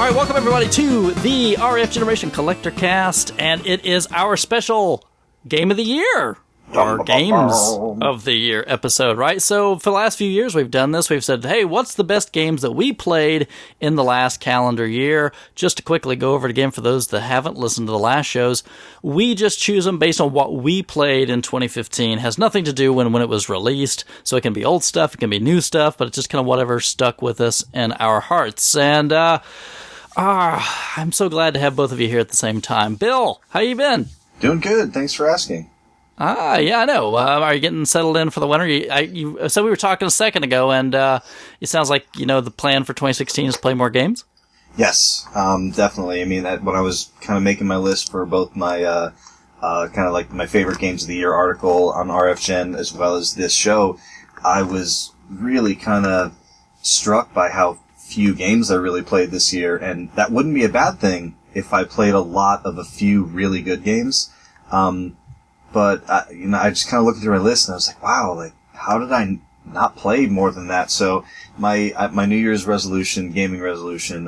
All right, welcome everybody to the RF Generation Collectorcast, and it is our special Game of the Year, or Games of the Year episode, right? So for the last few years we've done this. We've said, hey, what's the best games that we played in the last calendar year? Just to quickly go over it again for those that haven't listened to the last shows, we just choose them based on what we played in 2015. It has nothing to do when it was released, so it can be old stuff, it can be new stuff, but it's just kind of whatever stuck with us in our hearts. And I'm so glad to have both of you here at the same time. Bill, how you been? Doing good. Thanks for asking. Yeah, I know. Are you getting settled in for the winter? You said we were talking a second ago, and it sounds like, the plan for 2016 is to play more games? Yes, definitely. I mean, when I was kind of making my list for both my kind of like my favorite games of the year article on RF Gen as well as this show, I was really kind of struck by how few games I really played this year, and that wouldn't be a bad thing if I played a lot of a few really good games. But, I just kind of looked through my list and I was like, wow, like, how did I not play more than that? So my New Year's resolution, gaming resolution,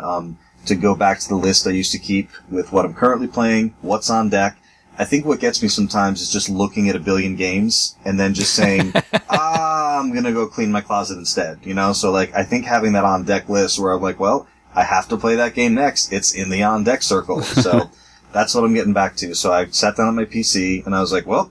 to go back to the list I used to keep with what I'm currently playing, what's on deck. I think what gets me sometimes is just looking at a billion games and then just saying, I'm gonna go clean my closet instead, So, like, I think having that on deck list where I'm like, well, I have to play that game next. It's in the on deck circle. So that's what I'm getting back to. So I sat down on my PC and I was like, well,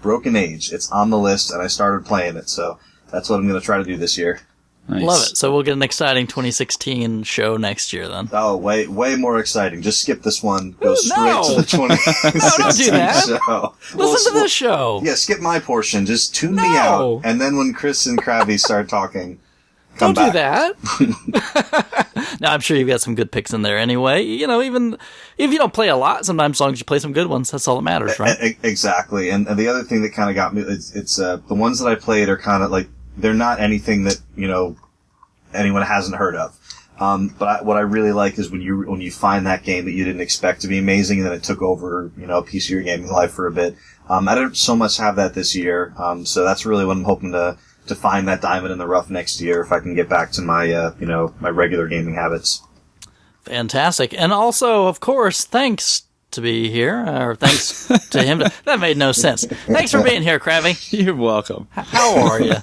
Broken Age. It's on the list and I started playing it. So that's what I'm going to try to do this year. Nice. Love it. So we'll get an exciting 2016 show next year then. Oh, way more exciting. Just skip this one. Go straight to the 2016 No, don't do that. show. Listen to this show. Yeah, skip my portion. Just tune me out. And then when Chris and Krabby start talking, come Don't back. do that. No, I'm sure you've got some good picks in there anyway. Even if you don't play a lot, sometimes as long as you play some good ones, that's all that matters, right? Exactly. And the other thing that kind of got me, it's the ones that I played are kind of like, they're not anything that, anyone hasn't heard of. But what I really like is when you find that game that you didn't expect to be amazing and then it took over, a piece of your gaming life for a bit. I didn't so much have that this year. So that's really what I'm hoping to find that diamond in the rough next year if I can get back to my, my regular gaming habits. Fantastic. And also, of course, thanks to be here, or thanks to him. That made no sense. Thanks for being here, Krabby. You're welcome. How are you?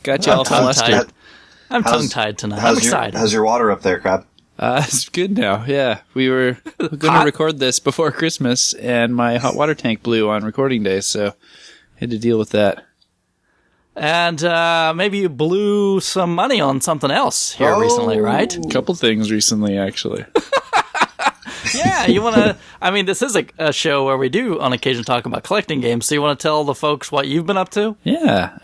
Got you all flustered. I'm tongue-tied tonight. I'm excited. How's your water up there, Crab? It's good now, yeah. We were going to record this before Christmas, and my hot water tank blew on recording day, so I had to deal with that. And maybe you blew some money on something else here recently, right? A couple things recently, actually. Yeah, you want to... I mean, this is a show where we do, on occasion, talk about collecting games, so you want to tell the folks what you've been up to? Yeah,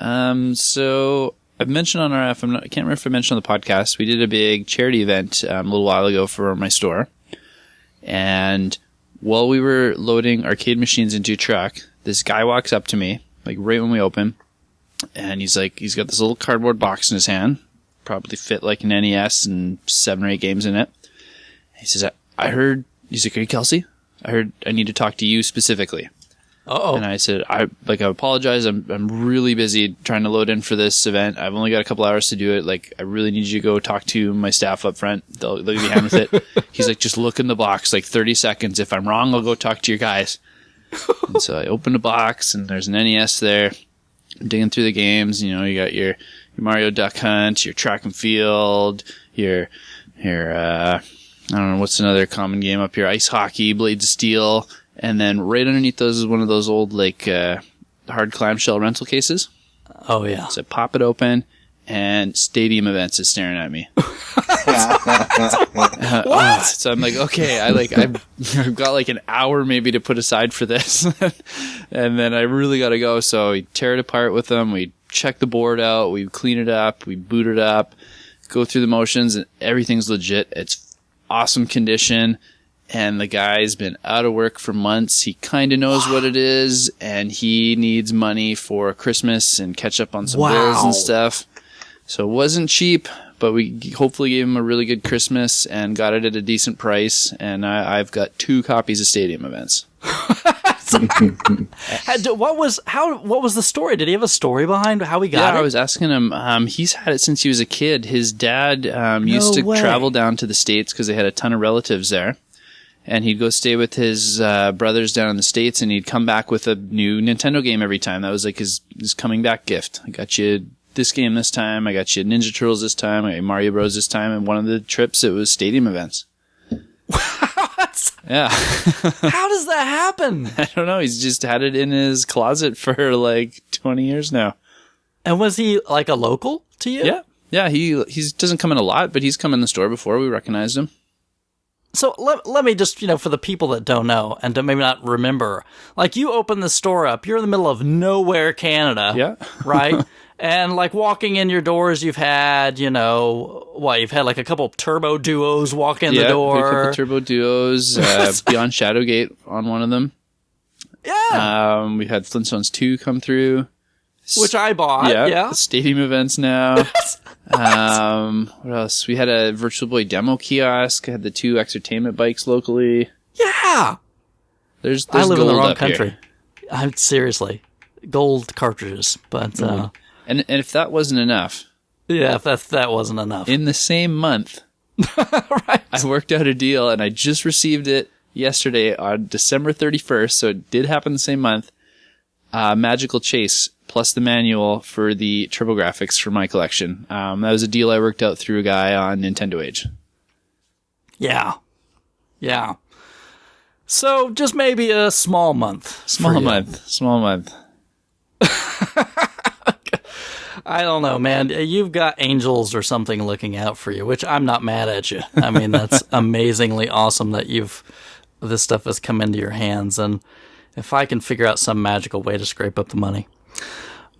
so I've mentioned on I can't remember if I mentioned on the podcast, we did a big charity event a little while ago for my store. And while we were loading arcade machines into a truck, this guy walks up to me, like right when we open, and he's got this little cardboard box in his hand, probably fit like an NES and 7 or 8 games in it. He says, he's like, are you Kelsey? I heard I need to talk to you specifically. Uh-oh. And I said, I apologize. I'm really busy trying to load in for this event. I've only got a couple hours to do it. Like, I really need you to go talk to my staff up front. They'll give you a hand with it. He's like, just look in the box, like 30 seconds. If I'm wrong, I'll go talk to your guys. And so I opened the box and there's an NES there. I'm digging through the games. You got your Mario Duck Hunt, your Track and Field, your I don't know, what's another common game up here? Ice Hockey, Blades of Steel. And then right underneath those is one of those old, hard clamshell rental cases. Oh, yeah. So I pop it open, and Stadium Events is staring at me. What? So I'm like, okay, I've got like an hour maybe to put aside for this. And then I really got to go. So we tear it apart with them. We check the board out. We clean it up. We boot it up. Go through the motions, and everything's legit. It's awesome condition. And the guy's been out of work for months. He kind of knows what it is, and he needs money for Christmas and catch up on some bills and stuff. So it wasn't cheap, but we hopefully gave him a really good Christmas and got it at a decent price. And I've got 2 copies of Stadium Events. What was the story? Did he have a story behind how he got it? Yeah, I was asking him. He's had it since he was a kid. His dad used to travel down to the States because they had a ton of relatives there. And he'd go stay with his brothers down in the States, and he'd come back with a new Nintendo game every time. That was like his coming back gift. I got you this game this time. I got you Ninja Turtles this time. I got you Mario Bros this time. And one of the trips, it was stadium events. What? Yeah. How does that happen? I don't know. He's just had it in his closet for like 20 years now. And was he like a local to you? Yeah. Yeah, he doesn't come in a lot, but he's come in the store before. We recognized him. So let me just, for the people that don't know and maybe not remember, like you open the store up, you're in the middle of nowhere, Canada. Yeah. Right? And like walking in your doors, you've had, you've had like a couple turbo duos walk in the door. A couple turbo duos, Beyond Shadowgate on one of them. Yeah. We had Flintstones 2 come through. Which I bought. Yeah. Stadium events now. What else? We had a Virtual Boy demo kiosk. I had the 2 Exertainment bikes locally. Yeah. There's I live in the gold wrong up here. country. I'm seriously gold cartridges, but and if that wasn't enough, yeah, if that wasn't enough. in the same month, Right. I worked out a deal, and I just received it yesterday on December 31st. So it did happen the same month. Magical Chase plus the manual for the TurboGrafx for my collection. That was a deal I worked out through a guy on Nintendo Age. Yeah. Yeah. So just maybe a small month. Small month. I don't know, man. You've got angels or something looking out for you, which I'm not mad at you. I mean, that's amazingly awesome that this stuff has come into your hands, and if I can figure out some magical way to scrape up the money.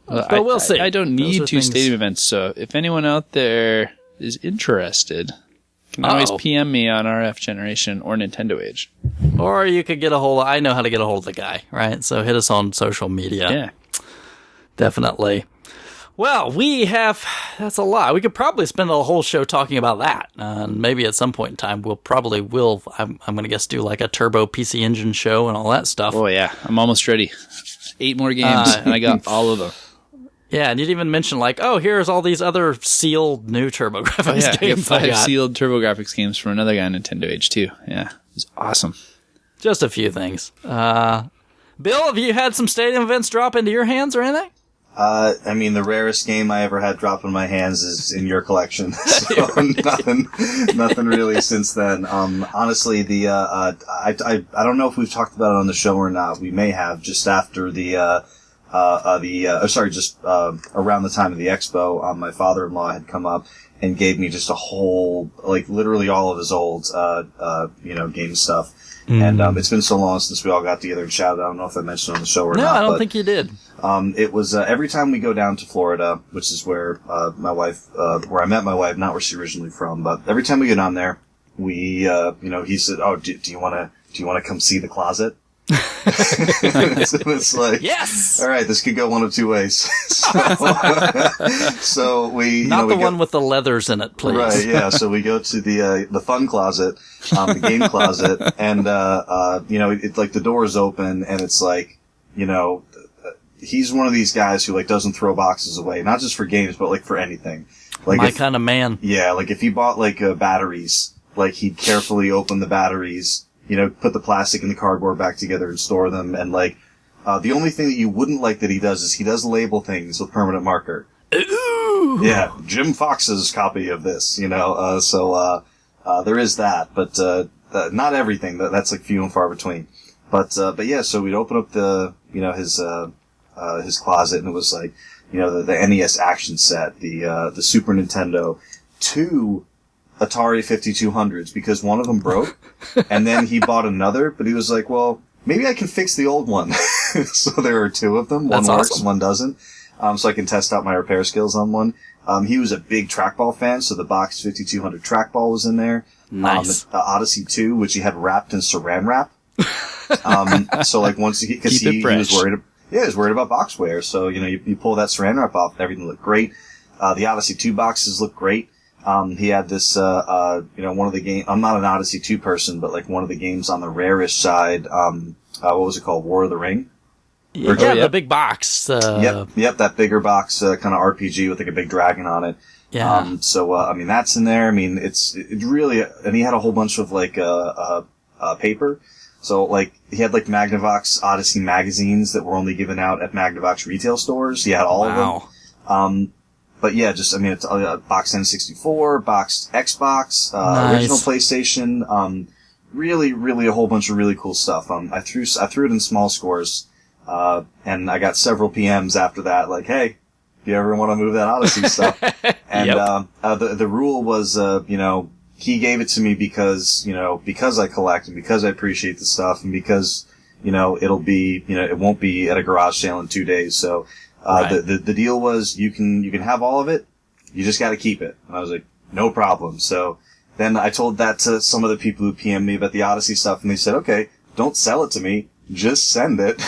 But we'll see. I don't need Those are 2 things- stadium events, so if anyone out there is interested, you can always PM me on RF Generation or Nintendo Age. Or you could I know how to get a hold of the guy, right? So hit us on social media. Yeah. Definitely. Well, that's a lot. We could probably spend a whole show talking about that. And maybe at some point in time, I'm going to guess do like a turbo PC Engine show and all that stuff. Oh, yeah. I'm almost ready. 8 more games, and I got all of them. Yeah, and you didn't even mention like, here's all these other sealed new TurboGrafx games. I got 5 sealed TurboGrafx games from another guy on Nintendo Age, too. Yeah. It was awesome. Just a few things. Bill, have you had some stadium events drop into your hands or anything? I mean, the rarest game I ever had drop in my hands is in your collection. So nothing really since then. Honestly, I don't know if we've talked about it on the show or not. We may have just after around the time of the expo, my father-in-law had come up and gave me just a whole, like literally all of his old, game stuff. Mm. And it's been so long since we all got together and shouted. I don't know if I mentioned it on the show or not. No, I don't think you did. It was every time we go down to Florida, which is where my wife, where I met my wife, not where she's originally from, but every time we go down there, we, he said, "Oh, do you want to come see the closet?" So it's like, yes. All right, this could go one of two ways. So we not we the one with the leathers in it, please. Right? Yeah. So we go to the fun closet, the game closet, and it's like the door is open, and it's like he's one of these guys who like doesn't throw boxes away, not just for games, but like for anything. Like my kind of man. Yeah, like if he bought like batteries, like he'd carefully open the batteries. Put the plastic and the cardboard back together and store them. And like, the only thing that you wouldn't like that he does is he does label things with permanent marker. Ooh. Yeah, Jim Fox's copy of this, so there is that, but, not everything. That's like few and far between. But yeah, so we'd open up his closet, and it was like, the NES action set, the Super Nintendo, 2 Atari 5200s, because one of them broke, and then he bought another, but he was like, well, maybe I can fix the old one. So there are 2 of them. One works, awesome. One doesn't. So I can test out my repair skills on one. He was a big trackball fan, so the box 5200 trackball was in there. Nice. The Odyssey 2, which he had wrapped in saran wrap. So like once he was worried, he was worried about box wear. So, you pull that saran wrap off, everything looked great. The Odyssey 2 boxes looked great. He had this, one of the games, I'm not an Odyssey 2 person, but like one of the games on the rarish side, what was it called? War of the Ring? Yeah, the big box. Yep, that bigger box kind of RPG with like a big dragon on it. Yeah. I mean, that's in there. I mean, it really, and he had a whole bunch of like, paper. So like, he had like Magnavox Odyssey magazines that were only given out at Magnavox retail stores. He had all of them. But yeah, just, I mean, it's boxed N64, boxed Xbox, original PlayStation, really, really a whole bunch of really cool stuff. I threw it in small scores, and I got several PMs after that, like, hey, if you ever want to move that Odyssey stuff. And, the rule was, he gave it to me because I collect and because I appreciate the stuff and because, it'll be, it won't be at a garage sale in 2 days. So, the deal was you can have all of it. You just got to keep it. And I was like, no problem. So then I told that to some of the people who PM'd me about the Odyssey stuff and they said, okay, don't sell it to me. Just send it.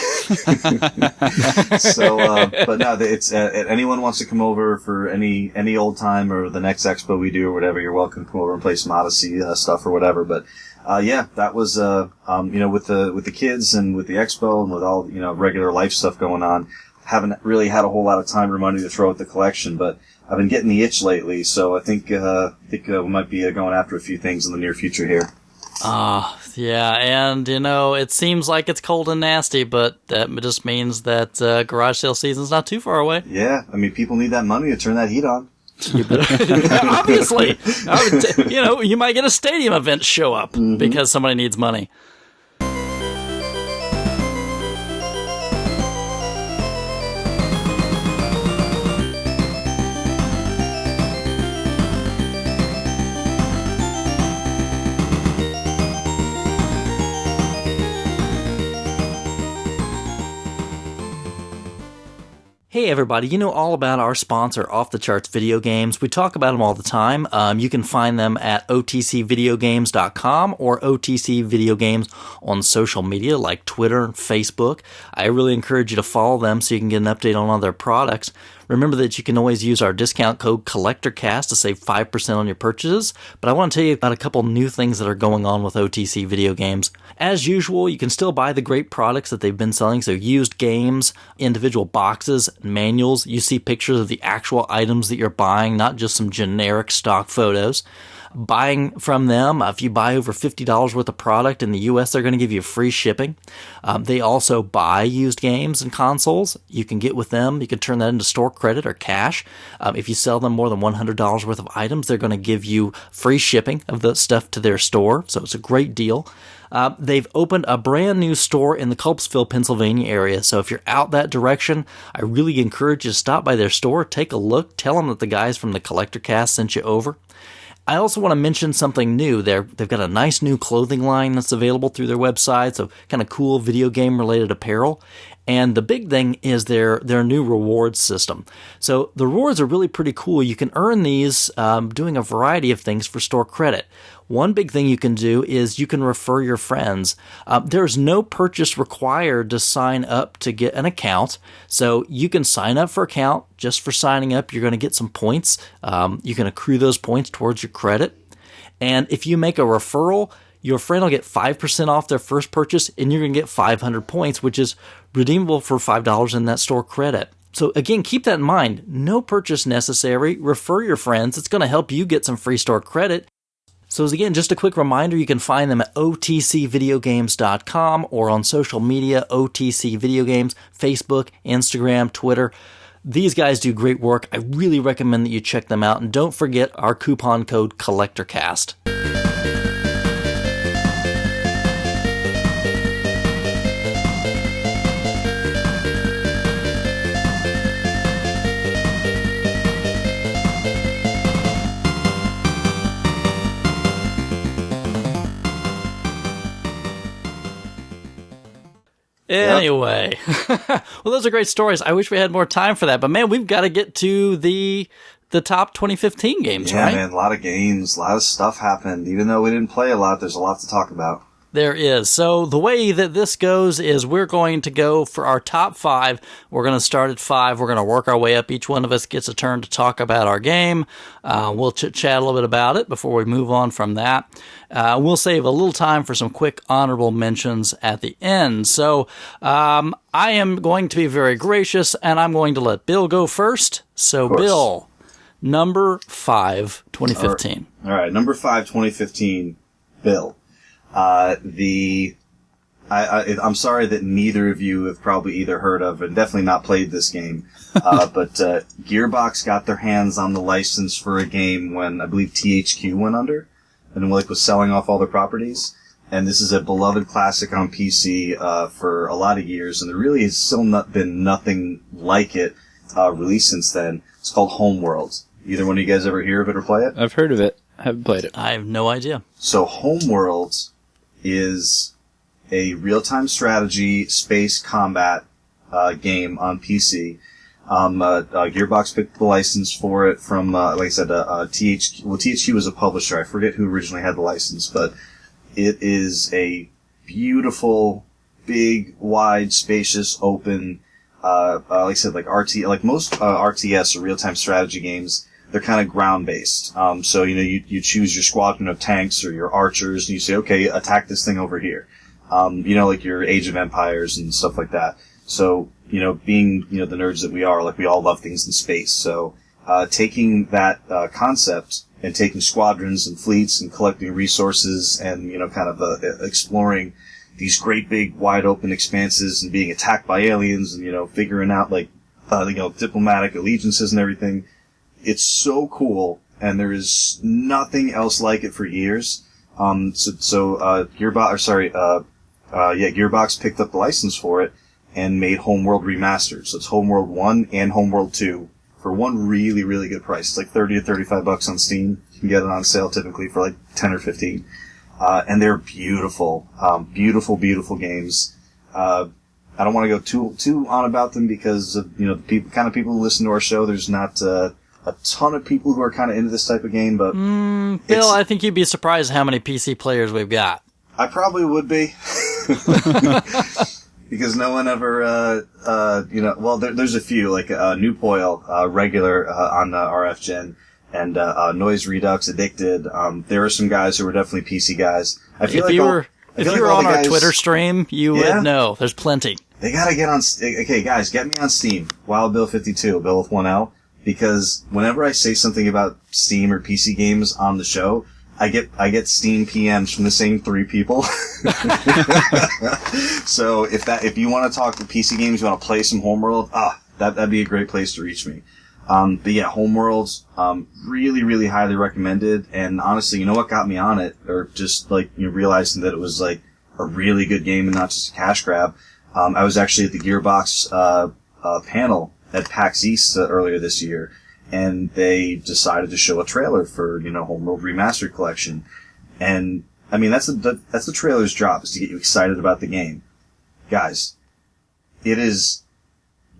So, but no, it's, anyone wants to come over for any old time or the next expo we do or whatever, you're welcome to come over and play some Odyssey, stuff or whatever. But, that was, with the kids and with the expo and with all, regular life stuff going on, haven't really had a whole lot of time or money to throw at the collection, but I've been getting the itch lately, so I think we might be going after a few things in the near future here. Yeah, and, it seems like it's cold and nasty, but that just means that garage sale season's not too far away. Yeah, I mean, people need that money to turn that heat on. Obviously. You might get a stadium event show up because somebody needs money. Hey everybody, you know all about our sponsor, Off the Charts Video Games. We talk about them all the time. You can find them at otcvideogames.com or OTC Video Games on social media like Twitter and Facebook. I really encourage you to follow them so you can get an update on all their products. Remember that you can always use our discount code Collectorcast to save 5% on your purchases, but I want to tell you about a couple new things that are going on with OTC Video Games. As usual, you can still buy the great products that they've been selling, so used games, individual boxes, manuals. You see pictures of the actual items that you're buying, not just some generic stock photos. Buying from them, if you buy over $50 worth of product in the U.S., they're going to give you free shipping. They also buy used games and consoles. You can get with them. You can turn that into store credit or cash. If you sell them more than $100 worth of items, they're going to give you free shipping of the stuff to their store. So it's a great deal. They've opened a brand new store in the Culpsville, Pennsylvania area. So if you're out that direction, I really encourage you to stop by their store, take a look, tell them that the guys from the Collectorcast sent you over. I also want to mention something new. They've got a nice new clothing line that's available through their website, so kind of cool video game related apparel. And the big thing is their new rewards system. So the rewards are really pretty cool. You can earn these doing a variety of things for store credit. One big thing you can do is you can refer your friends. There's no purchase required to sign up to get an account. So you can sign up for an account. Just for signing up, you're going to get some points. You can accrue those points towards your credit. And if you make a referral, your friend will get 5% off their first purchase, and you're going to get 500 points, which is redeemable for $5 in that store credit. So again, keep that in mind. No purchase necessary. Refer your friends. It's going to help you get some free store credit. So again, just a quick reminder, you can find them at otcvideogames.com or on social media, OTC Video Games, Facebook, Instagram, Twitter. These guys do great work. I really recommend that you check them out. And don't forget our coupon code CollectorCast. Anyway, well, those are great stories. I wish we had more time for that, but man, we've got to get to the top 2015 games, yeah, right? Yeah, man, a lot of games, a lot of stuff happened. Even though we didn't play a lot, there's a lot to talk about. There is. So the way that this goes is we're going to go for our top 5. We're going to start at 5. We're going to work our way up. Each one of us gets a turn to talk about our game. We'll chit-chat a little bit about it before we move on from that. We'll save a little time for some quick honorable mentions at the end. So I am going to be very gracious, and I'm going to let Bill go first. So, Bill, number 5, 2015. All right, number 5, 2015, Bill. I'm sorry that neither of you have probably either heard of and definitely not played this game. But Gearbox got their hands on the license for a game when I believe THQ went under and was selling off all their properties. And this is a beloved classic on PC for a lot of years, and there really has still been nothing like it released since then. It's called Homeworld. Either one of you guys ever hear of it or play it? I've heard of it. I haven't played it. I have no idea. So Homeworld is a real-time strategy space combat game on PC. Gearbox picked the license for it from, like I said, THQ. Well, THQ was a publisher. I forget who originally had the license, but it is a beautiful, big, wide, spacious, open. Like I said, like most RTS or real-time strategy games, they're kind of ground-based. So, you choose your squadron of tanks or your archers, and you say, okay, attack this thing over here. Like your Age of Empires and stuff like that. So, being, the nerds that we are, like, we all love things in space. So, taking that concept and taking squadrons and fleets and collecting resources and, kind of exploring these great big wide open expanses and being attacked by aliens and, figuring out, like, diplomatic allegiances and everything. It's so cool, and there is nothing else like it for years. Gearbox picked up the license for it and made Homeworld Remastered. So it's Homeworld 1 and Homeworld 2 for one really, really good price. It's like $30 to $35 on Steam. You can get it on sale typically for like 10 or 15. And they're beautiful. Beautiful, beautiful games. I don't want to go too on about them because of, the kind of people who listen to our show. There's not, a ton of people who are kind of into this type of game, but Bill, I think you'd be surprised how many PC players we've got. I probably would be. Because no one ever, there's a few, like, Newpoil, regular, on, RF Gen, and, Noise Redux, Addicted. There are some guys who were definitely PC guys. If you were on our Twitter stream, you would know. There's plenty. They gotta get on, okay, guys, get me on Steam. Wild Bill 52, Bill with 1L. Because whenever I say something about Steam or PC games on the show, I get Steam PMs from the same 3 people. So if you want to talk to PC games, you want to play some Homeworld, that'd be a great place to reach me. But yeah, Homeworld, really, really highly recommended. And honestly, you know what got me on it, or just like, realizing that it was like a really good game and not just a cash grab. I was actually at the Gearbox, panel at PAX East earlier this year, and they decided to show a trailer for, Homeworld Remastered Collection. And, I mean, that's the trailer's job, is to get you excited about the game. Guys, it is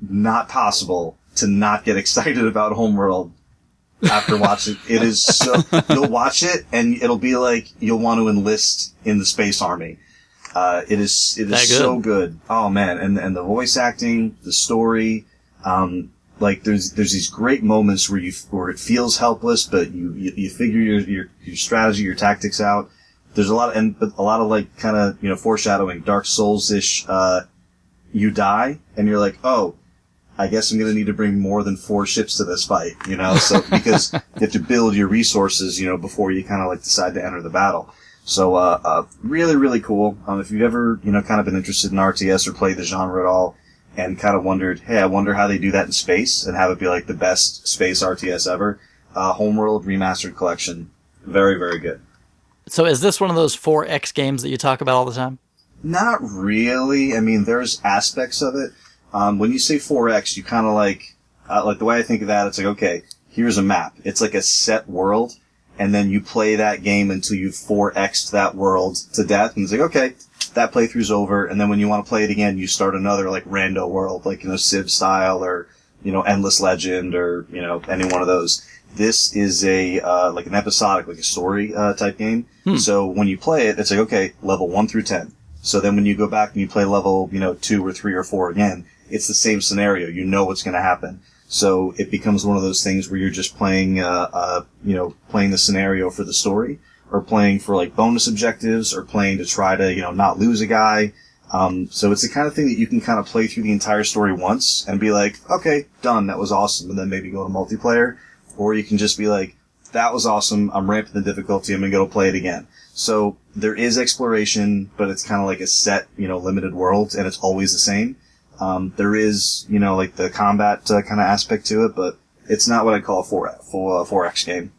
not possible to not get excited about Homeworld after watching it. It is so, you'll watch it, and it'll be like you'll want to enlist in the Space Army. It is so good. Oh man, and the voice acting, the story, there's these great moments where it feels helpless, but you figure your strategy, your tactics out. There's a lot of like kind of, foreshadowing, Dark Souls-ish, you die, and you're like, oh, I guess I'm gonna need to bring more than 4 ships to this fight, so, because you have to build your resources, before you kind of like decide to enter the battle. So, really, really cool. If you've ever, kind of been interested in RTS or played the genre at all, and kind of wondered, hey, I wonder how they do that in space, and have it be like the best space RTS ever, Homeworld Remastered Collection. Very, very good. So is this one of those 4X games that you talk about all the time? Not really. I mean, there's aspects of it. When you say 4X, you kind of like the way I think of that, it's like, okay, here's a map. It's like a set world, and then you play that game until you've 4X'd that world to death, and it's like, okay, that playthrough's over, and then when you want to play it again, you start another, like, rando world, like, Civ style, or, Endless Legend, or, any one of those. this is a like an episodic, like a story type game. So when you play it, it's like, okay, level 1 through 10. So then when you go back and you play level, 2 or 3 or 4 again, it's the same scenario. You know what's going to happen. So it becomes one of those things where you're just playing, playing the scenario for the story, or playing for like bonus objectives, or playing to try to, not lose a guy. So it's the kind of thing that you can kind of play through the entire story once and be like, okay, done, that was awesome, and then maybe go to multiplayer. Or you can just be like, that was awesome, I'm ramping the difficulty, I'm gonna go play it again. So there is exploration, but it's kind of like a set, limited world, and it's always the same. There is, like the combat kind of aspect to it, but it's not what I call a 4X game.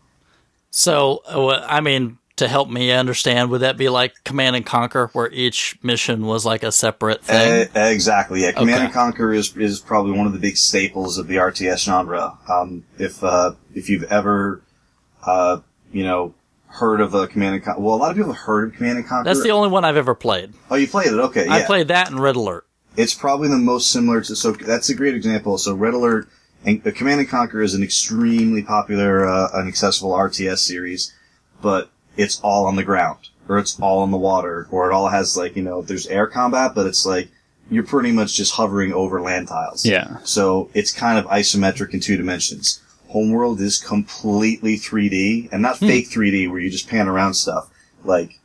So, to help me understand, would that be like Command and Conquer, where each mission was like a separate thing? Exactly, yeah. Command and Conquer is probably one of the big staples of the RTS genre. If you've ever, heard of a Command and Conquer, well, a lot of people have heard of Command and Conquer. That's the only one I've ever played. Oh, you played it? Okay, yeah. I played that and Red Alert. It's probably the most similar to, so that's a great example. So Red Alert and Command and Conquer is an extremely popular, and accessible RTS series, but it's all on the ground, or it's all on the water, or it all has like, there's air combat, but it's like, you're pretty much just hovering over land tiles. Yeah. So it's kind of isometric in 2 dimensions. Homeworld is completely 3D, and not fake 3D where you just pan around stuff. Like,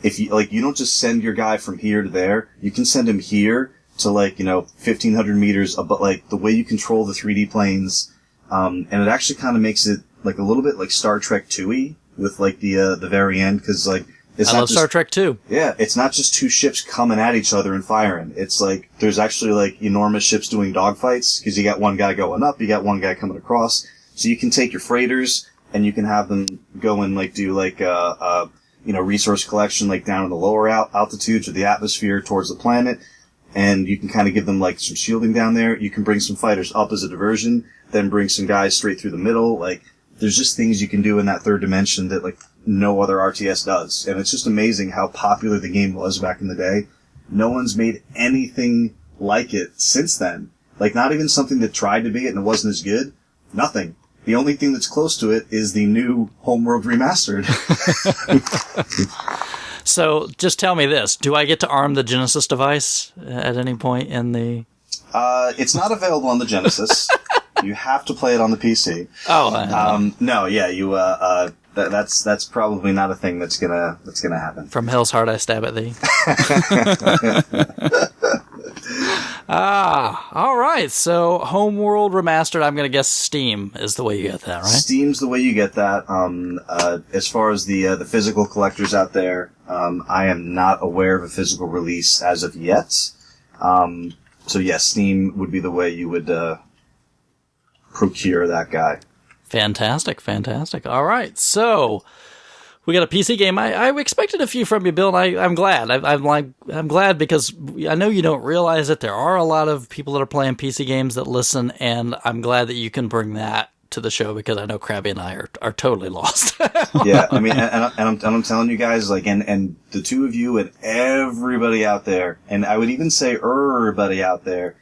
if you, you don't just send your guy from here to there, you can send him here to 1,500 meters, but like, the way you control the 3D planes, and it actually kind of makes it like a little bit like Star Trek 2-y, with like the very end, because like it's I love Star Trek too. Yeah, it's not just 2 ships coming at each other and firing. It's like there's actually like enormous ships doing dogfights, because you got one guy going up, you got one guy coming across. So you can take your freighters and you can have them go and like do like resource collection like down in the lower altitudes of the atmosphere towards the planet, and you can kind of give them like some shielding down there. You can bring some fighters up as a diversion, then bring some guys straight through the middle. Like, there's just things you can do in that 3rd dimension that like no other RTS does. And it's just amazing how popular the game was back in the day. No one's made anything like it since then. Like, not even something that tried to be it and it wasn't as good. Nothing. The only thing that's close to it is the new Homeworld Remastered. So, just tell me this. Do I get to arm the Genesis device at any point in the... It's not available on the Genesis. You have to play it on the PC. Oh, no, yeah, you, that's probably not a thing that's gonna happen. From hell's heart I stab at thee. All right. So, Homeworld Remastered, I'm gonna guess Steam is the way you get that, right? Steam's the way you get that. As far as the physical collectors out there, I am not aware of a physical release as of yet. So yes, Steam would be the way you would, procure that guy. Fantastic. All right, so we got a PC game. I expected a few from you, Bill, and I'm glad. I'm glad because I know you don't realize it. There are a lot of people that are playing PC games that listen, and I'm glad that you can bring that to the show, because I know Krabby and I are totally lost. Yeah, I mean, and I'm telling you guys, like, and the 2 of you and everybody out there, and I would even say everybody out there,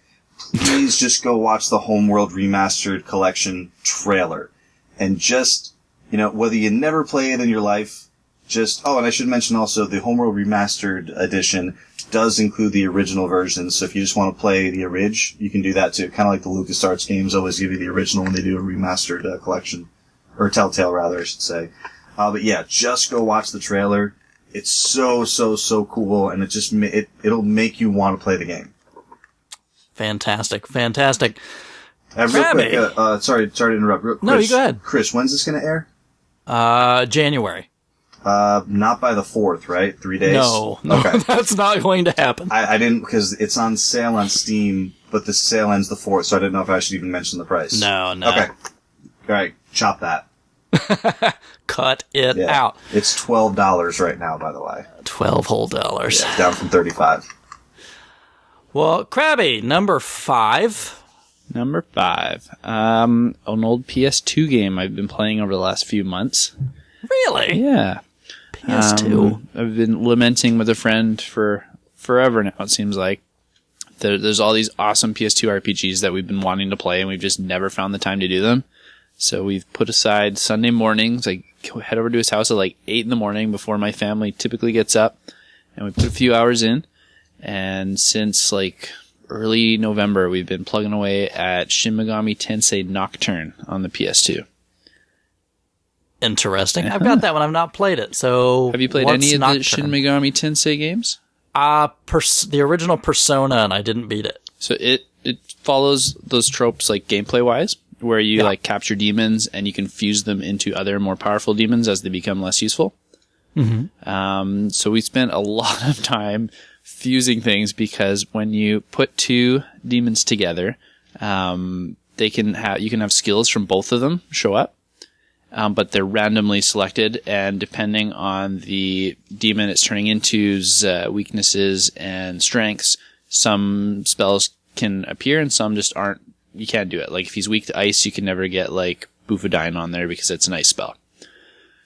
please just go watch the Homeworld Remastered Collection trailer. And just, whether you never play it in your life, and I should mention also the Homeworld Remastered edition does include the original version, so if you just want to play the orig, you can do that too. Kind of like the LucasArts games always give you the original when they do a remastered collection. Or Telltale, rather, I should say. But yeah, just go watch the trailer. It's so cool, and it'll make you want to play the game. Fantastic. Real quick, sorry to interrupt. Chris, no, you go ahead. Chris, when's this going to air? January. Not by the 4th, right? 3 days? No, okay. That's not going to happen. I didn't, because it's on sale on Steam, but the sale ends the 4th, so I didn't know if I should even mention the price. No. Okay. Alright, chop that. Cut it out. It's $12 right now, by the way. $12 whole. Yeah, down from $35. Well, Krabby, number 5. Number 5. An old PS2 game I've been playing over the last few months. Really? Yeah. PS2. I've been lamenting with a friend for forever now, it seems like. There's all these awesome PS2 RPGs that we've been wanting to play, and we've just never found the time to do them. So we've put aside Sunday mornings. I head over to his house at like 8 in the morning before my family typically gets up, and we put a few hours in. And since like early November, we've been plugging away at Shin Megami Tensei Nocturne on the PS2. Interesting. I've got that one. I've not played it. So have you played any of the Shin Megami Tensei games? The original Persona, and I didn't beat it. So it follows those tropes like gameplay wise, where you like capture demons and you can fuse them into other more powerful demons as they become less useful. Mm-hmm. So we spent a lot of time fusing things, because when you put two demons together, you can have skills from both of them show up. But they're randomly selected, and depending on the demon it's turning into's weaknesses and strengths, some spells can appear and some just aren't. You can't do it. Like if he's weak to ice, you can never get like Bufadine on there because it's an ice spell.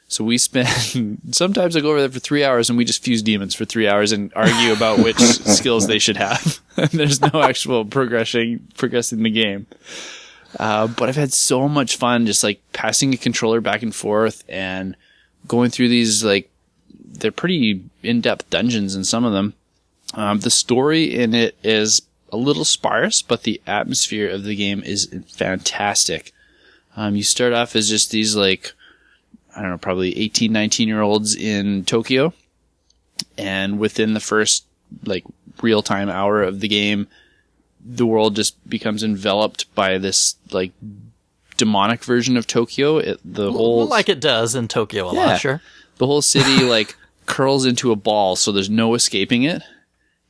So we spend, sometimes I go over there for 3 hours and we just fuse demons for 3 hours and argue about which skills they should have. And there's no actual progressing the game. But I've had so much fun just like passing a controller back and forth and going through these, like, they're pretty in-depth dungeons in some of them. The story in it is a little sparse, but the atmosphere of the game is fantastic. You start off as just these, like, I don't know, probably 18, 19-year-olds in Tokyo. And within the first, like, real-time hour of the game, the world just becomes enveloped by this, like, demonic version of Tokyo. Like it does in Tokyo a lot, sure. The whole city, like, curls into a ball, so there's no escaping it.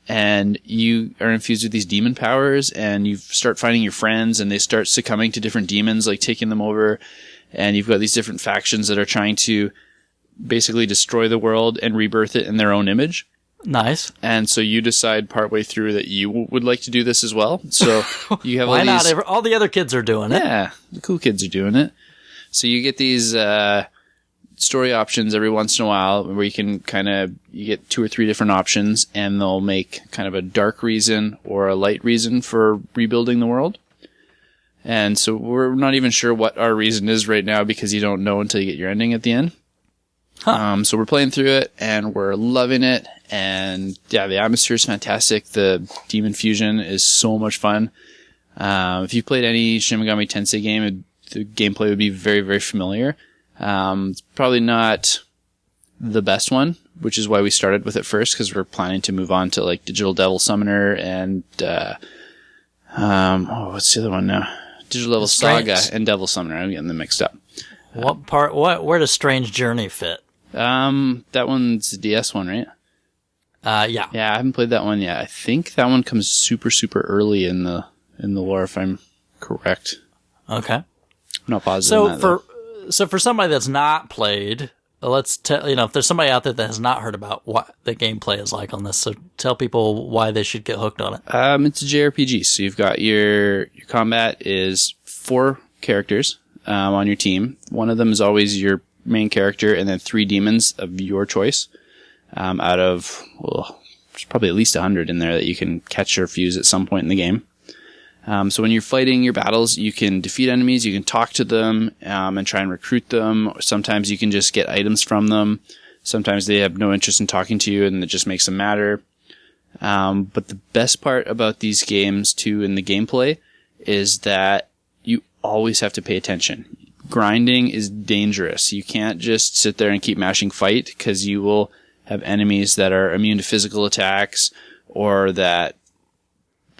And you are infused with these demon powers, and you start finding your friends, and they start succumbing to different demons, like taking them over. And you've got these different factions that are trying to basically destroy the world and rebirth it in their own image. Nice. And so you decide partway through that you would like to do this as well. So you have Why not? All the other kids are doing it. Yeah, the cool kids are doing it. So you get these story options every once in a while where you can you get 2 or 3 different options, and they'll make kind of a dark reason or a light reason for rebuilding the world. And so we're not even sure what our reason is right now, because you don't know until you get your ending at the end. Huh. So we're playing through it and we're loving it. And yeah, the atmosphere is fantastic. The demon fusion is so much fun. If you've played any Shin Megami Tensei game, the gameplay would be very, very familiar. It's probably not the best one, which is why we started with it first, because we're planning to move on to like Digital Devil Summoner and, what's the other one now? Digital Devil Saga and Devil Summoner. I'm getting them mixed up. Where does Strange Journey fit? That one's the DS one, right? Yeah. Yeah, I haven't played that one yet. I think that one comes super, super early in the lore, if I'm correct. Okay. I'm not positive. So for somebody that's not played, let's if there's somebody out there that has not heard about what the gameplay is like on this, so tell people why they should get hooked on it. It's a JRPG, so you've got your combat is 4 characters on your team. One of them is always your main character, and then 3 demons of your choice. Out of, there's probably at least 100 in there that you can catch or fuse at some point in the game. So when you're fighting your battles, you can defeat enemies, you can talk to them, and try and recruit them. Sometimes you can just get items from them. Sometimes they have no interest in talking to you, and it just makes them matter. But the best part about these games, too, in the gameplay, is that you always have to pay attention. Grinding is dangerous. You can't just sit there and keep mashing fight, because you will have enemies that are immune to physical attacks, or that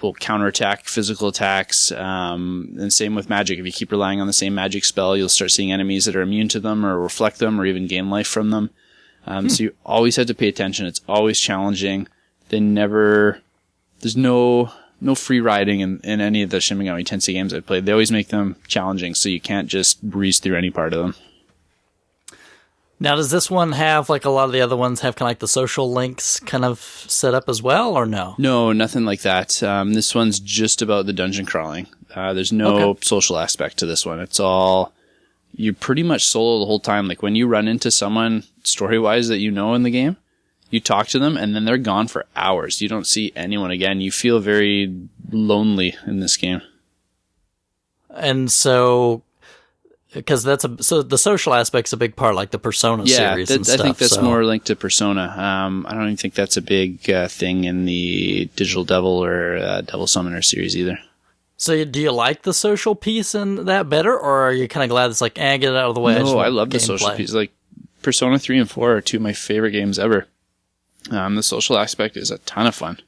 will counterattack physical attacks. And same with magic. If you keep relying on the same magic spell, you'll start seeing enemies that are immune to them or reflect them or even gain life from them. So you always have to pay attention. It's always challenging. There's no free riding in any of the Shin Megami Tensei games I've played. They always make them challenging, so you can't just breeze through any part of them. Now, does this one have, like a lot of the other ones, have kind of like the social links kind of set up as well, or no? No, nothing like that. This one's just about the dungeon crawling. There's no social aspect to this one. It's all, you're pretty much solo the whole time. Like when you run into someone story-wise that you know in the game, you talk to them and then they're gone for hours. You don't see anyone again. You feel very lonely in this game. And so because so the social aspect's a big part, like the Persona series and stuff. I think that's so. more linked to Persona. I don't even think that's a big thing in the Digital Devil or Devil Summoner series either. So do you like the social piece in that better, or are you kind of glad it's like, get it out of the way? No, I love the social piece. Like Persona 3 and 4 are two of my favorite games ever. The social aspect is a ton of fun.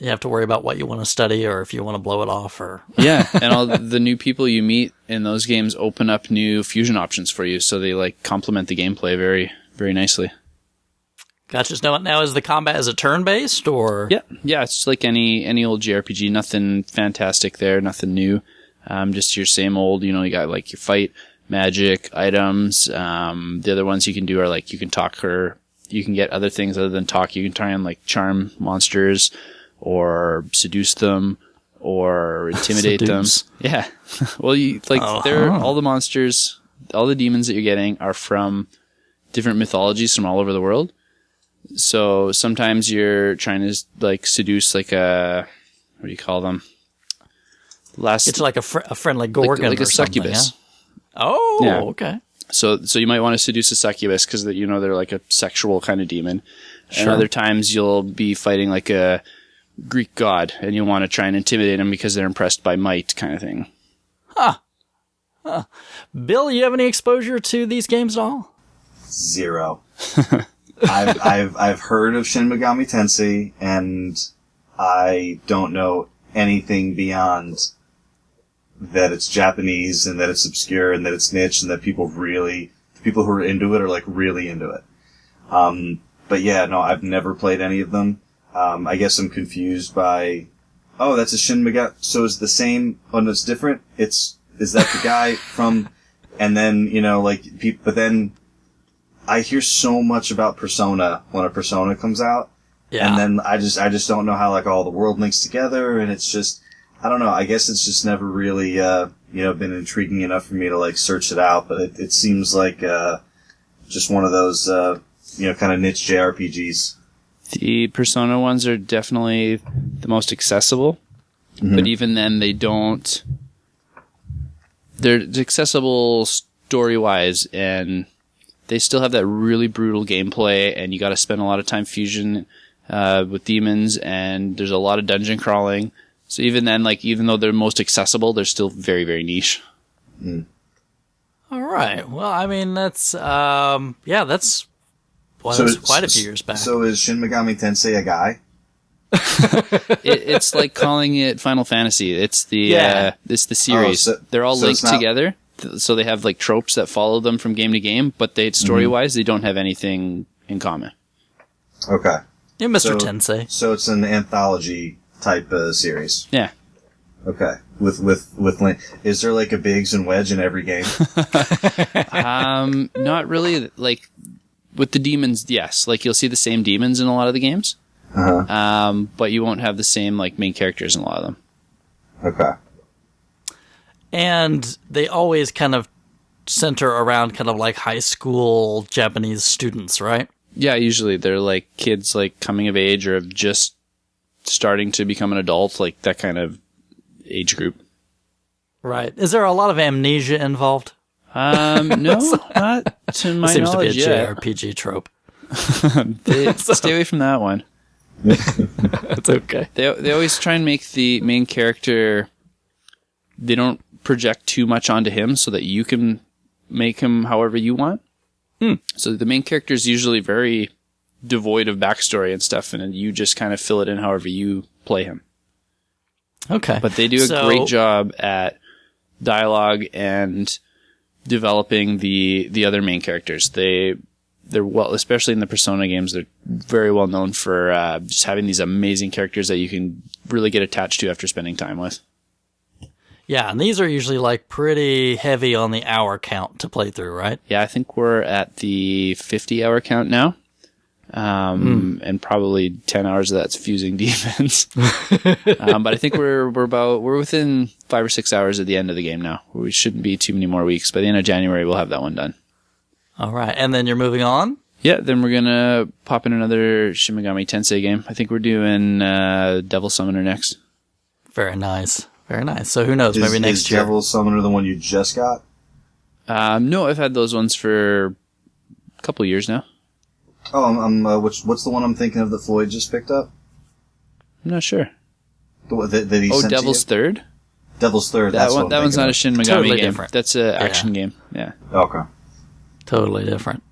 You have to worry about what you want to study or if you want to blow it off. Yeah, and all the new people you meet in those games open up new fusion options for you, so they like complement the gameplay very, very nicely. Gotcha. Now is the combat, is it turn-based or? Yeah, it's like any old JRPG. Nothing fantastic there, nothing new. Just your same old, you got like your fight, magic, items. The other ones you can do are like you can talk, or you can get other things other than talk. You can try and like charm monsters, or seduce them, or intimidate them. Yeah. Well, all the monsters, all the demons that you're getting are from different mythologies from all over the world. So sometimes you're trying to like seduce like what do you call them? It's like a friendly Gorgon, like a succubus. Yeah? Oh, yeah. Okay. So you might want to seduce a succubus because they're like a sexual kind of demon. Sure. And other times you'll be fighting like a Greek god, and you want to try and intimidate them because they're impressed by might, kind of thing. Huh. Bill, you have any exposure to these games at all? Zero. I've heard of Shin Megami Tensei, and I don't know anything beyond that it's Japanese and that it's obscure and that it's niche and that the people who are into it are like really into it. But yeah, no, I've never played any of them. I guess I'm confused by, that's a Shin Megami, so it's the same, it's different? Is that the guy from, and then, but then I hear so much about Persona when a Persona comes out. Yeah. And then I just don't know how like all the world links together, and it's just, I don't know, I guess it's just never really, been intriguing enough for me to like search it out, but it seems like, just one of those, kind of niche JRPGs. The Persona ones are definitely the most accessible, but even then they're accessible story-wise, and they still have that really brutal gameplay, and you got to spend a lot of time fusion with demons, and there's a lot of dungeon crawling. So even then, like, even though they're most accessible, they're still very, very niche. All right. Well, I mean, that's quite a few years back. So is Shin Megami Tensei a guy? It's like calling it Final Fantasy. It's the series. They're all linked together, so they have like tropes that follow them from game to game. But story-wise, they don't have anything in common. Okay. Yeah, Mr. Tensei. So it's an anthology type series. Yeah. Okay. With is there like a Biggs and Wedge in every game? Not really. Like. With the demons, yes. Like, you'll see the same demons in a lot of the games. But you won't have the same, like, main characters in a lot of them. Okay. And they always kind of center around kind of like high school Japanese students, right? Yeah, usually they're, like, kids, like, coming of age or just starting to become an adult, like, that kind of age group. Right. Is there a lot of amnesia involved? No, not to my seems knowledge to be a yet. JRPG trope. Stay away from that one. That's okay. They always try and make the main character, they don't project too much onto him so that you can make him however you want. So the main character is usually very devoid of backstory and stuff, and you just kind of fill it in however you play him. Okay. But they do a great job at dialogue and developing the other main characters. They're well, especially in the Persona games, they're very well known for just having these amazing characters that you can really get attached to after spending time with. Yeah, and these are usually like pretty heavy on the hour count to play through, right? Yeah, I think we're at the 50-hour count now. And probably 10 hours of that's fusing demons. But I think we're within 5 or 6 hours at the end of the game now. We shouldn't be too many more weeks. By the end of January, we'll have that one done. All right. And then you're moving on? Yeah, then we're going to pop in another Shin Megami Tensei game. I think we're doing Devil Summoner next. Very nice. Very nice. So who knows? Maybe next year. Is Devil Summoner the one you just got? No, I've had those ones for a couple years now. Oh, what's the one I'm thinking of that Floyd just picked up? I'm not sure. That he sent Devil's to you? Third? Devil's Third. That one's not a Shin Megami Totally game. different. That's an action game. Yeah. Okay. Totally different.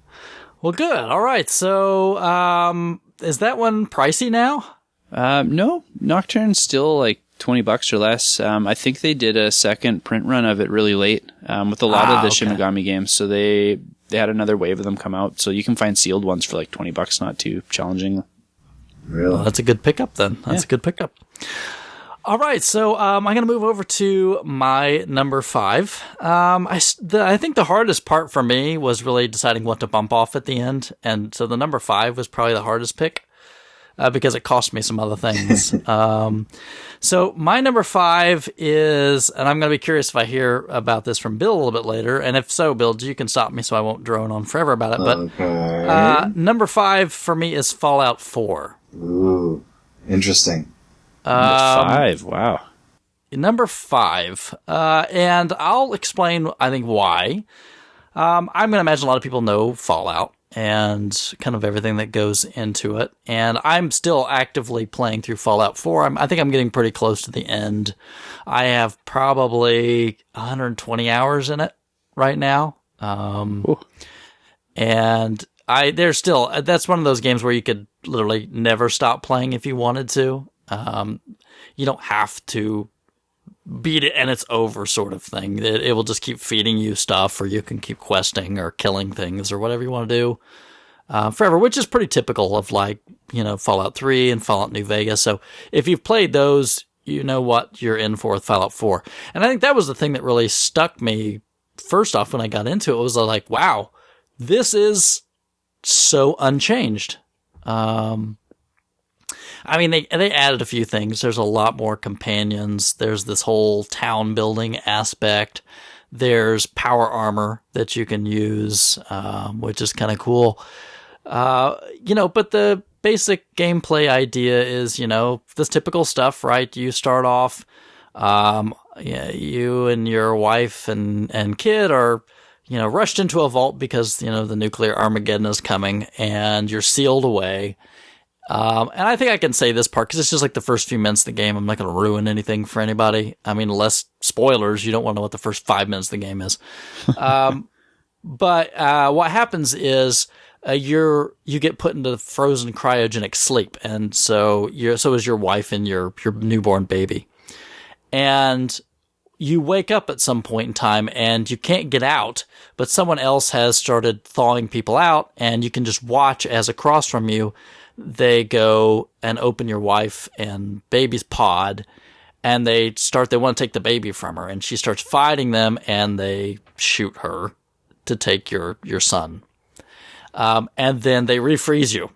Well, good. All right. So, is that one pricey now? No, Nocturne's still like $20 or less. I think they did a second print run of it really late with a lot of the Shin Megami games. So they had another wave of them come out. So you can find sealed ones for like $20, not too challenging. Really? Well, that's a good pickup then. That's a good pickup. All right, so I'm going to move over to my number 5. I think the hardest part for me was really deciding what to bump off at the end, and so the number 5 was probably the hardest pick because it cost me some other things. So my number 5 is, and I'm going to be curious if I hear about this from Bill a little bit later, and if so, Bill, you can stop me so I won't drone on forever about it. But number 5 for me is Fallout 4. Ooh, interesting. Number 5, wow. Number 5, and I'll explain, I think, why. I'm going to imagine a lot of people know Fallout and kind of everything that goes into it, and I'm still actively playing through Fallout 4. I think I'm getting pretty close to the end. I have probably 120 hours in it right now, and there's still, that's one of those games where you could literally never stop playing if you wanted to. You don't have to beat it and it's over sort of thing. It will just keep feeding you stuff, or you can keep questing or killing things or whatever you want to do forever, which is pretty typical of Fallout 3 and Fallout New Vegas. So if you've played those, you know what you're in for with Fallout 4. And I think that was the thing that really stuck me first off when I got into it. It was like, wow, this is so unchanged. I mean, they added a few things. There's a lot more companions. There's this whole town building aspect. There's power armor that you can use, which is kind of cool. But the basic gameplay idea is, this typical stuff, right? You start off, you and your wife and kid are, rushed into a vault because, the nuclear Armageddon is coming, and you're sealed away. And I think I can say this part because it's just like the first few minutes of the game. I'm not going to ruin anything for anybody. I mean, less spoilers. You don't want to know what the first 5 minutes of the game is. But what happens is you get put into frozen cryogenic sleep, and so is your wife and your newborn baby. And you wake up at some point in time, and you can't get out, but someone else has started thawing people out, and you can just watch as across from you they go and open your wife and baby's pod, and they want to take the baby from her, and she starts fighting them, and they shoot her to take your son. And then they refreeze you.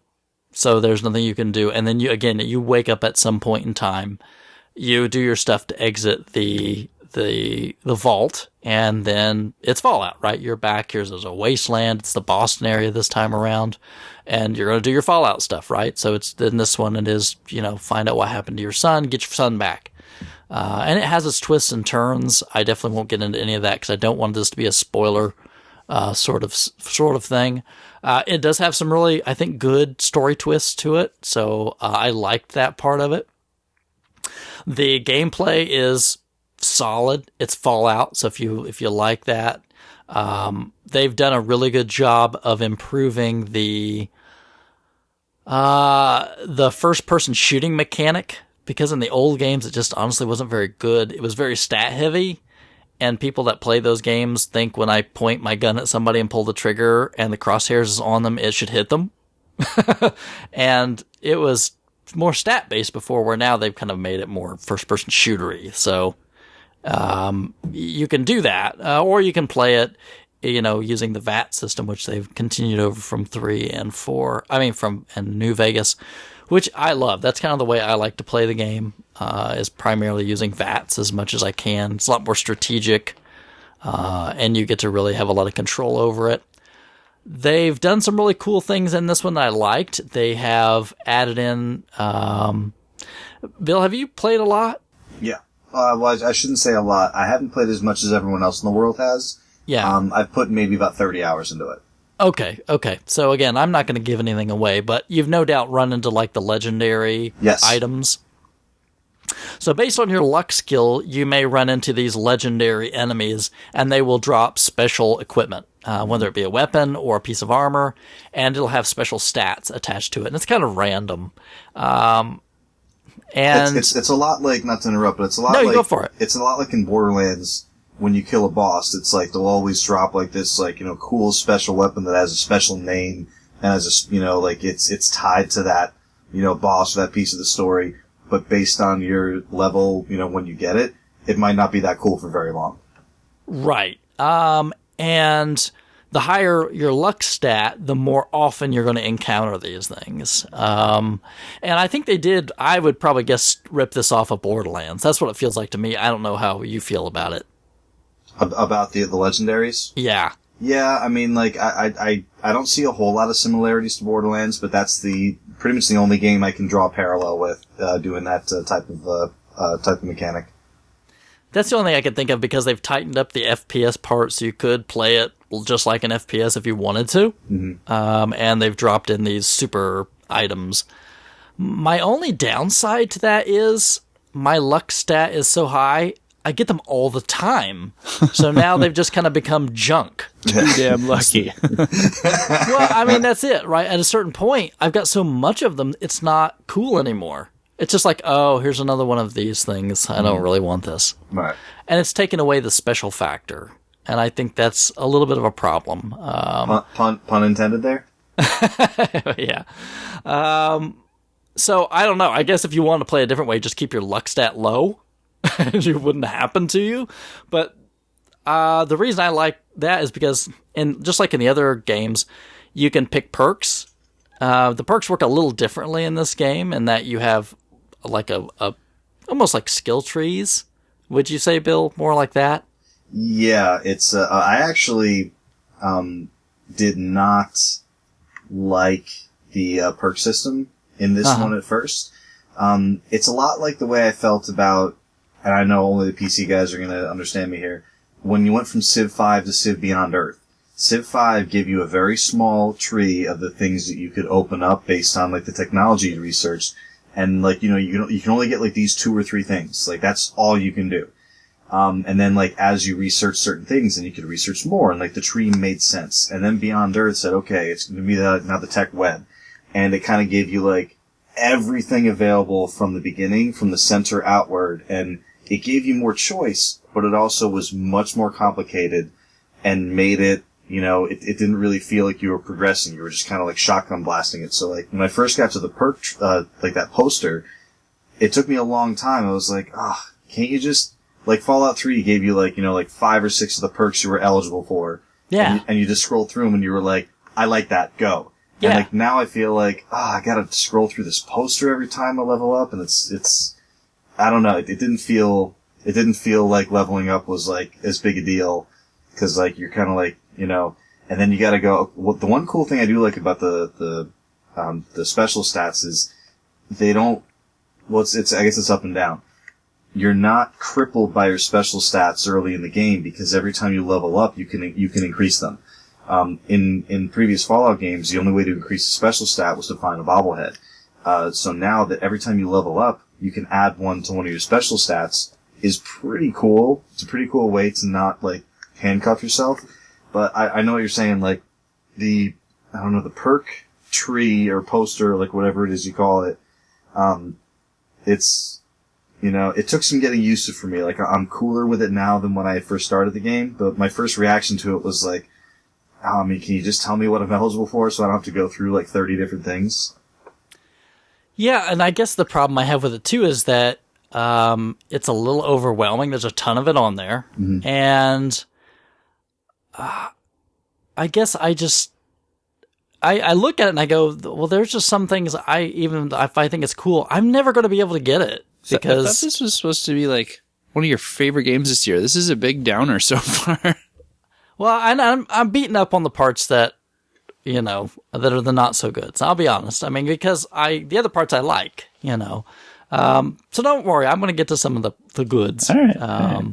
So there's nothing you can do. And then you wake up at some point in time, you do your stuff to exit the vault, and then it's Fallout, right? You're back. Here's a wasteland. It's the Boston area this time around, and you're going to do your Fallout stuff, right? So it's in this one, it is, find out what happened to your son, get your son back. And it has its twists and turns. I definitely won't get into any of that because I don't want this to be a spoiler sort of thing. It does have some really, I think, good story twists to it. So I liked that part of it. The gameplay is solid. It's Fallout, so if you like that, they've done a really good job of improving the first person shooting mechanic, because in the old games it just honestly wasn't very good. It was very stat heavy, and people that play those games think when I point my gun at somebody and pull the trigger and the crosshairs is on them, it should hit them. And it was more stat based before, where now they've kind of made it more first person shootery. So you can do that, or you can play it, using the VAT system, which they've continued over from 3 and 4. And New Vegas, which I love. That's kind of the way I like to play the game, is primarily using VATs as much as I can. It's a lot more strategic, and you get to really have a lot of control over it. They've done some really cool things in this one that I liked. They have added in, Bill, have you played a lot? Yeah. Well, I shouldn't say a lot. I haven't played as much as everyone else in the world has. Yeah. I've put maybe about 30 hours into it. Okay. So again, I'm not going to give anything away, but you've no doubt run into like the legendary items. So based on your luck skill, you may run into these legendary enemies, and they will drop special equipment, whether it be a weapon or a piece of armor, and it'll have special stats attached to it. And it's kind of random. And it's a lot like, not to interrupt, but it's a lot like, go for it. It's a lot like in Borderlands. When you kill a boss, it's like they'll always drop like this, like, cool special weapon that has a special name and has a, like it's tied to that, boss or that piece of the story. But based on your level, when you get it, it might not be that cool for very long. Right. And the higher your luck stat, the more often you're going to encounter these things. And I think I would probably guess, rip this off of Borderlands. That's what it feels like to me. I don't know how you feel about it. About the legendaries? Yeah. Yeah, I mean, like, I don't see a whole lot of similarities to Borderlands, but that's pretty much the only game I can draw a parallel with, doing that type of mechanic. That's the only thing I can think of, because they've tightened up the FPS part, so you could play it just like an FPS if you wanted to. Mm-hmm. And they've dropped in these super items. My only downside to that is my luck stat is so high, I get them all the time. So now they've just kind of become junk. Too damn lucky. Well, I mean, that's it, right? At a certain point, I've got so much of them, it's not cool anymore. It's just like, oh, here's another one of these things. I don't really want this. Right. And it's taken away the special factor. And I think that's a little bit of a problem. Pun intended there? Yeah. So, I don't know. I guess if you want to play a different way, just keep your luck stat low. It wouldn't happen to you. But the reason I like that is because, just like in the other games, you can pick perks. The perks work a little differently in this game, in that you have like a almost like skill trees. Would you say, Bill, more like that? Yeah, it's I actually did not like the perk system in this one at first. It's a lot like the way I felt about, and I know only the PC guys are going to understand me here, when you went from Civ 5 to Civ Beyond Earth. Civ 5 gave you a very small tree of the things that you could open up based on, like, the technology you researched. And, like, you can only get, like, these 2 or 3 things. Like, that's all you can do. And then, like, as you research certain things, then you could research more, and, like, the tree made sense. And then Beyond Earth said, okay, it's going to be now the tech web. And it kind of gave you, like, everything available from the beginning, from the center outward, and it gave you more choice, but it also was much more complicated and made it, it didn't really feel like you were progressing. You were just kind of like shotgun blasting it. So, like, when I first got to the perk, like that poster, it took me a long time. I was like, can't you just, like, Fallout 3 gave you, like, like 5 or 6 of the perks you were eligible for. Yeah. And you just scrolled through them and you were like, I like that, go. Yeah. And, like, now I feel like, I gotta scroll through this poster every time I level up, and it's, I don't know, it didn't feel like leveling up was, like, as big a deal, cause, like, you're kinda like, and then you gotta go, well, the one cool thing I do like about the special stats is they don't, well, I guess it's up and down. You're not crippled by your special stats early in the game, because every time you level up, you can increase them. In previous Fallout games, the only way to increase the special stat was to find a bobblehead. So now that every time you level up, you can add one to one of your special stats is pretty cool. It's a pretty cool way to not, like, handcuff yourself. But I know what you're saying, like, the perk tree or poster, like, whatever it is you call it, it's, it took some getting used to for me. Like, I'm cooler with it now than when I first started the game, but my first reaction to it was like, can you just tell me what I'm eligible for so I don't have to go through, like, 30 different things? Yeah, and I guess the problem I have with it, too, is that it's a little overwhelming. There's a ton of it on there. Mm-hmm. And I guess I look at it and I go, well, there's just some things even if I think it's cool, I'm never going to be able to get it. Because I thought this was supposed to be, like, one of your favorite games this year. This is a big downer so far. Well, I'm beating up on the parts that, that are the not so good. So I'll be honest. I mean, because the other parts I like, So don't worry. I'm going to get to some of the goods. All right.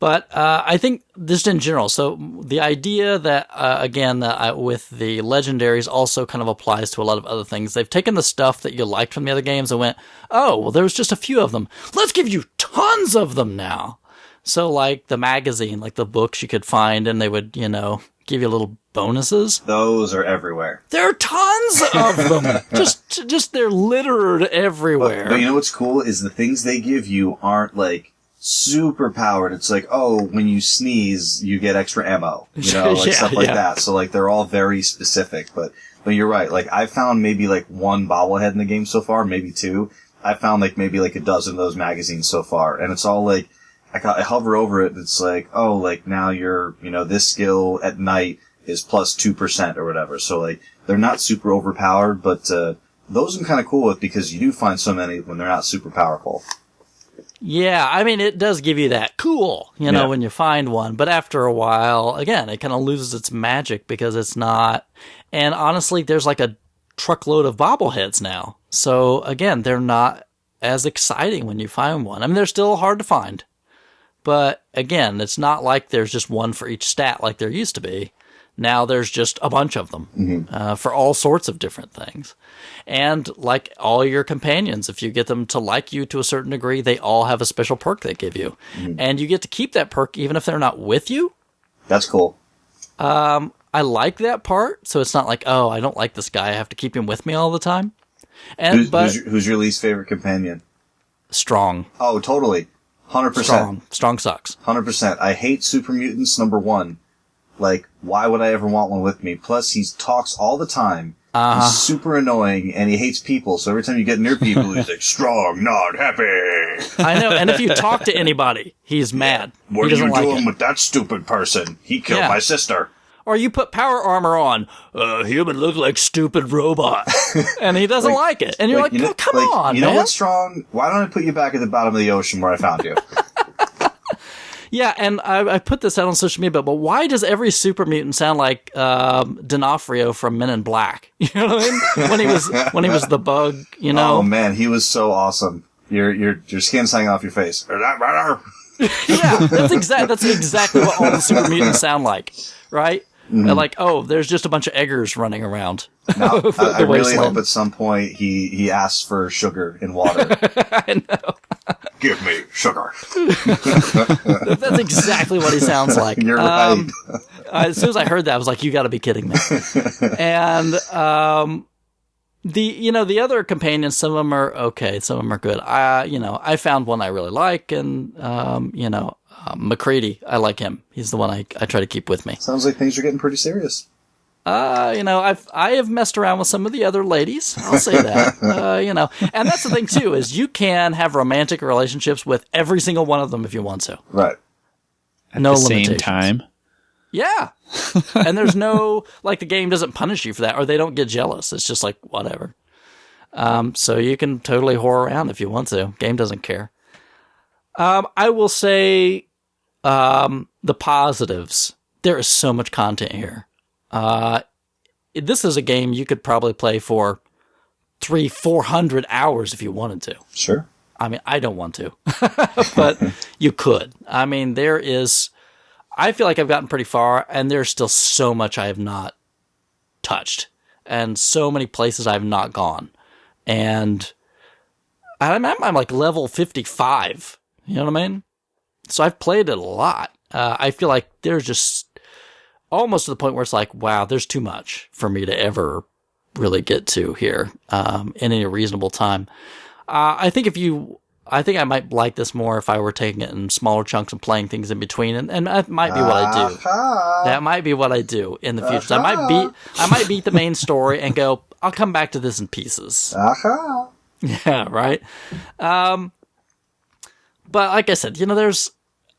But I think just in general, so the idea that, again, with the legendaries also kind of applies to a lot of other things. They've taken the stuff that you liked from the other games and went, oh, well, there was just a few of them. Let's give you tons of them now. So like the magazine, like the books you could find, and they would, give you little bonuses. Those are everywhere. There are tons of them. just they're littered everywhere. But you know what's cool is the things they give you aren't like super powered. It's like, oh, when you sneeze, you get extra ammo. Stuff like that. So like they're all very specific. But you're right. Like I found maybe like one bobblehead in the game so far, maybe two. I found like maybe like a dozen of those magazines so far, and it's all like I hover over it. It's like, oh, like now you're this skill at night is plus 2% or whatever. So like they're not super overpowered, but those I'm kind of cool with because you do find so many when they're not super powerful. Yeah, I mean, it does give you that cool, when you find one. But after a while, again, it kind of loses its magic because it's not. And honestly, there's like a truckload of bobbleheads now. So again, they're not as exciting when you find one. I mean, they're still hard to find. But again, it's not like there's just one for each stat like there used to be. Now there's just a bunch of them for all sorts of different things. And like all your companions, if you get them to like you to a certain degree, they all have a special perk they give you. And you get to keep that perk even if they're not with you. That's cool. I like that part. So it's not like, oh, I don't like this guy. I have to keep him with me all the time. And who's your least favorite companion? Strong. Oh, totally. 100%. Strong sucks. 100%. I hate super mutants, number one. Like, why would I ever want one with me? Plus, he talks all the time. He's super annoying, and he hates people. So every time you get near people, he's like, strong, not happy. I know. And if you talk to anybody, he's mad. What are you doing with that stupid person? He killed my sister. Or you put power armor on. Human look like stupid robot. And he doesn't like it. And you're like, come on, man. You know what's strong? Why don't I put you back at the bottom of the ocean where I found you? Yeah, and I put this out on social media, but why does every super mutant sound like D'Onofrio from Men in Black? You know what I mean? When he was the bug, Oh man, he was so awesome. Your skin's hanging off your face. Is that better? Yeah, that's exactly what all the super mutants sound like, right? And like, oh, there's just a bunch of eggers running around. Now, I really hope at some point he asks for sugar in water. I know. Give me sugar. That's exactly what he sounds like. You're right. As soon as I heard that, I was like, you got to be kidding me. And the other companions, some of them are okay, some of them are good. I found one I really like, and McCready, I like him. He's the one I try to keep with me. Sounds like things are getting pretty serious. I have messed around with some of the other ladies. I'll say that. And that's the thing too, is you can have romantic relationships with every single one of them if you want to. Right. At the same time. Yeah. And there's no, like, the game doesn't punish you for that, or they don't get jealous. It's just like, whatever. So you can totally whore around if you want to. Game doesn't care. I will say, the positives. There is so much content here. This is a game you could probably play for 300-400 hours if you wanted to. Sure. I mean, I don't want to, but you could. I mean, I feel like I've gotten pretty far, and there's still so much I have not touched, and so many places I have not gone. And I'm like level 55. You know what I mean? So I've played it a lot. I feel like there's just almost to the point where it's like, wow, there's too much for me to ever really get to here in any reasonable time. I think I might like this more if I were taking it in smaller chunks and playing things in between, and that might be what I do. That might be what I do in the future. So I might beat the main story and go, I'll come back to this in pieces. Yeah, right. But like I said,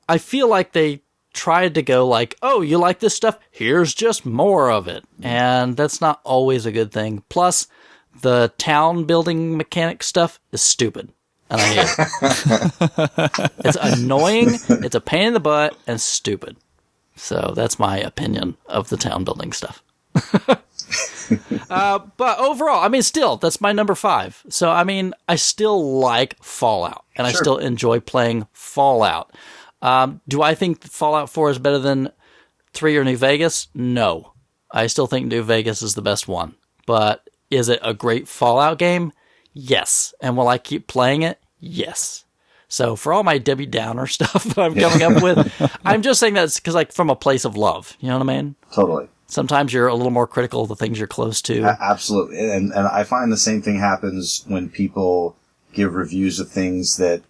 I feel like they tried to go like, oh, you like this stuff? Here's just more of it. And that's not always a good thing. Plus, the town building mechanic stuff is stupid. And I hate it. It's annoying, it's a pain in the butt, and stupid. So that's my opinion of the town building stuff. But overall, I mean, still, that's my number 5. So, I mean, I still like Fallout, and I still enjoy playing Fallout. Do I think Fallout 4 is better than 3 or New Vegas? No. I still think New Vegas is the best one. But is it a great Fallout game? Yes. And will I keep playing it? Yes. So for all my Debbie Downer stuff that I'm coming up with, I'm just saying that's because, like, from a place of love. You know what I mean? Totally. Sometimes you're a little more critical of the things you're close to. Absolutely. And I find the same thing happens when people give reviews of things that,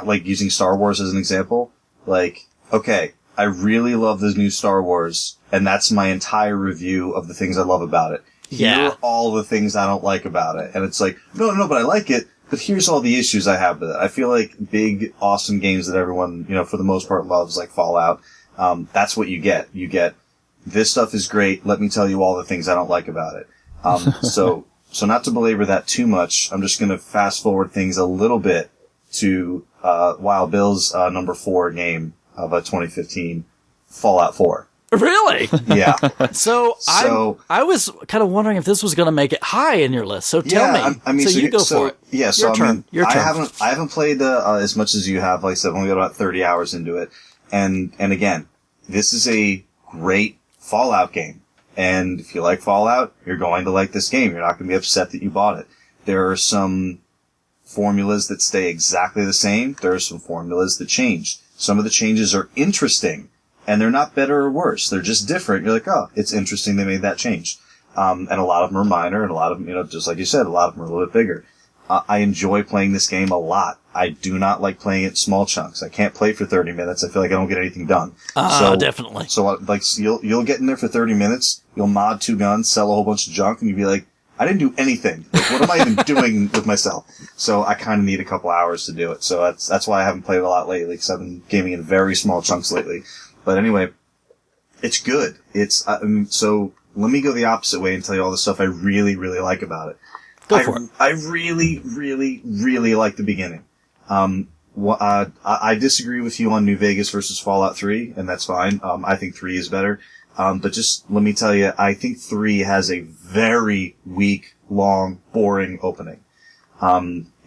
like using Star Wars as an example. Like, okay, I really love this new Star Wars, and that's my entire review of the things I love about it. Here are all the things I don't like about it. And it's like, no, but I like it, but here's all the issues I have with it. I feel like big, awesome games that everyone, for the most part loves, like Fallout, that's what you get. You get, this stuff is great, let me tell you all the things I don't like about it. So not to belabor that too much, I'm just gonna fast forward things a little bit to, Wild Bill's, number 4 game of 2015, Fallout 4. Really? Yeah. So I was kind of wondering if this was going to make it high in your list. So tell me. I mean, so you go for it. Yeah. Your turn. I haven't played as much as you have. Like I said, I've only got about 30 hours into it. And again, this is a great Fallout game. And if you like Fallout, you're going to like this game. You're not going to be upset that you bought it. There are some formulas that stay exactly the same. There are some formulas that change. Some of the changes are interesting. And they're not better or worse. They're just different. You're like, oh, it's interesting they made that change. And a lot of them are minor, and a lot of them, just like you said, a lot of them are a little bit bigger. I enjoy playing this game a lot. I do not like playing it in small chunks. I can't play for 30 minutes. I feel like I don't get anything done. Definitely. So, you'll get in there for 30 minutes, you'll mod 2 guns, sell a whole bunch of junk, and you'll be like, I didn't do anything. Like, what am I even doing with myself? So I kind of need a couple hours to do it. So that's why I haven't played a lot lately, because I've been gaming in very small chunks lately. But anyway, it's good. So let me go the opposite way and tell you all the stuff I really, really like about it. Go for it. I really, really, really like the beginning. I disagree with you on New Vegas versus Fallout 3, and that's fine. I think 3 is better. But just let me tell you, I think 3 has a very weak, long, boring opening.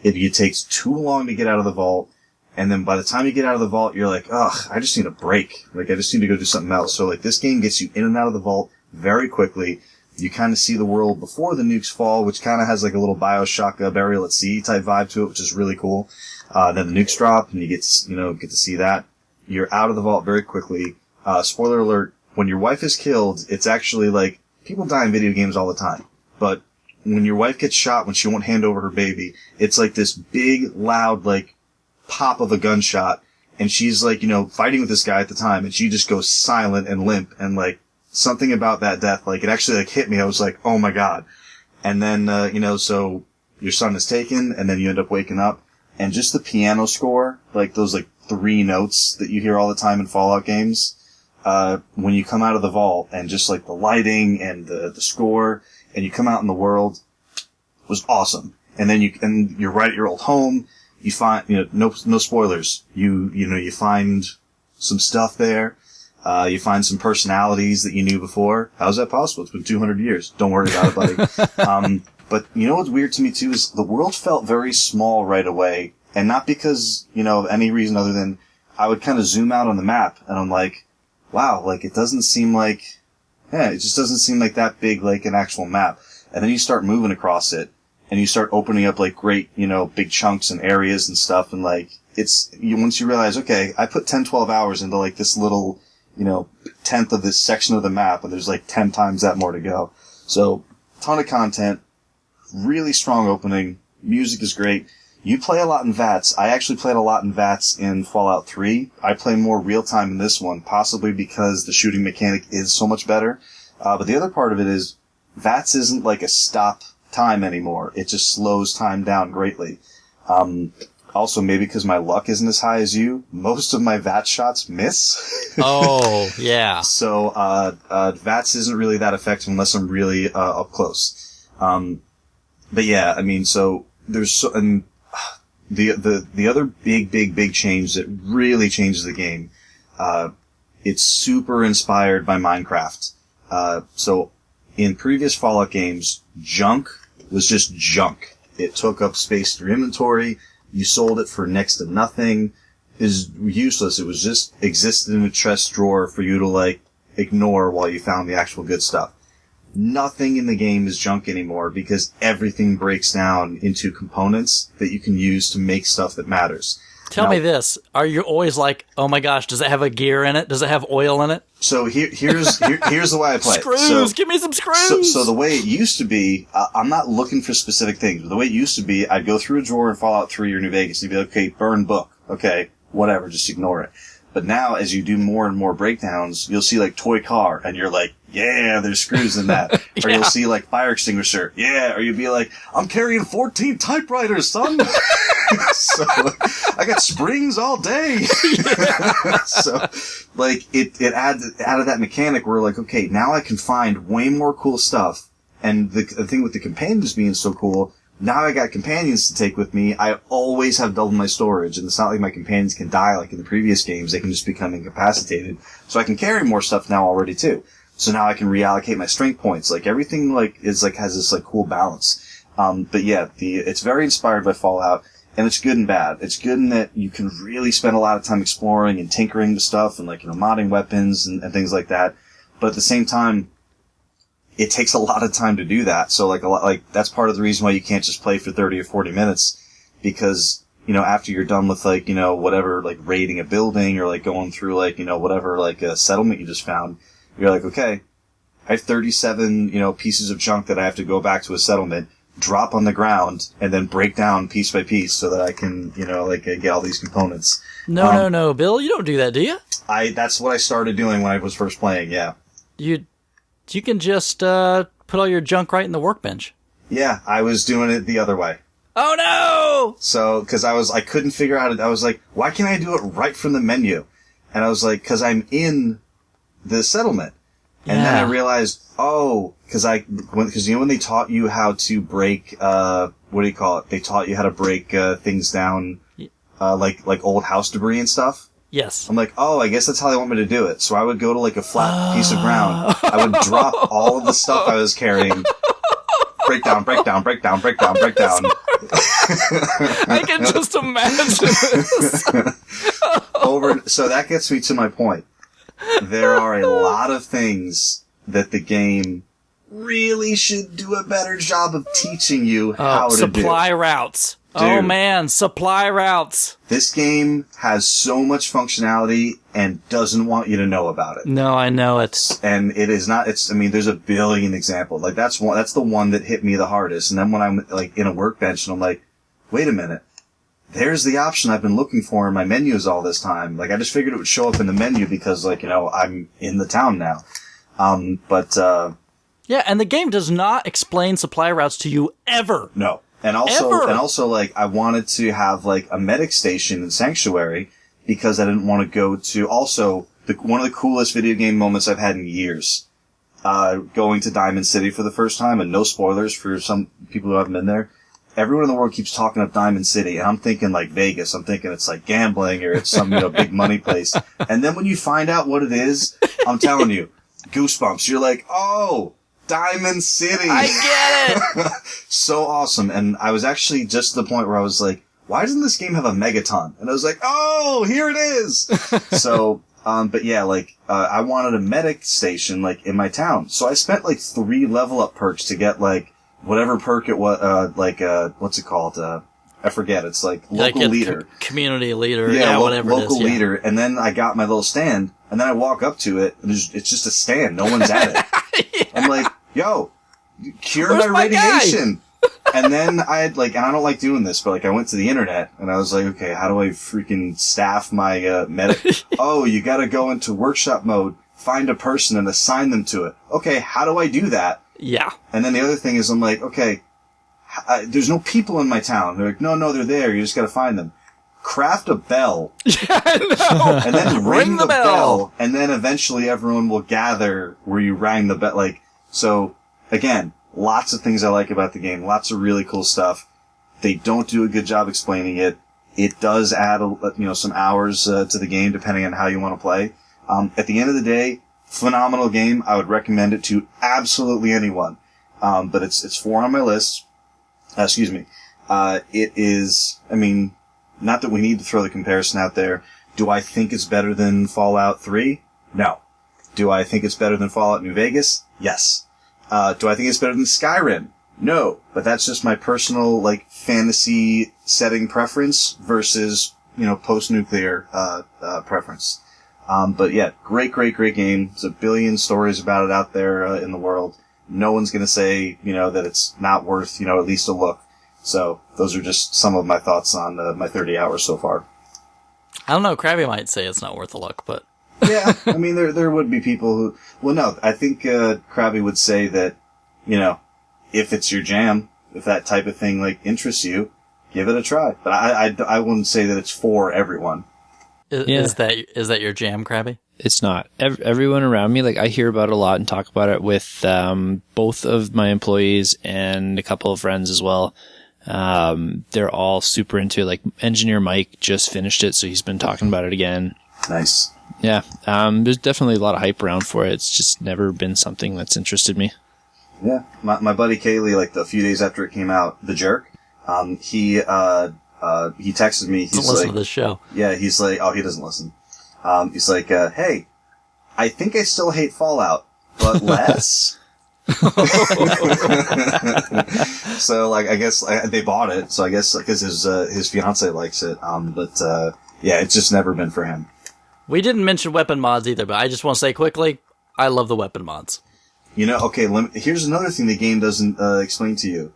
It takes too long to get out of the vault. And then by the time you get out of the vault, you're like, ugh, I just need a break. Like, I just need to go do something else. So, like, this game gets you in and out of the vault very quickly. You kind of see the world before the nukes fall, which kind of has like a little Bioshock Burial at Sea type vibe to it, which is really cool. Then the nukes drop, and you get to see that. You're out of the vault very quickly. Spoiler alert, when your wife is killed, it's actually like, people die in video games all the time. But when your wife gets shot when she won't hand over her baby, it's like this big, loud, like, pop of a gunshot, and she's like, fighting with this guy at the time, and she just goes silent and limp, and like, something about that death, like, it actually like hit me. I was like, oh my god. And then, so your son is taken, and then you end up waking up, and just the piano score, like those like 3 notes that you hear all the time in Fallout games, when you come out of the vault, and just like the lighting and the score, and you come out in the world, was awesome. And then you're right at your old home. You find, no spoilers. You find some stuff there. You find some personalities that you knew before. How's that possible? It's been 200 years. Don't worry about it, buddy. But what's weird to me too is the world felt very small right away. And not because, of any reason other than I would kind of zoom out on the map and I'm like, wow, like it doesn't seem like, it just doesn't seem like that big, like an actual map. And then you start moving across it. And you start opening up like great, big chunks and areas and stuff. And like, once you realize, okay, I put 10, 12 hours into like this little, 10th of this section of the map, and there's like 10 times that more to go. So, ton of content, really strong opening, music is great. You play a lot in VATS. I actually played a lot in VATS in Fallout 3. I play more real time in this one, possibly because the shooting mechanic is so much better. But the other part of it is, VATS isn't like a stop time anymore. It just slows time down greatly. Also, maybe because my luck isn't as high as you, most of my VATS shots miss. Oh, yeah. So, VATS isn't really that effective unless I'm really, up close. But yeah, I mean, so, and the other big change that really changes the game, it's super inspired by Minecraft. So, in previous Fallout games, junk was just junk. It took up space through inventory. You sold it for next to nothing. is useless. It was just existed in a chest drawer for you to, like, ignore while you found the actual good stuff. Nothing in the game is junk anymore because everything breaks down into components that you can use to make stuff that matters. Tell me this. Are you always like, oh my gosh, does it have a gear in it? Does it have oil in it? So here's the way I play it. Screws! Give me some screws! So the way it used to be, I'm not looking for specific things, but the way it used to be, I'd go through a drawer in Fallout 3 or New Vegas, and you'd be like, okay, burn book. Okay, whatever, just ignore it. But now, as you do more and more breakdowns, you'll see, like, toy car, and you're like, yeah, there's screws in that. Or you'll see, like, fire extinguisher. Yeah, or you'll be like, I'm carrying 14 typewriters, son! So, I got springs all day! So, like, it added that mechanic where, like, okay, now I can find way more cool stuff. And the thing with the companions being so cool, now I got companions to take with me. I always have double my storage, and it's not like my companions can die like in the previous games. They can just become incapacitated. So I can carry more stuff now already too. So now I can reallocate my strength points. Like everything has this like cool balance. But yeah, it's very inspired by Fallout, and it's good and bad. It's good in that you can really spend a lot of time exploring and tinkering with stuff and, like, you know, modding weapons and things like that. But at the same time, it takes a lot of time to do that. So, like, that's part of the reason why you can't just play for 30 or 40 minutes, because, you know, after you're done with, like, you know, whatever, like, raiding a building or, like, going through, like, you know, whatever, like, a settlement you just found, you're like, okay, I have 37, you know, pieces of junk that I have to go back to a settlement, drop on the ground, and then break down piece by piece so that I can, you know, like, get all these components. No, Bill, you don't do that, do you? That's what I started doing when I was first playing, yeah. You can just put all your junk right in the workbench. Yeah, I was doing it the other way. Oh no! So, because I couldn't figure out, I was like, why can't I do it right from the menu? And I was like, because I'm in the settlement. And then I realized, because you know when they taught you how to break, what do you call it? They taught you how to break things down, like old house debris and stuff. Yes. I'm like, I guess that's how they want me to do it. So I would go to, like, a flat piece of ground. I would drop all of the stuff I was carrying. Break down. I can just imagine this. So that gets me to my point. There are a lot of things that the game really should do a better job of teaching you how to do. Supply routes. Dude, oh man, supply routes. This game has so much functionality and doesn't want you to know about it. No, I know it. And it is not, there's a billion examples. Like, that's the one that hit me the hardest. And then when I'm, like, in a workbench and I'm like, wait a minute. There's the option I've been looking for in my menus all this time. Like, I just figured it would show up in the menu because, like, you know, I'm in the town now. Yeah, and the game does not explain supply routes to you ever. No. And also, like, I wanted to have, like, a medic station in Sanctuary because I didn't want to go to, also, one of the coolest video game moments I've had in years. Going to Diamond City for the first time, and no spoilers for some people who haven't been there. Everyone in the world keeps talking up Diamond City, and I'm thinking, like, Vegas. I'm thinking it's, like, gambling or it's some, you know, big money place. And then when you find out what it is, I'm telling you, goosebumps. You're like, oh, Diamond City. I get it. So awesome. And I was actually just to the point where I was like, why doesn't this game have a Megaton? And I was like, oh, here it is. So, but yeah, like, I wanted a medic station, like, in my town. So I spent, like, 3 level up perks to get, like, whatever perk it was, what's it called? I forget. It's like local leader. Community leader. Yeah, whatever local it is. Yeah. Leader. And then I got my little stand, and then I walk up to it, and it's just a stand. No one's at it. Yeah. I'm like, yo, cure my radiation. And then I had, like, and I don't like doing this, but, like, I went to the internet, and I was like, okay, how do I freaking staff my, medic? Oh, you gotta go into workshop mode, find a person, and assign them to it. Okay, how do I do that? Yeah. And then the other thing is, I'm like, okay, there's no people in my town. They're like, no, they're there. You just gotta find them. Craft a bell. Yeah, I know. And then ring the bell. And then eventually everyone will gather where you rang the bell. Like, so, again, lots of things I like about the game. Lots of really cool stuff. They don't do a good job explaining it. It does add, some hours to the game depending on how you want to play. At the end of the day, phenomenal game. I would recommend it to absolutely anyone. But it's 4 on my list. It is, not that we need to throw the comparison out there. Do I think it's better than Fallout 3? No. Do I think it's better than Fallout New Vegas? Yes. Do I think it's better than Skyrim? No. But that's just my personal, like, fantasy setting preference versus, post-nuclear, preference. But yeah, great game. There's a billion stories about it out there, in the world. No one's gonna say, that it's not worth, at least a look. So, those are just some of my thoughts on, my 30 hours so far. I don't know, Krabby might say it's not worth a look, but... Yeah, I mean, there would be people who... Well, no, I think, Krabby would say that, if it's your jam, if that type of thing, like, interests you, give it a try. But I wouldn't say that it's for everyone. Is that your jam, Krabby? It's not. Everyone around me, like, I hear about it a lot and talk about it with both of my employees and a couple of friends as well. They're all super into it. Like, engineer Mike just finished it, so he's been talking about it again. Nice. Yeah. There's definitely a lot of hype around for it. It's just never been something that's interested me. Yeah. My buddy Kaylee, like, a few days after it came out, The Jerk, he texted me. He's doesn't listen to this show. Yeah, he's like, oh, he doesn't listen. He's like, hey, I think I still hate Fallout, but less. So, like, I guess they bought it. So I guess because his fiance likes it. But yeah, it's just never been for him. We didn't mention weapon mods either, but I just want to say quickly, I love the weapon mods. Okay, here's another thing the game doesn't explain to you.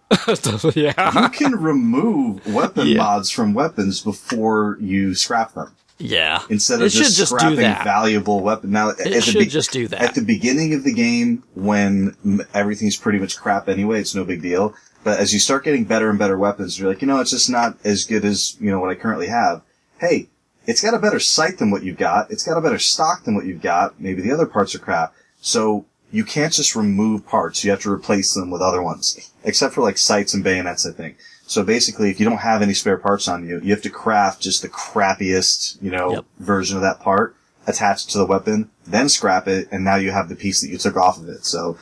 Yeah. You can remove weapon mods from weapons before you scrap them. Yeah. Instead of just scrapping valuable weapon. Now, just do that. At the beginning of the game, when everything's pretty much crap anyway, it's no big deal. But as you start getting better and better weapons, you're like, it's just not as good as, what I currently have. Hey, it's got a better sight than what you've got. It's got a better stock than what you've got. Maybe the other parts are crap. So you can't just remove parts. You have to replace them with other ones. Except for, like, sights and bayonets, I think. So basically, if you don't have any spare parts on you, you have to craft just the crappiest, version of that part, attach it to the weapon, then scrap it, and now you have the piece that you took off of it. So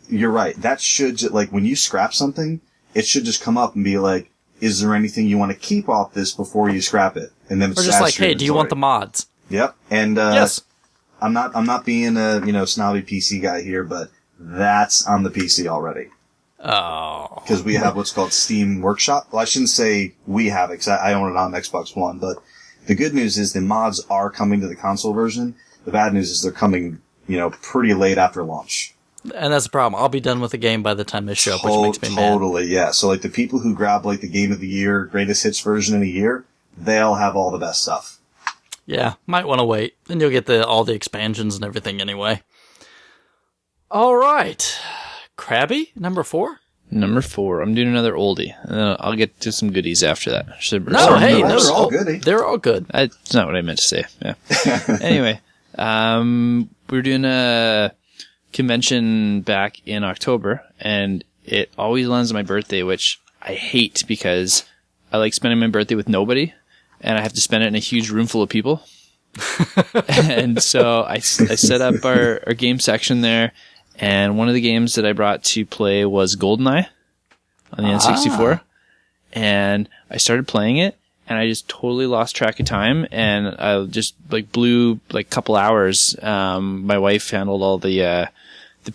you're right. That should, like, when you scrap something, it should just come up and be like, is there anything you want to keep off this before you scrap it? And then it's just like, hey, do you want the mods? Yep. And yes. I'm not being a snobby PC guy here, but that's on the PC already. Oh. Because we have what's called Steam Workshop. Well, I shouldn't say we have it, because I own it on Xbox One, but the good news is the mods are coming to the console version. The bad news is they're coming, pretty late after launch. And that's the problem. I'll be done with the game by the time they show up, which makes me mad. Totally, yeah. So, like, the people who grab, like, the Game of the Year, Greatest Hits version in a year, they'll have all the best stuff. Yeah, might want to wait. Then you'll get all the expansions and everything anyway. All right. Krabby, number 4? Number 4. I'm doing another oldie. I'll get to some goodies after that. They're all goody. They're all good. That's not what I meant to say. Yeah. Anyway, we were doing a convention back in October, and it always lands on my birthday, which I hate because I like spending my birthday with nobody, and I have to spend it in a huge room full of people. And so I set up our game section there, and one of the games that I brought to play was GoldenEye on the N64, and I started playing it, and I just totally lost track of time, and I just blew a couple hours. My wife handled all the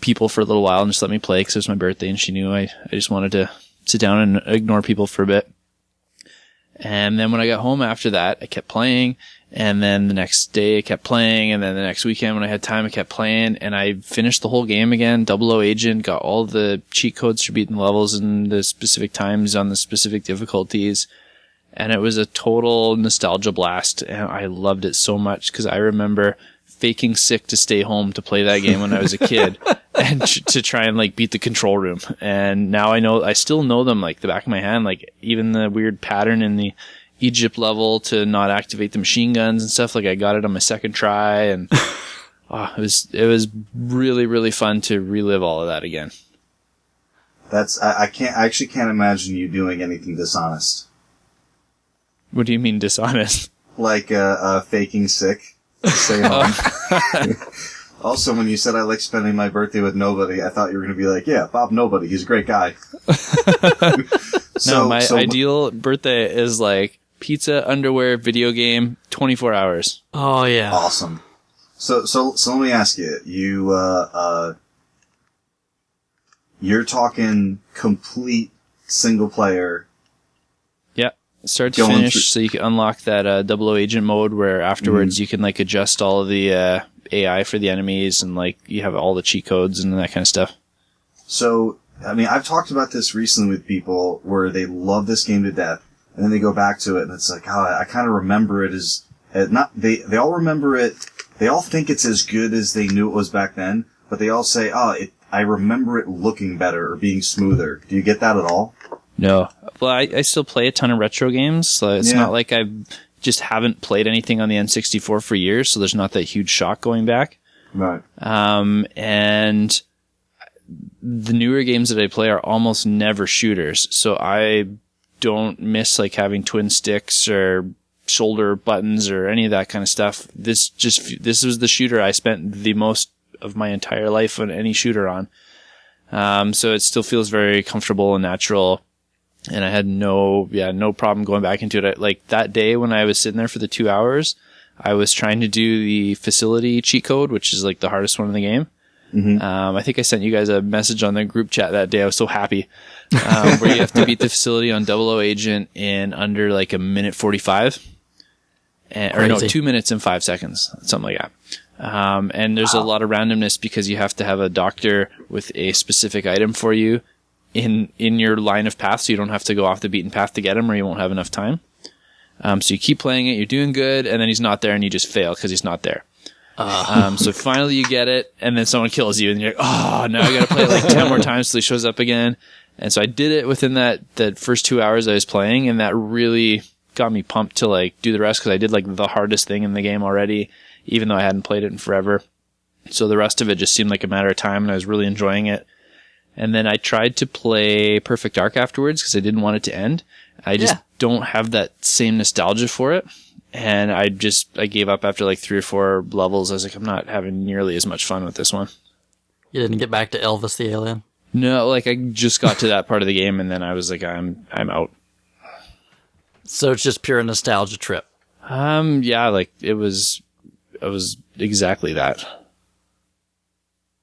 people for a little while and just let me play because it was my birthday, and she knew I just wanted to sit down and ignore people for a bit. And then when I got home after that, I kept playing, and then the next day I kept playing, and then the next weekend when I had time I kept playing, and I finished the whole game again, 00 Agent, got all the cheat codes for beating levels in the specific times on the specific difficulties, and it was a total nostalgia blast, and I loved it so much because I remember faking sick to stay home to play that game when I was a kid and to try and beat the control room. And now I still know them like the back of my hand, even the weird pattern in the Egypt level to not activate the machine guns and stuff. I got it on my second try, and it was really, really fun to relive all of that again. I actually can't imagine you doing anything dishonest. What do you mean dishonest? Faking sick. Stay home. Also, when you said I like spending my birthday with nobody, I thought you were going to be like, yeah, Bob Nobody, he's a great guy. My ideal birthday is pizza, underwear, video game, 24 hours. Oh yeah. Awesome. So let me ask you. You're talking complete single player. Yeah. Start to finish, so you can unlock that double O agent mode where afterwards you can like adjust all of the AI for the enemies and like you have all the cheat codes and that kind of stuff. So, I mean, I've talked about this recently with people where they love this game to death and then they go back to it and it's like, oh, I kind of remember it as not, they all remember it. They all think it's as good as they knew it was back then, but they all say, I remember it looking better or being smoother. Do you get that at all? No. Well, I still play a ton of retro games, so it's not like I just haven't played anything on the N64 for years, so there's not that huge shock going back. Right. And the newer games that I play are almost never shooters, so I don't miss like having twin sticks or shoulder buttons or any of that kind of stuff. This was the shooter I spent the most of my entire life on any shooter on. So it still feels very comfortable and natural. And I had no problem going back into it. Like that day when I was sitting there for the 2 hours, I was trying to do the facility cheat code, which is like the hardest one in the game. Mm-hmm. I think I sent you guys a message on the group chat that day. I was so happy. Where you have to beat the facility on double O agent in under like a minute 45. Or no, 2 minutes and 5 seconds. Something like that. And there's a lot of randomness because you have to have a doctor with a specific item for you in your line of path, so you don't have to go off the beaten path to get him or you won't have enough time. So you keep playing it, you're doing good, and then he's not there and you just fail because he's not there. So finally you get it, and then someone kills you and you're like, oh, now I gotta play it like 10 more times till he shows up again. And so I did it within that first 2 hours I was playing, and that really got me pumped to like do the rest because I did like the hardest thing in the game already, even though I hadn't played it in forever. So the rest of it just seemed like a matter of time, and I was really enjoying it. And then I tried to play Perfect Dark afterwards because I didn't want it to end. I just don't have that same nostalgia for it. And I gave up after like 3 or 4 levels. I was like, I'm not having nearly as much fun with this one. You didn't get back to Elvis the Alien? No, like I just got to that part of the game and then I was like, I'm out. So it's just pure nostalgia trip. Yeah, like it was exactly that.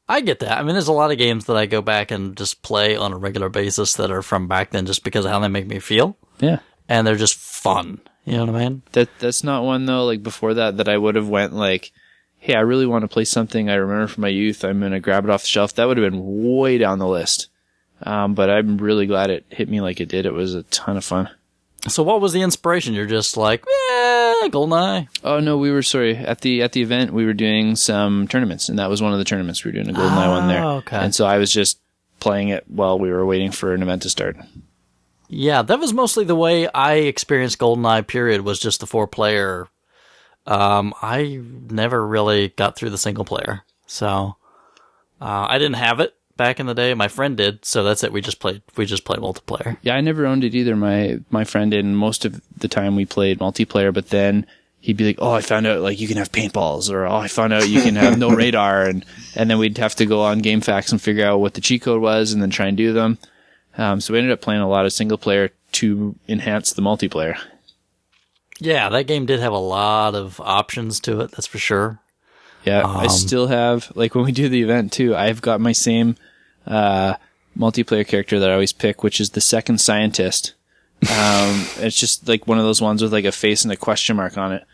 I get that. I mean, there's a lot of games that I go back and just play on a regular basis that are from back then just because of how they make me feel. Yeah. And they're just fun. You know what I mean? That's not one, though, like before that I would have went like, hey, I really want to play something I remember from my youth. I'm going to grab it off the shelf. That would have been way down the list. But I'm really glad it hit me like it did. It was a ton of fun. So what was the inspiration? You're just like, GoldenEye. Oh no, we were at the event. We were doing some tournaments, and that was one of the tournaments. We were doing a GoldenEye one there. Okay. And so I was just playing it while we were waiting for an event to start. Yeah, that was mostly the way I experienced GoldenEye. Period, was just the 4-player. I never really got through the single player, so I didn't have it back in the day. My friend did, so that's it. We just played multiplayer. Yeah, I never owned it either. My friend did, and most of the time we played multiplayer, but then he'd be like, oh, I found out like you can have paintballs, or oh, I found out you can have no radar, and then we'd have to go on GameFAQs and figure out what the cheat code was and then try and do them. So we ended up playing a lot of single player to enhance the multiplayer. Yeah, that game did have a lot of options to it, that's for sure. Yeah, I still have, like when we do the event too, I've got my same multiplayer character that I always pick, which is the second scientist. It's just like one of those ones with like a face and a question mark on it.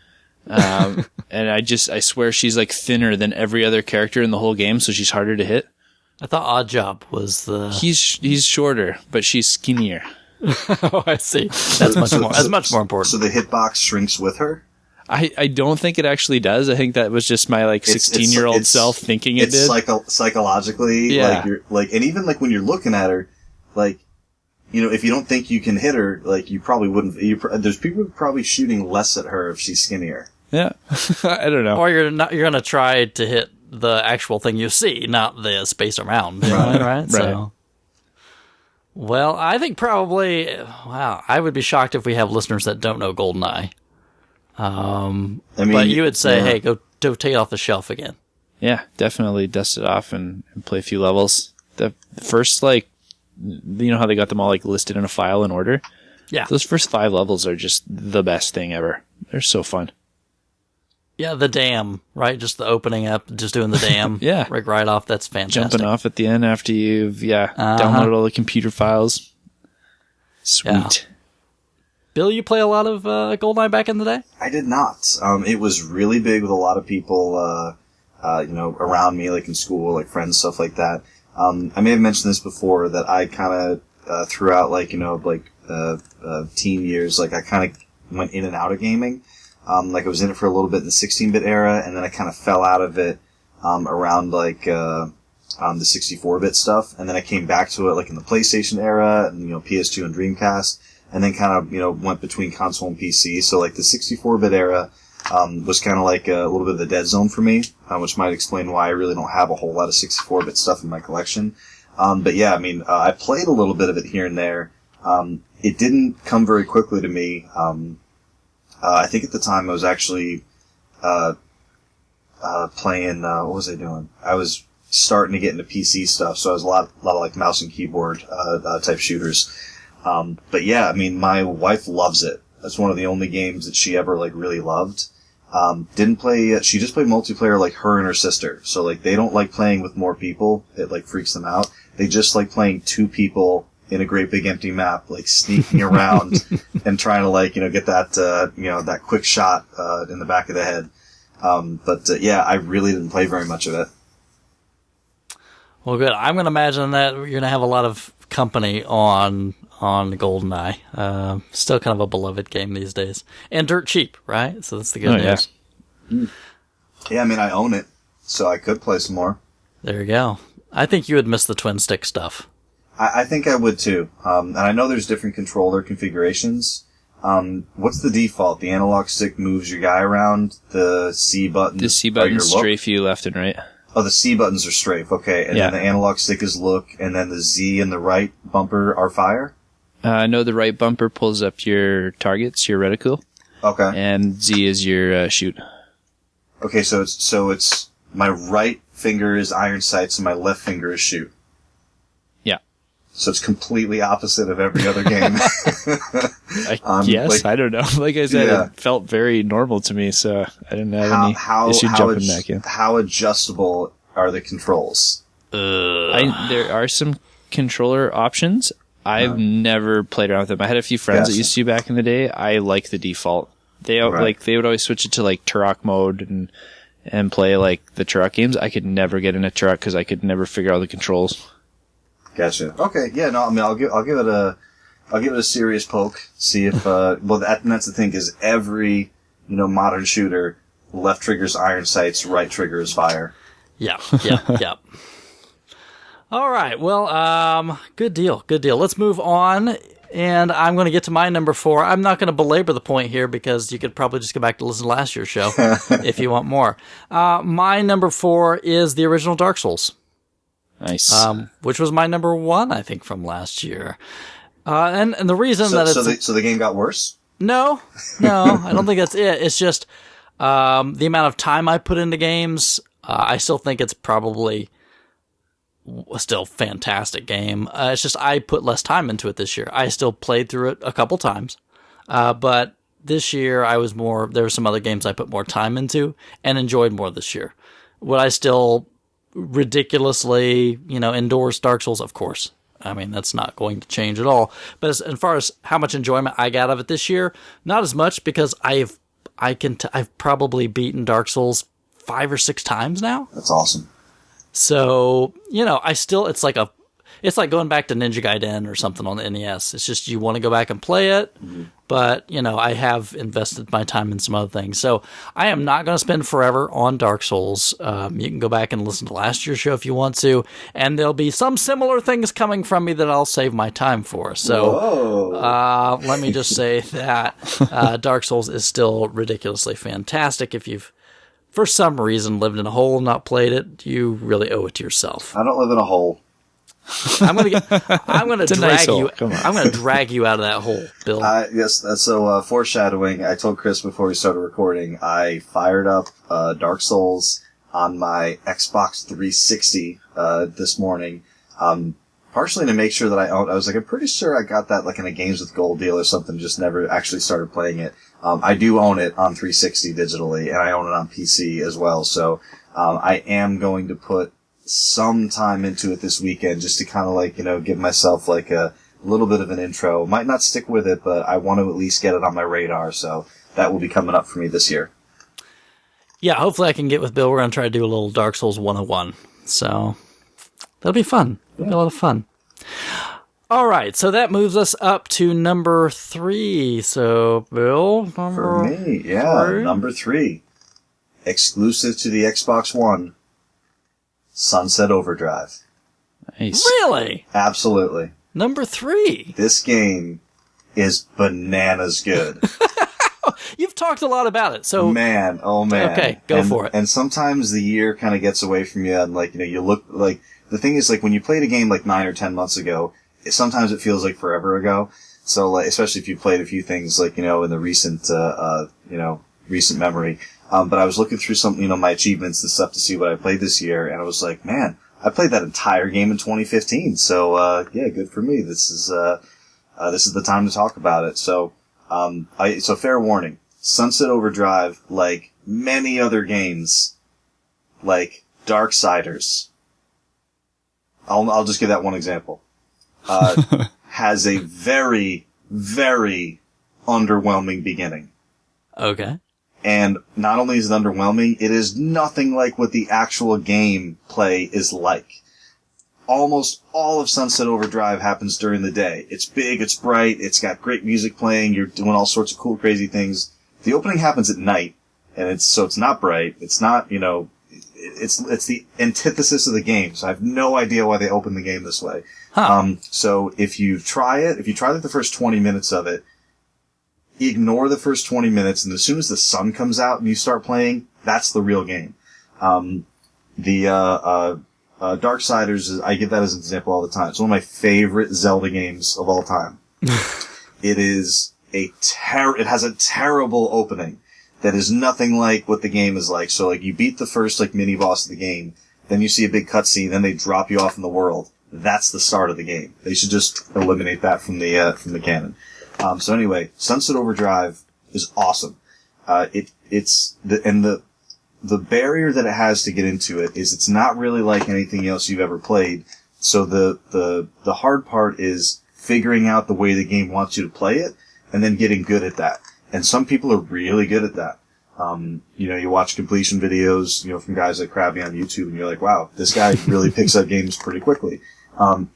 And I swear she's like thinner than every other character in the whole game, so she's harder to hit. I thought Oddjob was the... He's shorter, but she's skinnier. Oh, I see. That's much more important. So the hitbox shrinks with her? I don't think it actually does. I think that was just my like 16-year-old self thinking it did. Psychologically, yeah. Like you're like, and even like when you're looking at her, like, you know, if you don't think you can hit her, like you probably wouldn't. There's people probably shooting less at her if she's skinnier. Yeah, I don't know. Or you're gonna try to hit the actual thing you see, not the space around. Right. So, well, I think probably. Wow, I would be shocked if we have listeners that don't know GoldenEye. But you would say, hey, go take it off the shelf again. Yeah, definitely dust it off and play a few levels. The first, like, you know how they got them all like listed in a file in order? Yeah. Those first 5 levels are just the best thing ever. They're so fun. Yeah, the dam, right? Just the opening up, just doing the dam. Yeah. Right off. That's fantastic. Jumping off at the end after you've, downloaded all the computer files. Sweet. Yeah. Bill, you play a lot of GoldenEye back in the day? I did not. It was really big with a lot of people, around me, like in school, like friends, stuff like that. I may have mentioned this before, that I kind of, throughout, teen years, like I kind of went in and out of gaming. I was in it for a little bit in the 16-bit era, and then I kind of fell out of it, around the 64-bit stuff, and then I came back to it, in the PlayStation era, and, PS2 and Dreamcast, and then kind of, went between console and PC. So, the 64-bit era, was kind of a little bit of the dead zone for me, which might explain why I really don't have a whole lot of 64-bit stuff in my collection. But yeah, I played a little bit of it here and there. It didn't come very quickly to me. I think at the time I was actually, playing, what was I doing? I was starting to get into PC stuff, so I was a lot of mouse and keyboard, type shooters. But yeah, my wife loves it. That's one of the only games that she ever, really loved. Didn't play, she just played multiplayer like her and her sister. So, they don't like playing with more people. It, freaks them out. They just like playing 2 people in a great big empty map, sneaking around and trying to, get that, that quick shot, in the back of the head. Yeah, I really didn't play very much of it. Well, good. I'm going to imagine that you're going to have a lot of company on GoldenEye. Still kind of a beloved game these days. And dirt cheap, right? So that's the good news. Yeah, I own it, so I could play some more. There you go. I think you would miss the twin stick stuff. I think I would too. And I know there's different controller configurations. What's the default? The analog stick moves your guy around. The C buttons. The C buttons strafe you left and right. Oh, the C buttons are strafe. Okay, and then the analog stick is look, and then the Z and the right bumper are fire. No, the right bumper pulls up your targets, your reticle. Okay. And Z is your shoot. Okay, so it's my right finger is iron sights and my left finger is shoot. Yeah. So it's completely opposite of every other game. I don't know. Like I said, it felt very normal to me, so I didn't have any issue jumping back in. How adjustable are the controls? There are some controller options. I've never played around with them. I had a few friends that used to back in the day. I like the default. They would always switch it to Turok mode and play the Turok games. I could never get into Turok because I could never figure out the controls. Gotcha. Okay, yeah, no, I'll give it a serious poke. See if that's the thing, is every modern shooter, left trigger's iron sights, right trigger is fire. Yeah. All right. Well, good deal. Let's move on. And I'm going to get to my number 4. I'm not going to belabor the point here because you could probably just go back to listen to last year's show if you want more. My number 4 is the original Dark Souls. Nice. Which was my number 1, I think, from last year. And the reason so the game got worse? No, I don't think that's it. It's just the amount of time I put into games. I still think it's probably still fantastic game. It's just I put less time into it this year. I still played through it a couple times, but this year there were some other games I put more time into and enjoyed more this year. Would I still ridiculously, endorse Dark Souls? Of course. That's not going to change at all. But as far as how much enjoyment I got out of it this year, not as much, because I've probably beaten Dark Souls 5 or 6 times now. That's awesome. So, it's like going back to Ninja Gaiden or something on the NES. It's just you want to go back and play it, but, I have invested my time in some other things. So I am not going to spend forever on Dark Souls. You can go back and listen to last year's show if you want to, and there'll be some similar things coming from me that I'll save my time for. So let me just say that Dark Souls is still ridiculously fantastic. If you've, for some reason, lived in a hole and not played it, you really owe it to yourself. I don't live in a hole. I'm gonna drag you out of that hole, Bill. Yes. So foreshadowing. I told Chris before we started recording. I fired up Dark Souls on my Xbox 360 this morning. partially to make sure that I was like, I'm pretty sure I got that like in a Games with Gold deal or something, just never actually started playing it. I do own it on 360 digitally, and I own it on PC as well, so I am going to put some time into it this weekend just to kind of like, give myself like a little bit of an intro. Might not stick with it, but I want to at least get it on my radar, so that will be coming up for me this year. Yeah, hopefully I can get with Bill. We're going to try to do a little Dark Souls 101. So that'll be fun. It'll be a lot of fun. All right, so that moves us up to number 3. So, Bill, For me, number 3. Exclusive to the Xbox One. Sunset Overdrive. Nice. Really? Absolutely. Number 3. This game is bananas good. You've talked a lot about it, so... Man, oh man. Okay, go for it. And sometimes the year kind of gets away from you, and like, you look, like, the thing is, like, when you played a game like 9 or 10 months ago, sometimes it feels like forever ago. So, like, especially if you played a few things, like, in the recent, recent memory. But I was looking through some, my achievements and stuff to see what I played this year, and I was like, man, I played that entire game in 2015. So, yeah, good for me. This is the time to talk about it. So, so fair warning. Sunset Overdrive, like many other games, like Darksiders, I'll just give that one example, has a very, very underwhelming beginning. Okay. And not only is it underwhelming, it is nothing like what the actual gameplay is like. Almost all of Sunset Overdrive happens during the day. It's big, it's bright, it's got great music playing, you're doing all sorts of cool, crazy things. The opening happens at night, and it's not bright, it's not, it's the antithesis of the game, so I have no idea why they opened the game this way. Huh. So if you try like the first 20 minutes of it, ignore the first 20 minutes, and as soon as the sun comes out and you start playing, that's the real game. Darksiders, I give that as an example all the time. It's one of my favorite Zelda games of all time. It is it has a terrible opening that is nothing like what the game is like. So, like, you beat the first, like, mini boss of the game, then you see a big cutscene, then they drop you off in the world. That's the start of the game. They should just eliminate that from the canon. So anyway, Sunset Overdrive is awesome. The barrier that it has to get into it is it's not really like anything else you've ever played. So the hard part is figuring out the way the game wants you to play it and then getting good at that. And some people are really good at that. You watch completion videos, from guys like Krabby on YouTube, and you're like, wow, this guy really picks up games pretty quickly.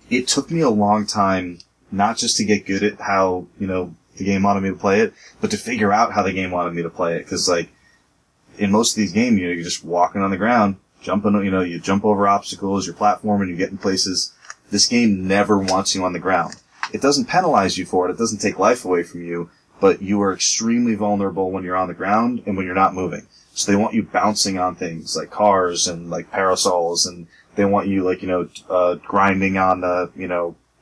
It took me a long time not just to get good at how, the game wanted me to play it, but to figure out how the game wanted me to play it. 'Cause, like, in most of these games, you're just walking on the ground, jumping, you jump over obstacles, you're platforming, you get in places. This game never wants you on the ground. It doesn't penalize you for it. It doesn't take life away from you, but you are extremely vulnerable when you're on the ground and when you're not moving. So they want you bouncing on things like cars and like parasols, and they want you like, grinding on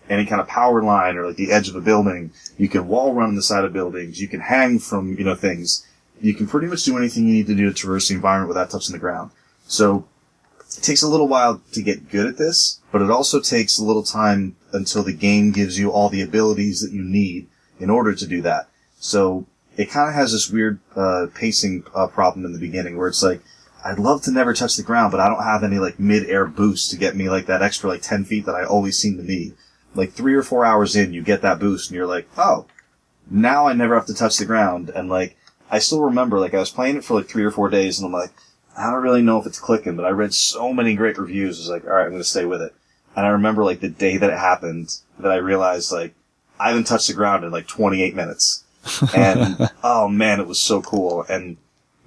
any kind of power line or like the edge of a building. You can wall run on the side of buildings. You can hang from, things. You can pretty much do anything you need to do to traverse the environment without touching the ground. So it takes a little while to get good at this, but it also takes a little time until the game gives you all the abilities that you need in order to do that. So it kind of has this weird pacing problem in the beginning where it's like, I'd love to never touch the ground, but I don't have any like mid-air boost to get me like that extra like 10 feet that I always seem to need. Like 3 or 4 hours in, you get that boost and you're like, oh, now I never have to touch the ground. And like, I still remember, like, I was playing it for like 3 or 4 days and I'm like, I don't really know if it's clicking, but I read so many great reviews. I was like, alright, I'm gonna stay with it. And I remember like the day that it happened that I realized like, I haven't touched the ground in like 28 minutes. And, oh man, it was so cool. And,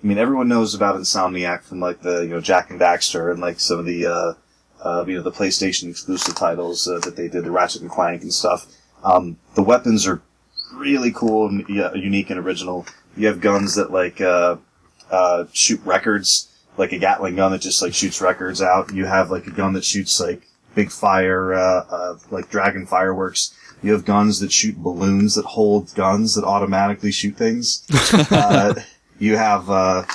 I mean, everyone knows about Insomniac from like the, Jack and Daxter and like some of the, the PlayStation exclusive titles that they did, the Ratchet and Clank and stuff. The weapons are really cool and unique and original. You have guns that like, shoot records, like a Gatling gun that just like shoots records out. You have like a gun that shoots like big fire, like dragon fireworks. You have guns that shoot balloons that hold guns that automatically shoot things. You have,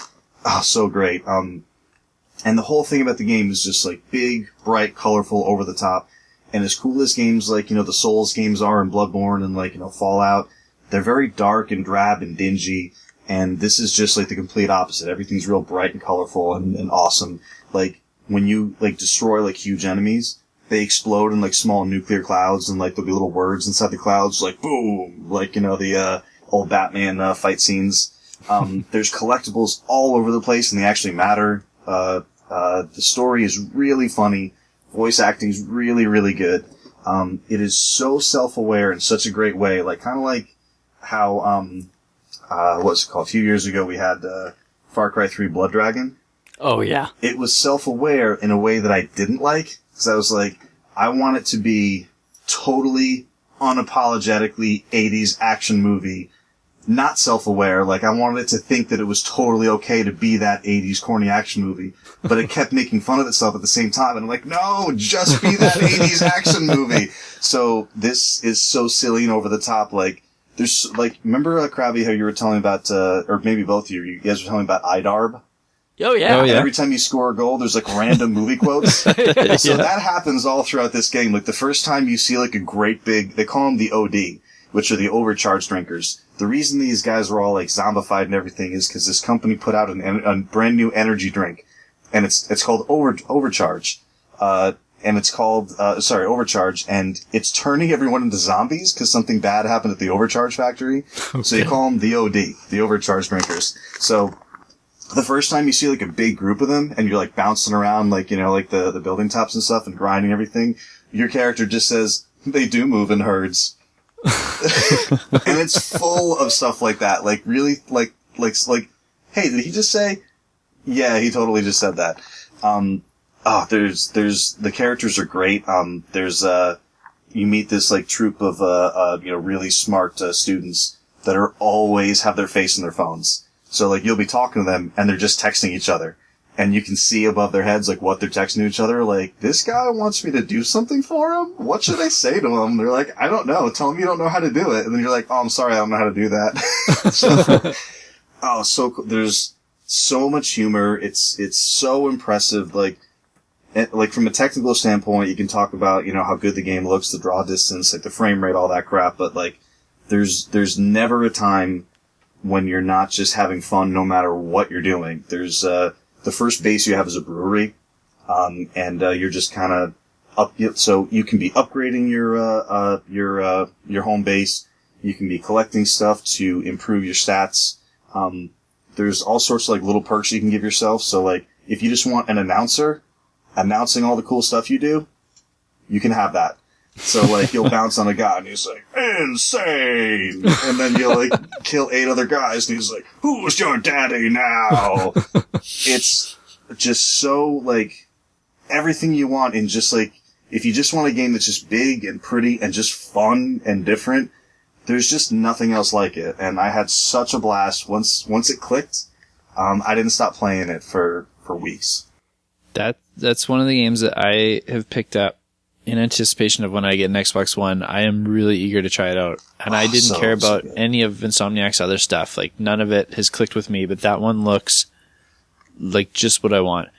so great. And the whole thing about the game is just like big, bright, colorful, over the top. And as cool as games like, the Souls games are and Bloodborne and like, Fallout, they're very dark and drab and dingy. And this is just like the complete opposite. Everything's real bright and colorful and awesome. Like, when you like destroy like huge enemies, they explode in like small nuclear clouds and like there'll be little words inside the clouds like boom, like, the, old Batman, fight scenes. There's collectibles all over the place and they actually matter. The story is really funny. Voice acting is really, really good. It is so self-aware in such a great way. Like, kind of like how, what's it called? A few years ago we had, Far Cry 3 Blood Dragon. Oh, yeah. It was self-aware in a way that I didn't like. Because I was like, I want it to be totally, unapologetically 80s action movie. Not self-aware. Like, I wanted it to think that it was totally okay to be that 80s corny action movie. But it kept making fun of itself at the same time. And I'm like, no, just be that 80s action movie. So this is so silly and over the top. Like, there's, like, remember, Krabby, how you were telling about, or maybe both of you guys were telling about iDarb? Oh, yeah. And every time you score a goal, there's like random movie quotes. So that happens all throughout this game. Like the first time you see like a great big, they call them the OD, which are the overcharged drinkers. The reason these guys were all like zombified and everything is because this company put out a brand new energy drink, and it's called Overcharge, and it's called Overcharge, and it's turning everyone into zombies because something bad happened at the Overcharge factory. Okay. So you call them the OD, the overcharged drinkers. So the first time you see like a big group of them and you're like bouncing around like, like the building tops and stuff and grinding everything, your character just says, they do move in herds. And it's full of stuff like that. Like really, like, hey, did he just say? Yeah, he totally just said that. There's, the characters are great. You meet this like troupe of, really smart, students that are always have their face in their phones. So like you'll be talking to them and they're just texting each other. And you can see above their heads like what they're texting to each other. Like, this guy wants me to do something for him? What should I say to him? They're like, I don't know. Tell him you don't know how to do it. And then you're like, oh, I'm sorry, I don't know how to do that. So cool. There's so much humor. It's so impressive. Like from a technical standpoint, you can talk about, how good the game looks, the draw distance, like the frame rate, all that crap. But like, there's never a time when you're not just having fun no matter what you're doing. There's, the first base you have is a brewery, and you're just kind of up. So you can be upgrading your home base. You can be collecting stuff to improve your stats. There's all sorts of like little perks you can give yourself. So like, if you just want an announcer announcing all the cool stuff you do, you can have that. So like, you'll bounce on a guy and he's like, insane! And then you'll like, kill 8 other guys and he's like, who's your daddy now? It's just so like, everything you want in just like, if you just want a game that's just big and pretty and just fun and different, there's just nothing else like it. And I had such a blast once it clicked. I didn't stop playing it for weeks. That's one of the games that I have picked up in anticipation of when I get an Xbox One. I am really eager to try it out. And I didn't care about any of Insomniac's other stuff. Like, none of it has clicked with me, but that one looks like just what I want.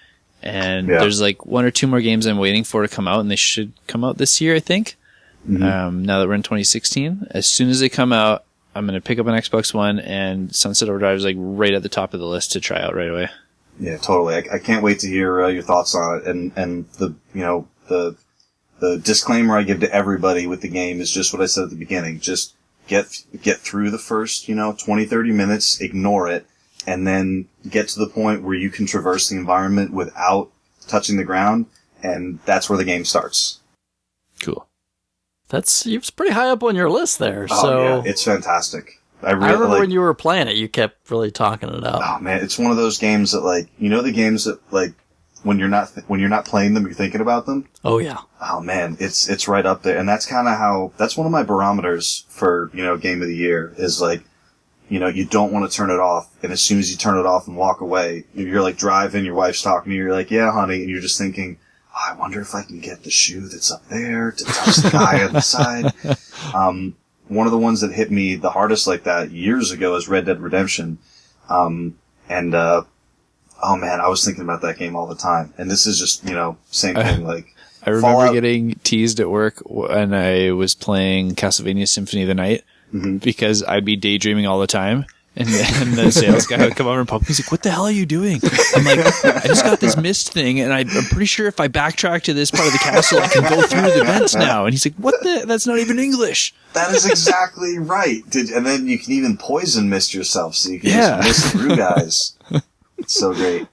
And there's like 1 or 2 more games I'm waiting for to come out, and they should come out this year, I think. Mm-hmm. Now that we're in 2016. As soon as they come out, I'm going to pick up an Xbox One, and Sunset Overdrive is like right at the top of the list to try out right away. Yeah, totally. I can't wait to hear your thoughts on it. And the disclaimer I give to everybody with the game is just what I said at the beginning. Just get through the first, 20, 30 minutes, ignore it, and then get to the point where you can traverse the environment without touching the ground, and that's where the game starts. Cool. It's pretty high up on your list there. Oh, so yeah, it's fantastic. I remember when you were playing it, you kept really talking it up. Oh man, it's one of those games that like, the games that like, when you're not playing them, you're thinking about them. Oh yeah. Oh man, it's right up there. And that's kind of that's one of my barometers for, game of the year is like, you don't want to turn it off. And as soon as you turn it off and walk away, you're like driving, your wife's talking to you, you're like, yeah, honey. And you're just thinking, oh, I wonder if I can get the shoe that's up there to touch the guy on the side. One of the ones that hit me the hardest like that years ago is Red Dead Redemption. Oh man, I was thinking about that game all the time. And this is just, same thing. Like, I remember Fallout. getting teased at work when I was playing Castlevania Symphony of the Night because I'd be daydreaming all the time. And then the sales guy would come over and pop. He's like, "What the hell are you doing?" I'm like, "I just got this mist thing, and I'm pretty sure if I backtrack to this part of the castle, I can go through the vents now." And he's like, "What the? That's not even English." That is exactly right. And then you can even poison mist yourself, so you can just mist through guys. It's so great.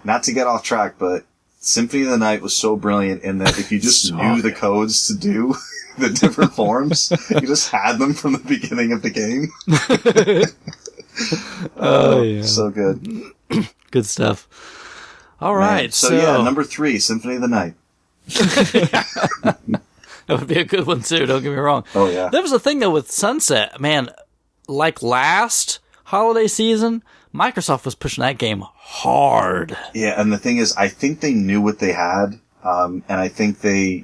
Not to get off track, but Symphony of the Night was so brilliant in that if you just knew the codes to do the different forms, you just had them from the beginning of the game. Oh, yeah. So good. Good stuff. All right. So yeah, number 3, Symphony of the Night. That would be a good one too, don't get me wrong. Oh yeah. There was a thing though with Sunset, man, like last holiday season, Microsoft was pushing that game hard. Yeah, and the thing is, I think they knew what they had, and I think they,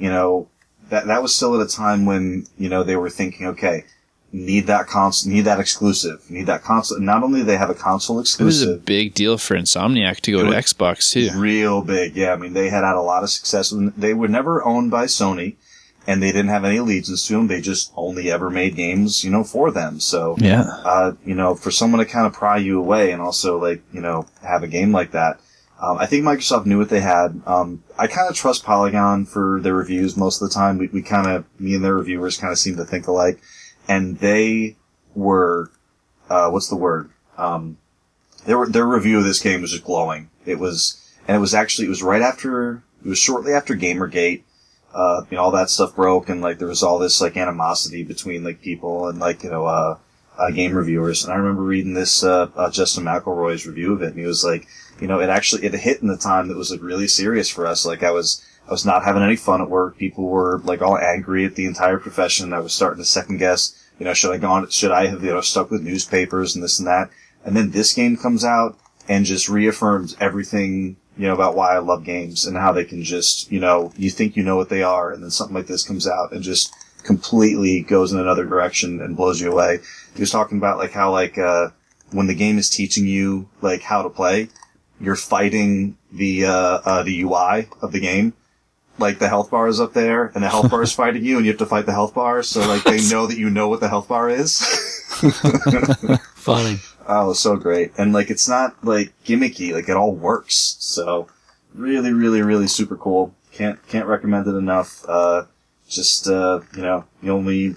that was still at a time when, they were thinking, okay, need that console, need that exclusive, need that console. Not only do they have a console It was exclusive, a big deal for Insomniac to go to Xbox too. real big. Yeah, I mean, they had a lot of success. They were never owned by Sony, and they didn't have any allegiance to them. They just only ever made games, for them. So, Yeah. for someone to kind of pry you away and also have a game like that, I think Microsoft knew what they had. I kind of trust Polygon for their reviews most of the time. Me and their reviewers kind of seem to think alike. And they were, what's the word? Their review of this game was just glowing. It was shortly after Gamergate. All that stuff broke and there was all this animosity between people and game reviewers. And I remember reading this, Justin McElroy's review of it, and he was like, it hit in the time that was really serious for us. I was not having any fun at work. People were all angry at the entire profession. I was starting to second guess, should I have, stuck with newspapers and this and that? And then this game comes out and just reaffirms everything, about why I love games and how they can just, you think you know what they are, and then something like this comes out and just completely goes in another direction and blows you away. He was talking about how when the game is teaching you how to play, you're fighting the UI of the game. The health bar is up there, and the health bar is fighting you, and you have to fight the health bar, so they know that you know what the health bar is. Funny. Oh, so great. And it's not gimmicky, it all works. So really, really, really super cool. Can't recommend it enough. The only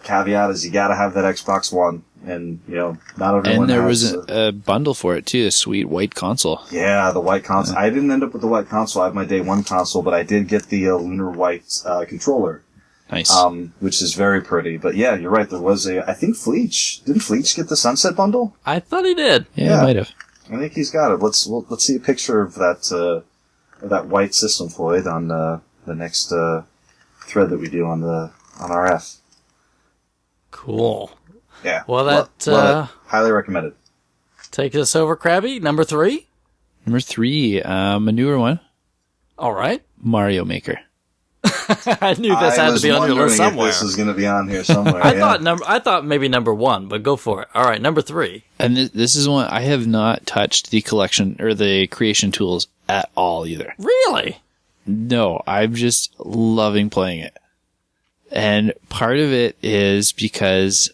caveat is you gotta have that Xbox One. And, not everyone And there has was a bundle for it too, a sweet white console. Yeah, the white console. Yeah. I didn't end up with the white console. I have my day one console, but I did get the Lunar White controller. Nice. Which is very pretty. But yeah, you're right. There was I think Fleech. Didn't Fleech get the Sunset bundle? I thought he did. Yeah, he might have. I think he's got it. Let's see a picture of that white system, Floyd, on the next thread that we do on RF. Cool. Yeah. Well, that highly recommended. Take us over, Krabby. Number 3. Number 3, a newer one. All right. Mario Maker. I knew this had to be on your list somewhere. This was going to be on here somewhere. I thought maybe number 1, but go for it. All right, number 3. And this is one I have not touched the collection or the creation tools at all either. Really? No, I'm just loving playing it. And part of it is because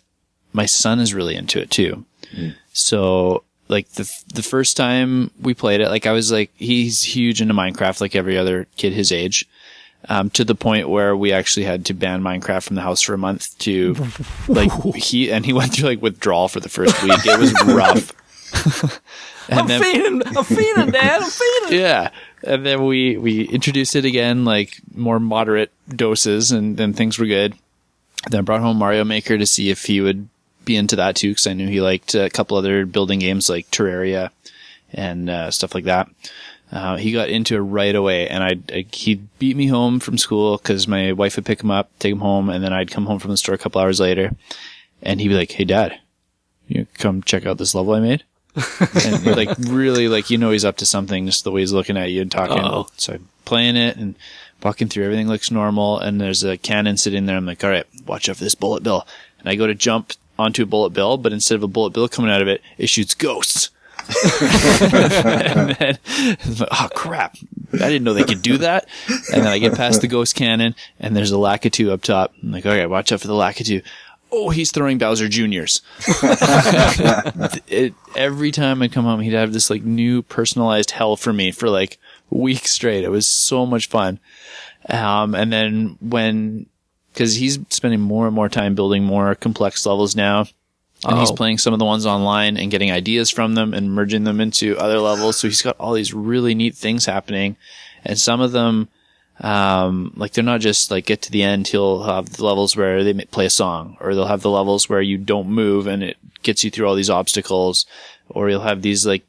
my son is really into it too. Mm. So the first time we played it, I was he's huge into Minecraft like every other kid his age. To the point where we actually had to ban Minecraft from the house for a month to he went through withdrawal for the first week. It was rough. I'm feeding, Dad. I'm feeding. Yeah. And then we introduced it again, more moderate doses, and then things were good. Then I brought home Mario Maker to see if he would be into that too, because I knew he liked a couple other building games like Terraria and stuff like that. He got into it right away, and he'd beat me home from school because my wife would pick him up, take him home, and then I'd come home from the store a couple hours later, and he'd be like, "Hey, Dad, you come check out this level I made?" And really, he's up to something just the way he's looking at you and talking. Uh-oh. So I'm playing it and walking through. Everything looks normal, and there's a cannon sitting there. I'm like, all right, watch out for this bullet bill. And I go to jump onto a bullet bill, but instead of a bullet bill coming out of it, it shoots ghosts. And then, oh crap, I didn't know they could do that. And then I get past the ghost cannon, and there's a Lakitu up top. I'm like, okay, watch out for the Lakitu. Oh, he's throwing Bowser Jr.'s. Every time I come home, he'd have this like new personalized hell for me for like weeks straight. It was so much fun. And then because he's spending more and more time building more complex levels now, and he's playing some of the ones online and getting ideas from them and merging them into other levels. So he's got all these really neat things happening, and some of them, like they're not just like get to the end. He'll have the levels where they play a song, or they'll have the levels where you don't move and it gets you through all these obstacles, or you'll have these like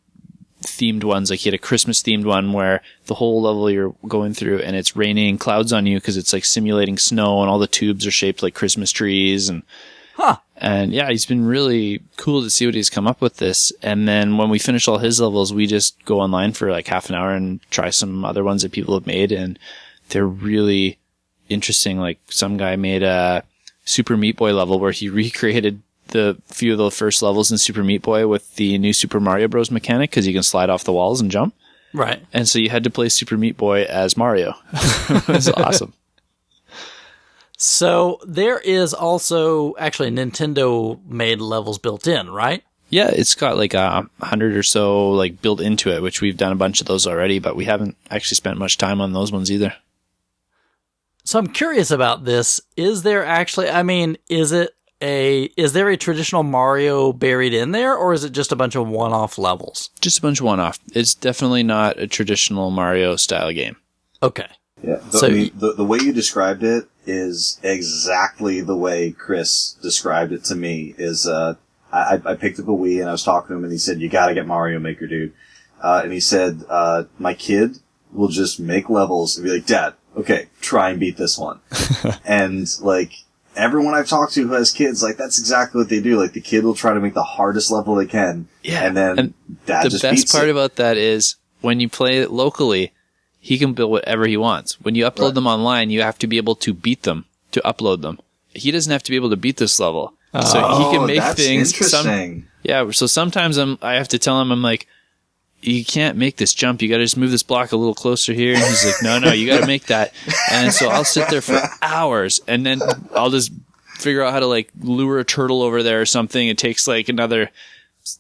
themed ones. Like he had a Christmas themed one where the whole level you're going through and it's raining clouds on you because it's like simulating snow, and all the tubes are shaped like Christmas trees. And yeah, he's been really cool to see what he's come up with this. And then when we finish all his levels, we just go online for like half an hour and try some other ones that people have made, and they're really interesting. Like some guy made a Super Meat Boy level where he recreated the few of the first levels in Super Meat Boy with the new Super Mario Bros. Mechanic, because you can slide off the walls and jump. Right. And so you had to play Super Meat Boy as Mario. It was awesome. So there is also actually Nintendo made levels built in, right? Yeah, it's got like 100 or so like built into it, which we've done a bunch of those already, but we haven't actually spent much time on those ones either. So I'm curious about this. Is there actually, I mean, is there a traditional Mario buried in there, or is it just a bunch of one-off levels? Just a bunch of one-off. It's definitely not a traditional Mario style game. Okay. Yeah. The way you described it is exactly the way Chris described it to me. I picked up a Wii and I was talking to him and he said, "You gotta get Mario Maker, dude." And he said, "My kid will just make levels and be like, Dad, okay, try and beat this one." And like, everyone I've talked to who has kids, like, that's exactly what they do. Like, the kid will try to make the hardest level they can. Yeah. And then Dad just beats it. The best part about that is when you play it locally, he can build whatever he wants. When you upload them online, you have to be able to beat them to upload them. He doesn't have to be able to beat this level. So he can make things. Interesting. So sometimes I have to tell him, I'm like, you can't make this jump. You got to just move this block a little closer here. And he's like, no, you got to make that. And so I'll sit there for hours, and then I'll just figure out how to like lure a turtle over there or something. It takes like another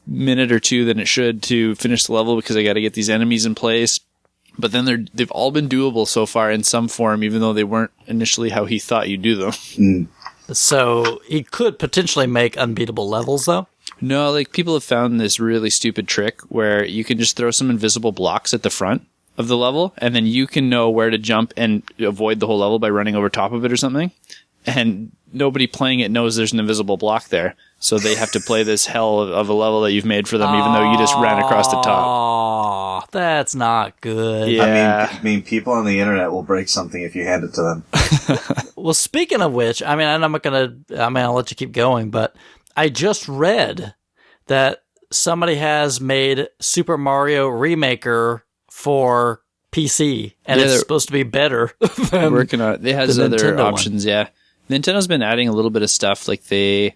minute or two than it should to finish the level because I got to get these enemies in place. But then they've all been doable so far in some form, even though they weren't initially how he thought you'd do them. Mm. So he could potentially make unbeatable levels, though? No, like people have found this really stupid trick where you can just throw some invisible blocks at the front of the level, and then you can know where to jump and avoid the whole level by running over top of it or something. And nobody playing it knows there's an invisible block there. So they have to play this hell of a level that you've made for them, even though you just ran across the top. Oh, that's not good. Yeah. I mean, people on the internet will break something if you hand it to them. Well, speaking of which, I mean, I'll let you keep going, but I just read that somebody has made Super Mario Remaker for PC, and it's supposed to be better than working on it. They has the other Nintendo options, yeah. Nintendo's been adding a little bit of stuff. Like they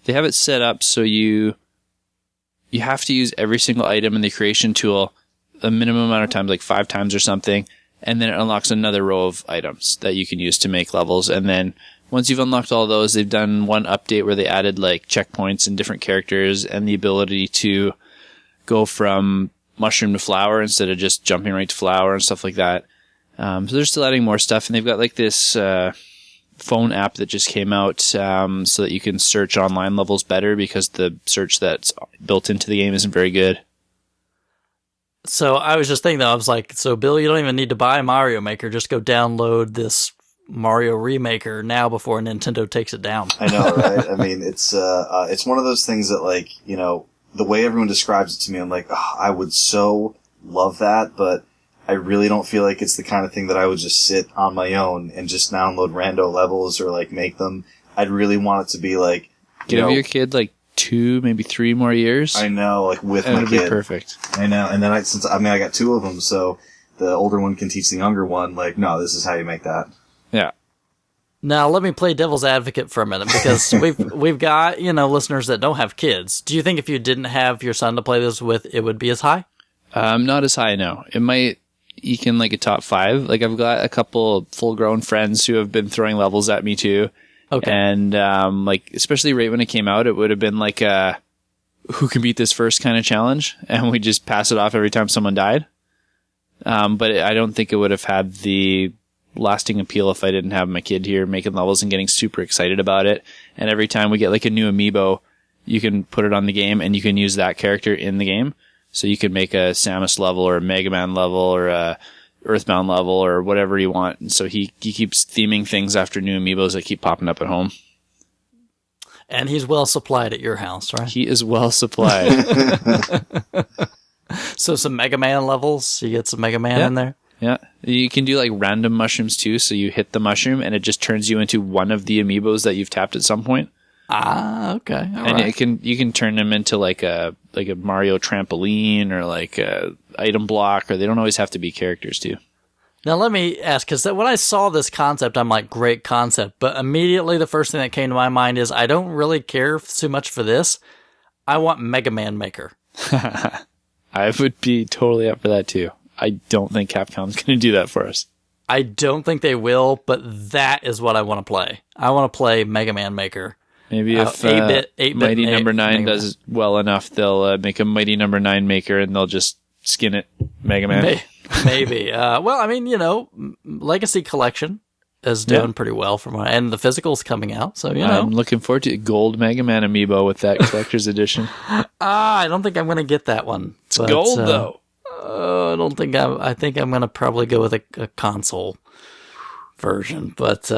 have it set up so you have to use every single item in the creation tool a minimum amount of times, like 5 times or something, and then it unlocks another row of items that you can use to make levels. And then once you've unlocked all those, they've done one update where they added like checkpoints and different characters and the ability to go from mushroom to flower instead of just jumping right to flower and stuff like that. So they're still adding more stuff, and they've got like this phone app that just came out so that you can search online levels better because the search that's built into the game isn't very good. So I was just thinking, though, I was like, so Bill, you don't even need to buy Mario Maker. Just go download this Mario Remaker now before Nintendo takes it down. I know, right? I mean, it's one of those things that, like, you know, the way everyone describes it to me, I'm like, oh, I would so love that, but I really don't feel like it's the kind of thing that I would just sit on my own and just download rando levels or like make them. I'd really want it to be like, give your kid like 2, maybe 3 more years. I know, like with my kid. It'd be perfect. I know, and then I got 2 of them, so the older one can teach the younger one. Like, no, this is how you make that. Yeah. Now, let me play devil's advocate for a minute, because we've got, listeners that don't have kids. Do you think if you didn't have your son to play this with, it would be as high? Not as high, no. It might eke in like a top 5. Like, I've got a couple full-grown friends who have been throwing levels at me too. Okay. And especially right when it came out, it would have been like a who can beat this first kind of challenge, and we just pass it off every time someone died. But I don't think it would have had the lasting appeal if I didn't have my kid here making levels and getting super excited about it. And every time we get like a new amiibo, you can put it on the game and you can use that character in the game. So you can make a Samus level or a Mega Man level or a Earthbound level or whatever you want. And so he keeps theming things after new amiibos that keep popping up at home. And he's well supplied at your house, right? He is well supplied. So some Mega Man levels, you get some Mega Man in there? Yeah. You can do like random mushrooms too. So you hit the mushroom and it just turns you into one of the amiibos that you've tapped at some point. Ah, okay. All and right. you can turn them into like a Mario trampoline or like a item block, or they don't always have to be characters too. Now let me ask, because when I saw this concept, I'm like, great concept. But immediately the first thing that came to my mind is, I don't really care too much for this. I want Mega Man Maker. I would be totally up for that too. I don't think Capcom's going to do that for us. I don't think they will, but that is what I want to play. I want to play Mega Man Maker. Maybe if 8-bit Mighty Number 9 does well enough, they'll make a Mighty Number 9 Maker and they'll just skin it Mega Man. Maybe. Well, I mean, Legacy Collection is doing pretty well and the physical's coming out, so I'm looking forward to Gold Mega Man amiibo with that collector's edition. I don't think I'm going to get that one. It's gold though. I think I'm going to probably go with a console version, but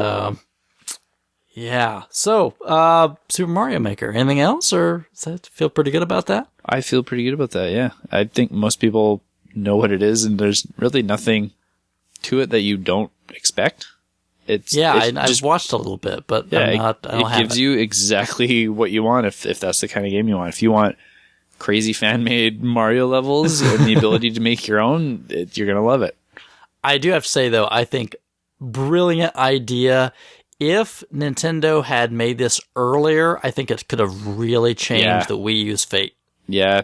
yeah. So, Super Mario Maker. Anything else, or does that feel pretty good about that? I feel pretty good about that, yeah. I think most people know what it is, and there's really nothing to it that you don't expect. I've watched a little bit, but it gives you exactly what you want if that's the kind of game you want. If you want crazy fan-made Mario levels and the ability to make your own, you're going to love it. I do have to say, though, I think brilliant idea. If Nintendo had made this earlier, I think it could have really changed the Wii U's fate. Yeah,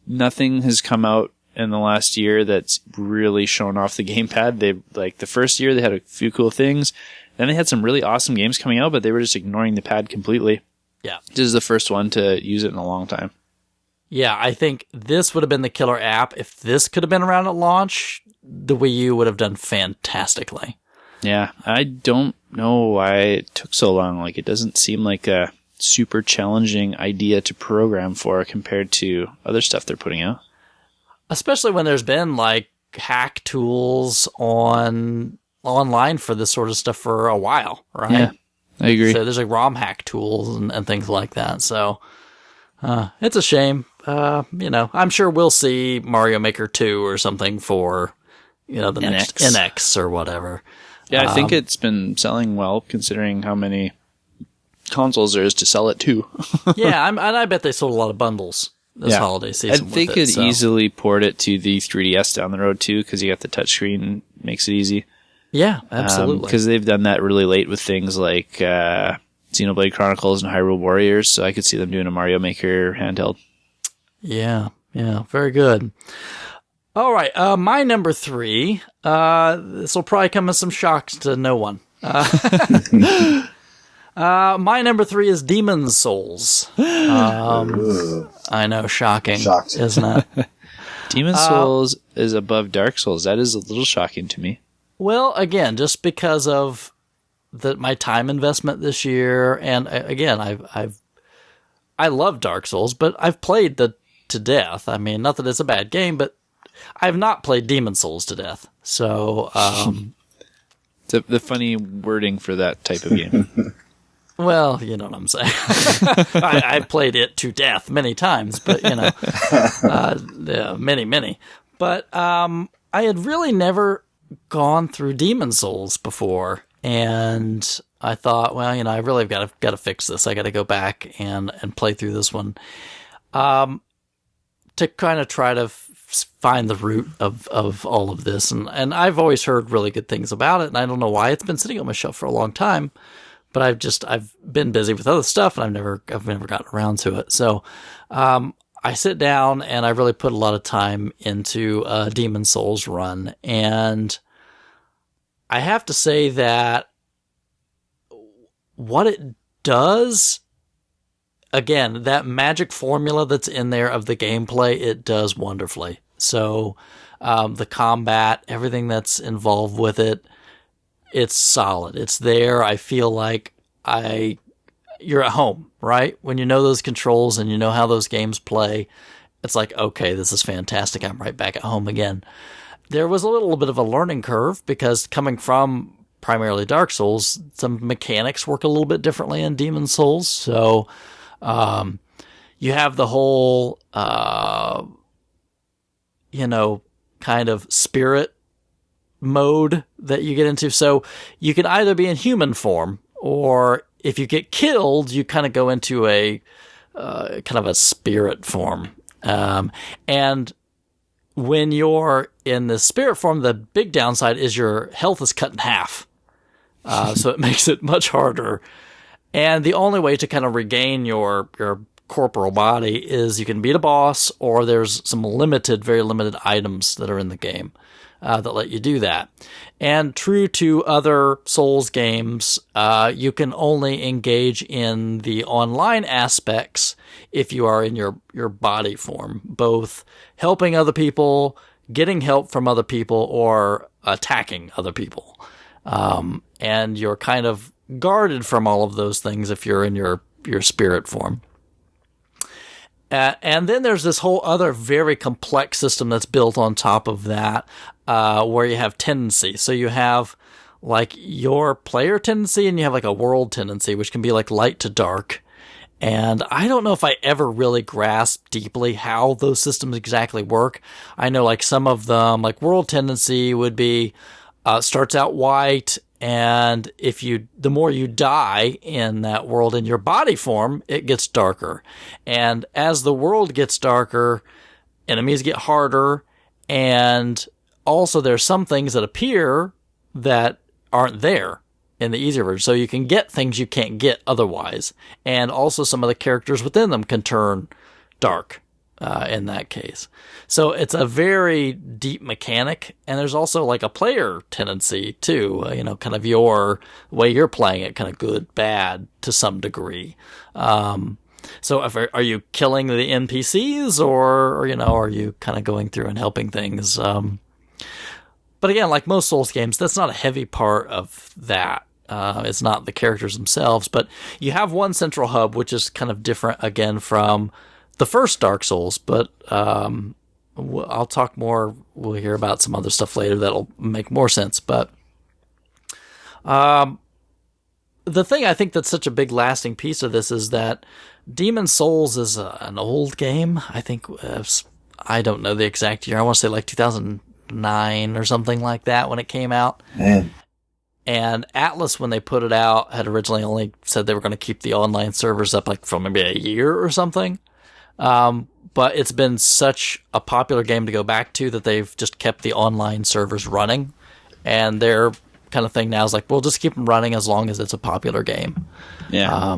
nothing has come out in the last year that's really shown off the gamepad. The first year they had a few cool things. Then they had some really awesome games coming out, but they were just ignoring the pad completely. Yeah. This is the first one to use it in a long time. Yeah, I think this would have been the killer app. If this could have been around at launch, the Wii U would have done fantastically. Yeah, I don't know why it took so long. Like, it doesn't seem like a super challenging idea to program for compared to other stuff they're putting out. Especially when there's been, like, hack tools online for this sort of stuff for a while, right? Yeah, I agree. So there's like ROM hack tools and things like that. So it's a shame. I'm sure we'll see Mario Maker 2 or something for, the next NX or whatever. Yeah, I think it's been selling well considering how many consoles there is to sell it to. Yeah, and I bet they sold a lot of bundles this holiday season. And they could easily port it to the 3DS down the road too, because you got the touchscreen, makes it easy. Yeah, absolutely. Because they've done that really late with things like Xenoblade Chronicles and Hyrule Warriors, so I could see them doing a Mario Maker handheld. Yeah, very good. All right, my number 3. This will probably come as some shocks to no one. My number 3 is Demon's Souls. I know, shocking, isn't it? Demon's Souls is above Dark Souls. That is a little shocking to me. Well, again, just because of my time investment this year, and again, I love Dark Souls, but I've played to death. I mean, not that it's a bad game, but I've not played Demon's Souls to death. So, the funny wording for that type of game. Well, you know what I'm saying. I've played it to death many times, but many. But I had really never gone through Demon's Souls before, and I thought, well, I really got to fix this. I got to go back and play through this one, to kind of try to find the root of all of this. And I've always heard really good things about it, and I don't know why it's been sitting on my shelf for a long time, but I've been busy with other stuff, and I've never gotten around to it. So I sit down and I really put a lot of time into a Demon Souls run, and I have to say that what it does, again, that magic formula that's in there of the gameplay, it does wonderfully. So the combat, everything that's involved with it, it's solid. It's there. I feel like you're at home, right? When you know those controls and you know how those games play, it's like, okay, this is fantastic. I'm right back at home again. There was a little bit of a learning curve because coming from primarily Dark Souls, some mechanics work a little bit differently in Demon Souls. So you have the whole, kind of spirit mode that you get into. So you can either be in human form, or if you get killed, you kind of go into a kind of a spirit form. And when you're in the spirit form, the big downside is your health is cut in half. So it makes it much harder. And the only way to kind of regain your corporal body is you can beat a boss, or there's some very limited items that are in the game that let you do that. And true to other Souls games, you can only engage in the online aspects if you are in your body form, both helping other people, getting help from other people, or attacking other people. And you're kind of guarded from all of those things if you're in your spirit form. And then there's this whole other very complex system that's built on top of that, where you have tendency. So you have like your player tendency, and you have like a world tendency, which can be like light to dark. And I don't know if I ever really grasped deeply how those systems exactly work. I know like some of them, like world tendency would be, starts out white, and the more you die in that world in your body form, it gets darker. And as the world gets darker, enemies get harder, and also there's some things that appear that aren't there in the easier version. So you can get things you can't get otherwise. And also some of the characters within them can turn dark in that case. So it's a very deep mechanic. And there's also like a player tendency too, kind of your way you're playing it, kind of good, bad to some degree. So are you killing the NPCs, or are you kind of going through and helping things? But again, like most Souls games, that's not a heavy part of that. It's not the characters themselves, but you have one central hub, which is kind of different again from the first Dark Souls. But I'll talk more. We'll hear about some other stuff later that'll make more sense. But the thing I think that's such a big lasting piece of this is that Demon Souls is an old game. I think, I don't know the exact year. I want to say like 2009 or something like that when it came out. Man. And Atlas, when they put it out, had originally only said they were going to keep the online servers up like for maybe a year or something. But it's been such a popular game to go back to that they've just kept the online servers running. And their kind of thing now is like, we'll just keep them running as long as it's a popular game. Yeah.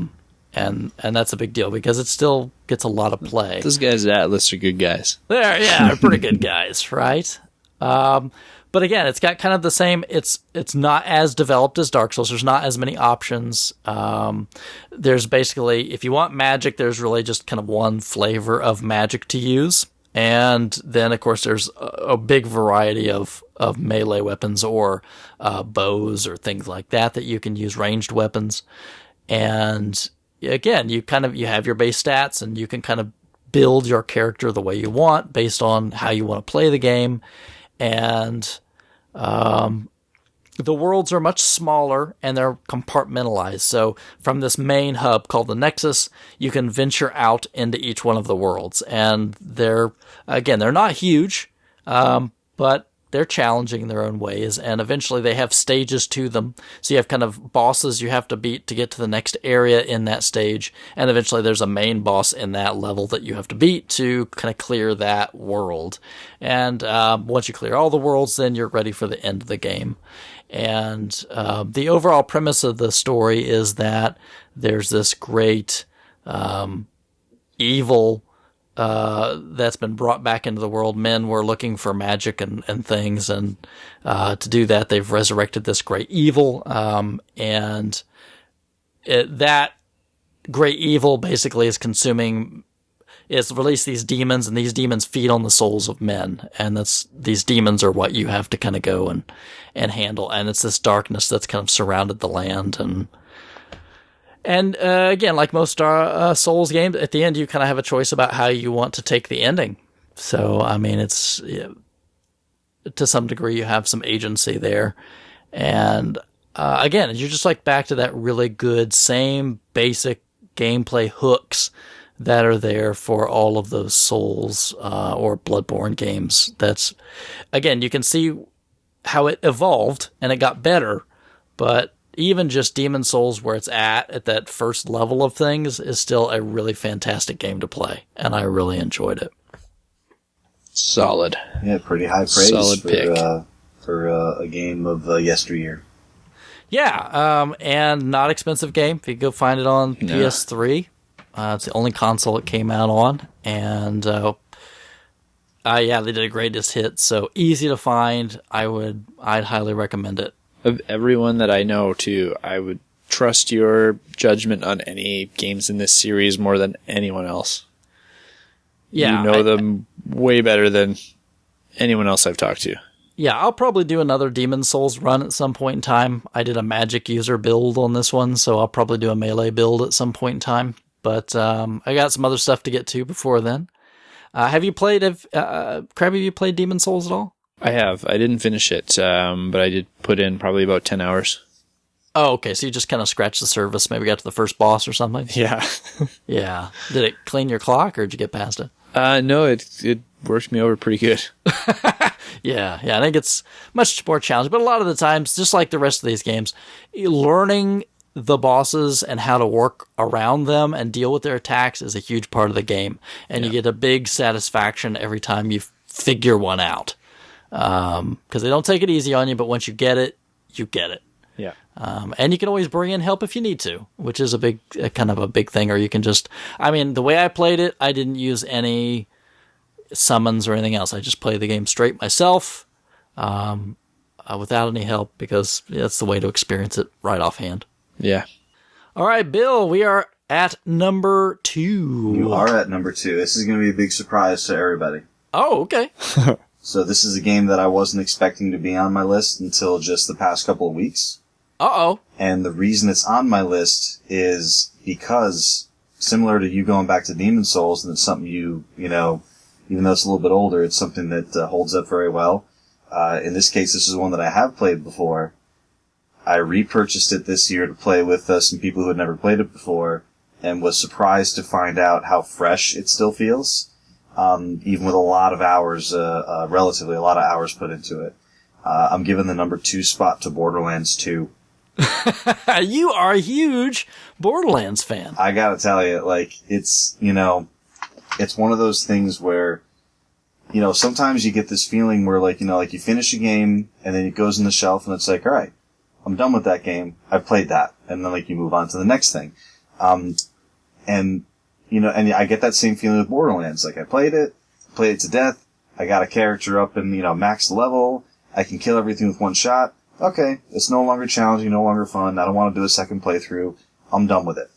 And that's a big deal because it still gets a lot of play. Those guys at Atlas are good guys. They're pretty good guys, right? But again, it's got kind of the same. It's not as developed as Dark Souls. There's not as many options. There's basically, if you want magic, there's really just kind of one flavor of magic to use. And then, of course, there's a big variety of melee weapons or bows or things like that you can use, ranged weapons. And again, you have your base stats, and you can kind of build your character the way you want based on how you want to play the game. And the worlds are much smaller, and they're compartmentalized. So from this main hub called the Nexus, you can venture out into each one of the worlds. And they're not huge, but they're challenging in their own ways, and eventually they have stages to them. So you have kind of bosses you have to beat to get to the next area in that stage, and eventually there's a main boss in that level that you have to beat to kind of clear that world. And once you clear all the worlds, then you're ready for the end of the game. And the overall premise of the story is that there's this great evil that's been brought back into the world. Men were looking for magic and things, and to do that, they've resurrected this great evil. And that great evil basically is released these demons, and these demons feed on the souls of men. And these demons are what you have to kind of go and handle. And it's this darkness that's kind of surrounded the land. And again, like most Souls games, at the end you kind of have a choice about how you want to take the ending. So, I mean, it's to some degree you have some agency there. And again, you're just like back to that really good, same basic gameplay hooks that are there for all of those Souls or Bloodborne games. That's, again, you can see how it evolved and it got better, but even just Demon Souls, where it's at that first level of things, is still a really fantastic game to play, and I really enjoyed it. Solid. Yeah, pretty high praise Solid pick. for a game of yesteryear. Yeah, and not expensive game. If you go find it on PS3, it's the only console it came out on, and they did a greatest hit. So easy to find. I'd highly recommend it. Of everyone that I know, too, I would trust your judgment on any games in this series more than anyone else. Yeah, you know them way better than anyone else I've talked to. Yeah, I'll probably do another Demon Souls run at some point in time. I did a magic user build on this one, so I'll probably do a melee build at some point in time. But I got some other stuff to get to before then. Have you played Demon Souls at all? I have. I didn't finish it, but I did put in probably about 10 hours. Oh, okay. So you just kind of scratched the surface, maybe got to the first boss or something? Yeah. Yeah. Did it clean your clock, or did you get past it? No, it worked me over pretty good. Yeah. I think it's much more challenging, but a lot of the times, just like the rest of these games, learning the bosses and how to work around them and deal with their attacks is a huge part of the game. And you get a big satisfaction every time you figure one out. Because they don't take it easy on you, but once you get it, you get it. Yeah. And you can always bring in help if you need to, which is a big thing. Or you can just, the way I played it, I didn't use any summons or anything else. I just played the game straight myself, without any help, because that's the way to experience it right offhand. Yeah. All right, Bill, we are at number 2. You are at number 2. This is going to be a big surprise to everybody. Oh, okay. So this is a game that I wasn't expecting to be on my list until just the past couple of weeks. Uh-oh. And the reason it's on my list is because, similar to you going back to Demon Souls, and it's something you know, even though it's a little bit older, it's something that holds up very well. In this case, this is one that I have played before. I repurchased it this year to play with some people who had never played it before, and was surprised to find out how fresh it still feels. Even with a lot of hours, relatively a lot of hours put into it. I'm giving the number 2 spot to Borderlands 2. You are a huge Borderlands fan. I gotta tell you, it's one of those things where, sometimes you get this feeling where, you finish a game, and then it goes in the shelf, and it's like, alright, I'm done with that game. I've played that. And then, you move on to the next thing. And I get that same feeling with Borderlands. I played it to death. I got a character up in, max level. I can kill everything with one shot. Okay, it's no longer challenging, no longer fun. I don't want to do a second playthrough. I'm done with it.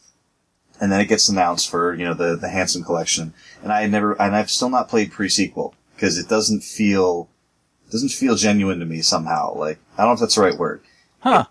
And then it gets announced for, the Handsome Collection. And I've still not played pre-sequel, because it doesn't feel genuine to me somehow. I don't know if that's the right word. Huh.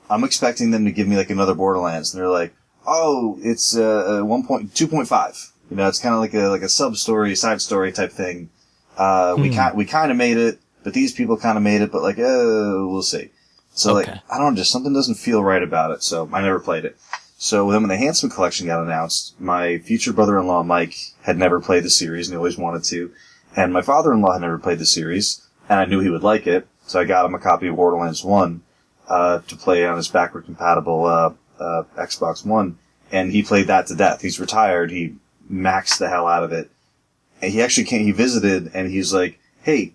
I'm expecting them to give me, another Borderlands, and they're like, oh, it's 2.5. It's kind of like a sub-story, side story type thing. We kind of made it, but these people kind of made it, but we'll see. So okay. I don't know, just something doesn't feel right about it, so I never played it. So then when the Handsome Collection got announced, my future brother-in-law, Mike, had never played the series, and he always wanted to. And my father-in-law had never played the series, and I knew he would like it, so I got him a copy of Borderlands 1 to play on his backward compatible Xbox One, and he played that to death. He's retired. He maxed the hell out of it. And he actually came, he visited, and he's like, hey,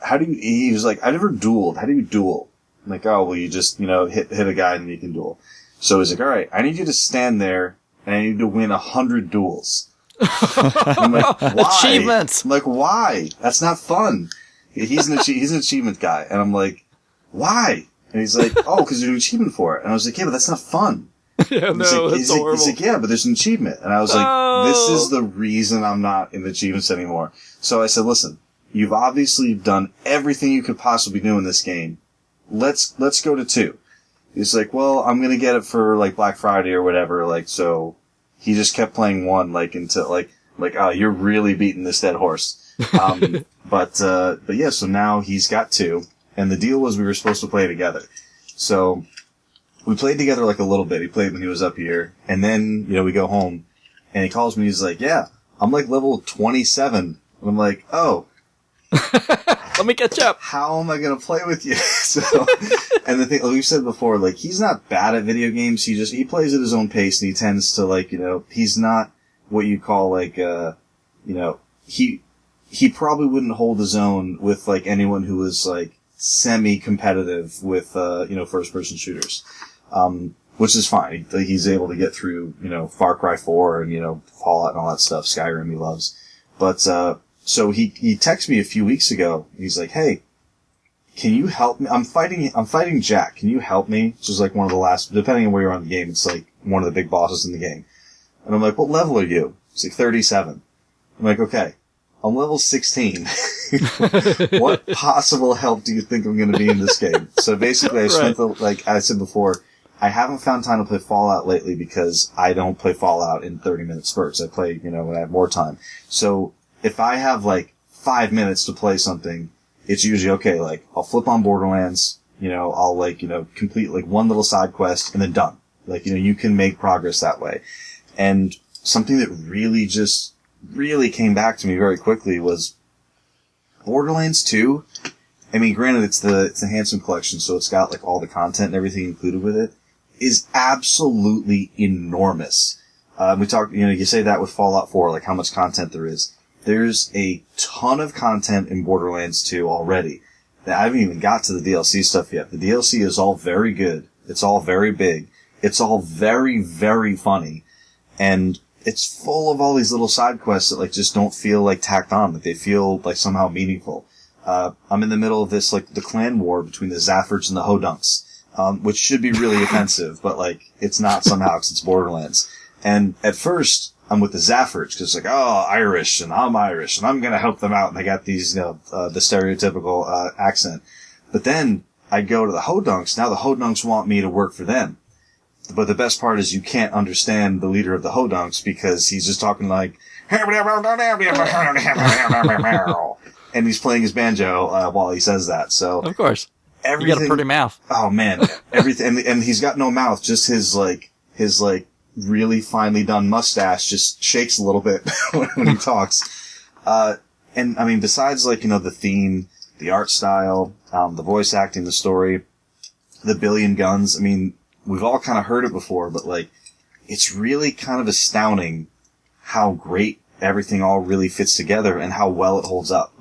he was like, I never dueled. How do you duel? I'm like, oh, well, you just, hit a guy and you can duel. So he's like, all right, I need you to stand there, and I need to win 100 duels. I'm like, why? Achievements! I'm like, why? That's not fun. He's an achievement guy. And I'm like, why? And he's like, oh, because there's an achievement for it. And I was like, yeah, but that's not fun. Yeah, He's horrible. He's like, yeah, but there's an achievement. And I was like, this is the reason I'm not in achievements anymore. So I said, listen, you've obviously done everything you could possibly do in this game. Let's go to 2. He's like, well, I'm going to get it for like Black Friday or whatever. Like, so he just kept playing 1 like until oh, you're really beating this dead horse. But yeah, so now he's got 2, and the deal was we were supposed to play together. So we played together like a little bit. He played when he was up here, and then, we go home, and he calls me, he's like, yeah, I'm like level 27. And I'm like, oh. Let me catch up. How am I going to play with you? So, and the thing, like we've said before, like, he's not bad at video games. He plays at his own pace, and he tends to, he's not what you call, he probably wouldn't hold his own with, anyone who was, semi-competitive with, first-person shooters. Which is fine. He's able to get through, Far Cry 4 and, Fallout and all that stuff. Skyrim he loves. But, so he texted me a few weeks ago. He's like, hey, can you help me? I'm fighting Jack. Can you help me? This is one of the last, depending on where you're on the game, it's one of the big bosses in the game. And I'm like, what level are you? It's 37. I'm like, okay, I'm level 16. What possible help do you think I'm going to be in this game? So basically I spent like I said before, I haven't found time to play Fallout lately because I don't play Fallout in 30-minute spurts. I play, when I have more time. So if I have 5 minutes to play something, it's usually okay. I'll flip on Borderlands, I'll complete one little side quest and then done. You can make progress that way. And something that really came back to me very quickly was Borderlands 2. I mean, granted, it's the Handsome Collection, so it's got all the content and everything included with it, is absolutely enormous. We talked, you say that with Fallout 4, how much content there is. There's a ton of content in Borderlands 2 already. Now, I haven't even got to the DLC stuff yet. The DLC is all very good. It's all very big. It's all very, very funny. And it's full of all these little side quests that just don't feel tacked on. They feel somehow meaningful. I'm in the middle of this the clan war between the Zaffords and the Hodunks, which should be really offensive, but it's not somehow because it's Borderlands. And at first, I'm with the Zaffords because Irish and I'm going to help them out. And they got these, the stereotypical, accent. But then I go to the Hodunks. Now the Hodunks want me to work for them. But the best part is you can't understand the leader of the Hodunks because he's just talking and he's playing his banjo, while he says that. So. Of course. You got a pretty mouth. Oh man. Everything. And he's got no mouth, just his really finely done mustache just shakes a little bit when he talks. And I mean, besides the theme, the art style, the voice acting, the story, the billion guns, I mean, we've all kind of heard it before, but it's really kind of astounding how great everything all really fits together and how well it holds up.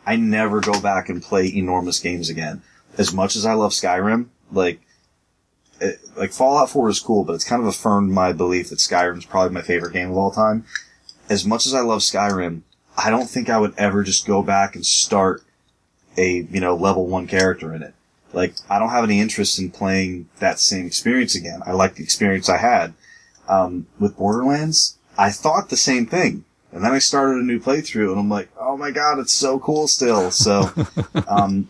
I never go back and play enormous games again. As much as I love Skyrim, Fallout 4 is cool, but it's kind of affirmed my belief that Skyrim's probably my favorite game of all time. As much as I love Skyrim, I don't think I would ever just go back and start a, level 1 character in it. I don't have any interest in playing that same experience again. I like the experience I had. With Borderlands, I thought the same thing. And then I started a new playthrough, and I'm like, oh my god, it's so cool still. So,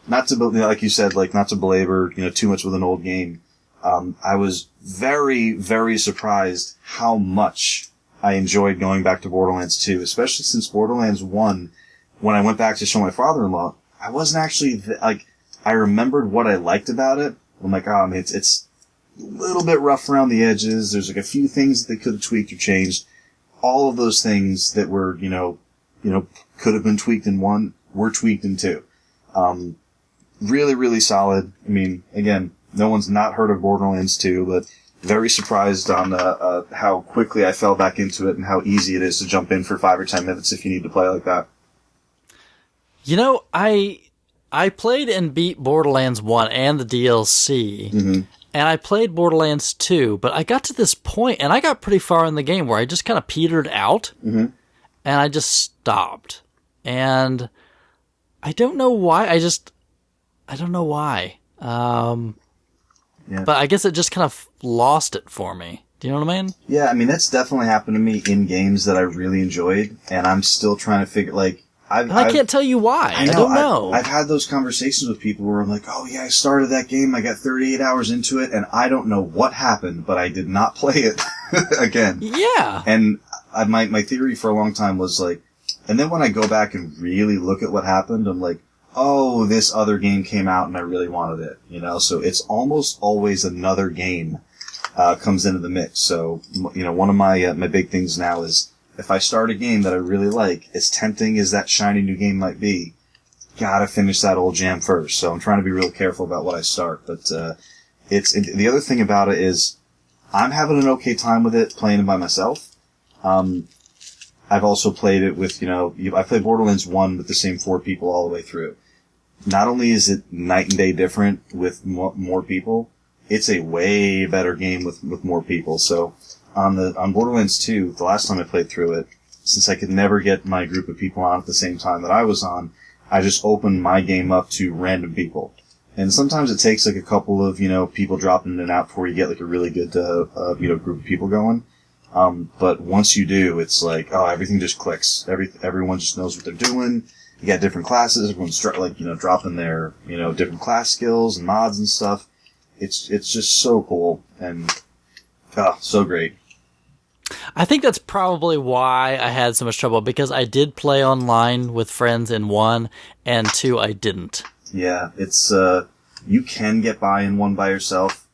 not to, like you said, not to belabor, too much with an old game. I was very, very surprised how much I enjoyed going back to Borderlands 2, especially since Borderlands 1, when I went back to show my father-in-law, I wasn't actually, I remembered what I liked about it. I'm like, oh, man, it's a little bit rough around the edges. There's a few things that they could have tweaked or changed. All of those things that were, could have been tweaked in 1 were tweaked in 2. Really, really solid. I mean, again, no one's not heard of Borderlands 2, but very surprised on how quickly I fell back into it and how easy it is to jump in for 5 or 10 minutes if you need to play like that. You know, I played and beat Borderlands 1 and the DLC, and I played Borderlands 2, but I got to this point, and I got pretty far in the game where I just kind of petered out, and I just stopped. And I don't know why. I don't know why. But I guess it just kind of lost it for me. Do you know what I mean? Yeah, I mean, that's definitely happened to me in games that I really enjoyed, and I'm still trying to figure, like, I can't tell you why. I don't know. I've had those conversations with people where I'm like, oh yeah, I started that game, I got 38 hours into it, and I don't know what happened, but I did not play it again. Yeah. And my theory for a long time was like, and then when I go back and really look at what happened, I'm like, oh, this other game came out and I really wanted it, you know? So it's almost always another game comes into the mix. So, you know, one of my big things now is if I start a game that I really like, as tempting as that shiny new game might be, gotta finish that old jam first. So I'm trying to be real careful about what I start. But the other thing about it is I'm having an okay time with it playing it by myself. I've also played it with, you know, I played Borderlands 1 with the same 4 people all the way through. Not only is it night and day different with more people, it's a way better game with more people. So on Borderlands 2, the last time I played through it, since I could never get my group of people on at the same time that I was on, I just opened my game up to random people. And sometimes it takes like a couple of, you know, people dropping in and out before you get like a really good, you know, group of people going. But once you do, it's like, oh, everything just clicks. Everyone just knows what they're doing. You got different classes. Everyone's dropping their, you know, different class skills and mods and stuff. It's just so cool and, so great. I think that's probably why I had so much trouble, because I did play online with friends in 1, and 2 I didn't. Yeah, it's, you can get by in 1 by yourself.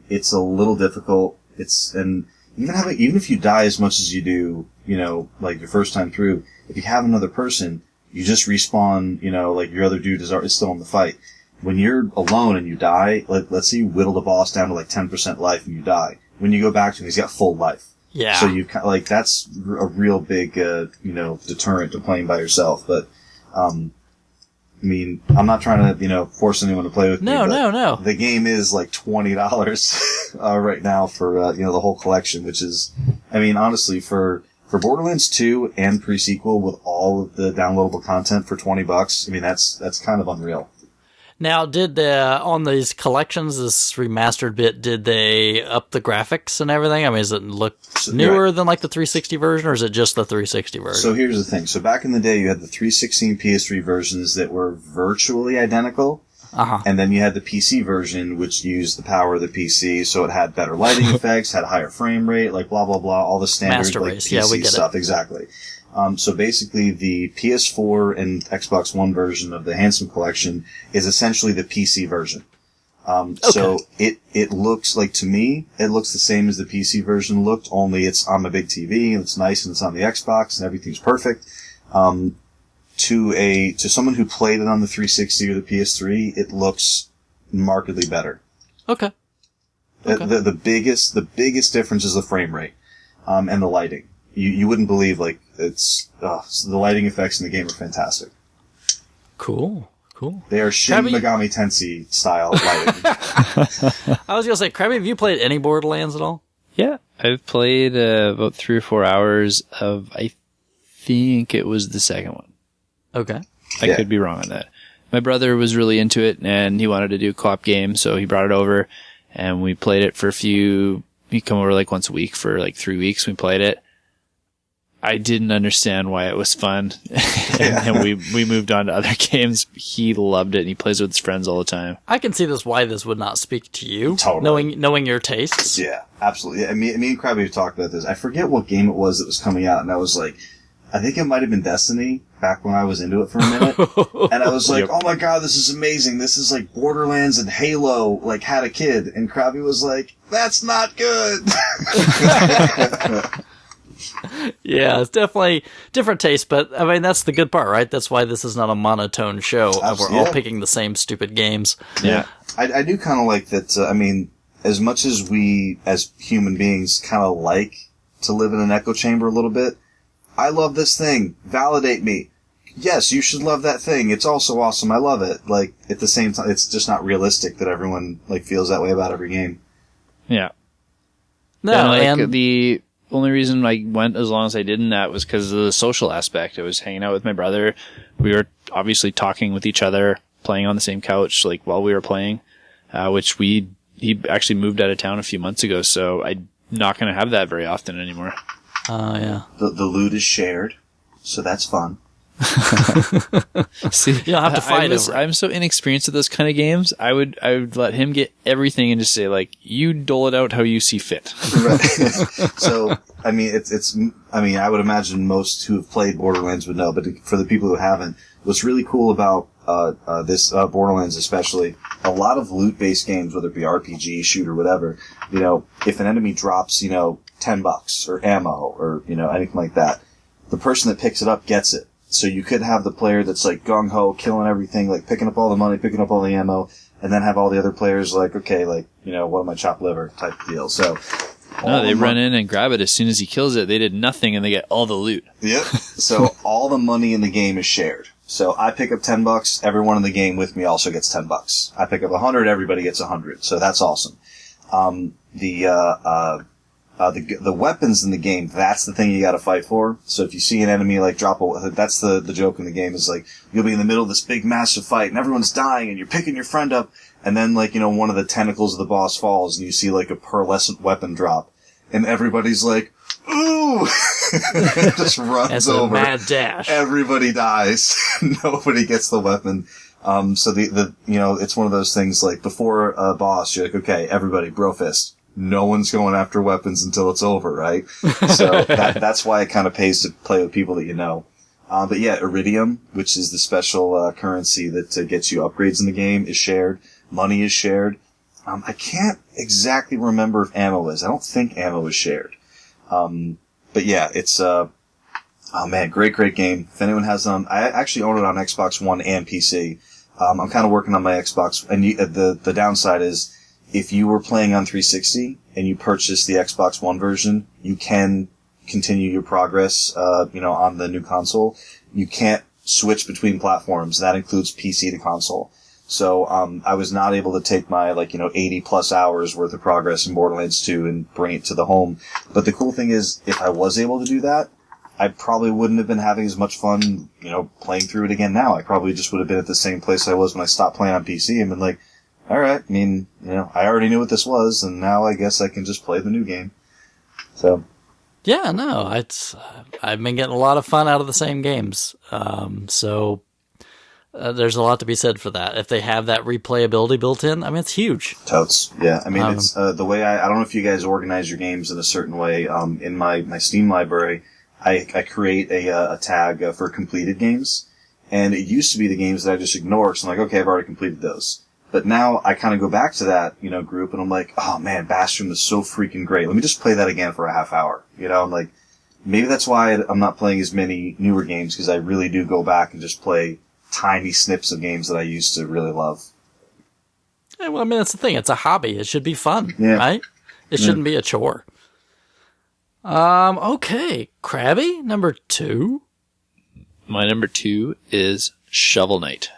It's a little difficult. Even if you die as much as you do, you know, like your first time through, if you have another person, you just respawn, you know, like your other dude is still in the fight. When you're alone and you die, let's say you whittle the boss down to like 10% life and you die. When you go back to him, he's got full life. Yeah. So you like, that's a real big, you know, deterrent to playing by yourself. But, I mean, I'm not trying to, you know, force anyone to play with me. No. The game is like $20 right now for, you know, the whole collection, which is, I mean, honestly, for Borderlands 2 and pre-sequel with all of the downloadable content for $20, I mean, that's kind of unreal. Now, on these collections, this remastered bit, did they up the graphics and everything? I mean, does it look newer than like the 360 version, or is it just the 360 version? So here's the thing. So back in the day, you had the 360 and PS3 versions that were virtually identical. And then you had the PC version, which used the power of the PC, so it had better lighting effects, had a higher frame rate, like blah, blah, blah, all the standard Master like race. PC Yeah, we get stuff. it. Exactly. So basically the PS4 and Xbox One version of the Handsome Collection is essentially the PC version. So it looks like, to me, it looks the same as the PC version looked, only it's on the big TV, and it's nice, and it's on the Xbox, and everything's perfect. To someone who played it on the 360 or the PS3, it looks markedly better. Okay. The biggest difference is the frame rate, and the lighting. You wouldn't believe, like, the lighting effects in the game are fantastic. Cool. They are Shin Megami Tensei style lighting. I was gonna say, Krabby, have you played any Borderlands at all? Yeah, I've played about 3 or 4 hours of, I think it was the second one. Okay. I could be wrong on that. My brother was really into it, and he wanted to do a co-op game, so he brought it over, and we played it for he'd come over like once a week for like 3 weeks. We played it. I didn't understand why it was fun. And we moved on to other games. He loved it, and he plays with his friends all the time. I can see why this would not speak to you. Totally. Knowing your tastes. Yeah, absolutely. Yeah, me and Krabby have talked about this. I forget what game it was that was coming out, and I was like, I think it might have been Destiny, back when I was into it for a minute. And I was like, oh my god, this is amazing. This is like Borderlands and Halo, like, had a kid. And Krabby was like, that's not good. Yeah, it's definitely different taste, but I mean, that's the good part, right? That's why this is not a monotone show. We're all picking the same stupid games. Yeah. I do kind of like that, I mean, as much as we, as human beings, kind of like to live in an echo chamber a little bit, I love this thing. Validate me. Yes, you should love that thing. It's also awesome. I love it. Like, at the same time, it's just not realistic that everyone, like, feels that way about every game. Yeah. No, and the only reason I went as long as I did in that was because of the social aspect. I was hanging out with my brother. We were obviously talking with each other, playing on the same couch, like, while we were playing, which he actually moved out of town a few months ago, so I'm not going to have that very often anymore. Oh, yeah. The loot is shared, so that's fun. See, you don't have to fight over it. I'm so inexperienced at those kind of games. I would let him get everything and just say, like, you dole it out how you see fit. Right. So, I mean, I would imagine most who have played Borderlands would know, but for the people who haven't, what's really cool about this Borderlands especially, a lot of loot-based games, whether it be RPG, shooter, whatever, you know, if an enemy drops, you know, $10 or ammo or, you know, anything like that, the person that picks it up gets it. So you could have the player that's like gung-ho, killing everything, like picking up all the money, picking up all the ammo, and then have all the other players like, okay, like, you know, what am I, chopped liver type of deal. So, no, they run in and grab it as soon as he kills it. They did nothing and they get all the loot. Yep. So all the money in the game is shared. So I pick up $10, everyone in the game with me also gets $10. I pick up 100, everybody gets 100. So that's awesome. The weapons in the game, that's the thing you gotta fight for. So if you see an enemy, like, that's the joke in the game is, like, you'll be in the middle of this big massive fight and everyone's dying and you're picking your friend up and then, like, you know, one of the tentacles of the boss falls and you see, like, a pearlescent weapon drop and everybody's like, ooh! It just runs over. Mad dash. Everybody dies. Nobody gets the weapon. So you know, it's one of those things, like, before a boss, you're like, okay, everybody, bro fist. No one's going after weapons until it's over, right? So that's why it kind of pays to play with people that you know. But yeah, Iridium, which is the special currency that gets you upgrades in the game, is shared. Money is shared. I can't exactly remember if ammo is. I don't think ammo is shared. But yeah, it's oh man, great game. If anyone has it on, I actually own it on Xbox One and PC. I'm kind of working on my Xbox, and the downside is, if you were playing on 360 and you purchased the Xbox One version, you can continue your progress, you know, on the new console. You can't switch between platforms. That includes PC to console. So, I was not able to take my, like, you know, 80 plus hours worth of progress in Borderlands 2 and bring it to the home. But the cool thing is, if I was able to do that, I probably wouldn't have been having as much fun, you know, playing through it again now. I probably just would have been at the same place I was when I stopped playing on PC and been like, all right, I mean, you know, I already knew what this was, and now I guess I can just play the new game. So, yeah, no, I've been getting a lot of fun out of the same games. So there's a lot to be said for that. If they have that replayability built in, I mean, it's huge. Totes, yeah. I mean, it's the way I don't know if you guys organize your games in a certain way. In my Steam library, I create a tag for completed games, and it used to be the games that I just ignore because I'm like, okay, I've already completed those. But now I kind of go back to that, you know, group, and I'm like, oh man, Bastion is so freaking great. Let me just play that again for a half hour. You know, I'm like, maybe that's why I'm not playing as many newer games, because I really do go back and just play tiny snips of games that I used to really love. Yeah, well, I mean, that's the thing. It's a hobby. It should be fun, yeah. Right? It shouldn't be a chore. Okay. Krabby, number 2. My number 2 is Shovel Knight.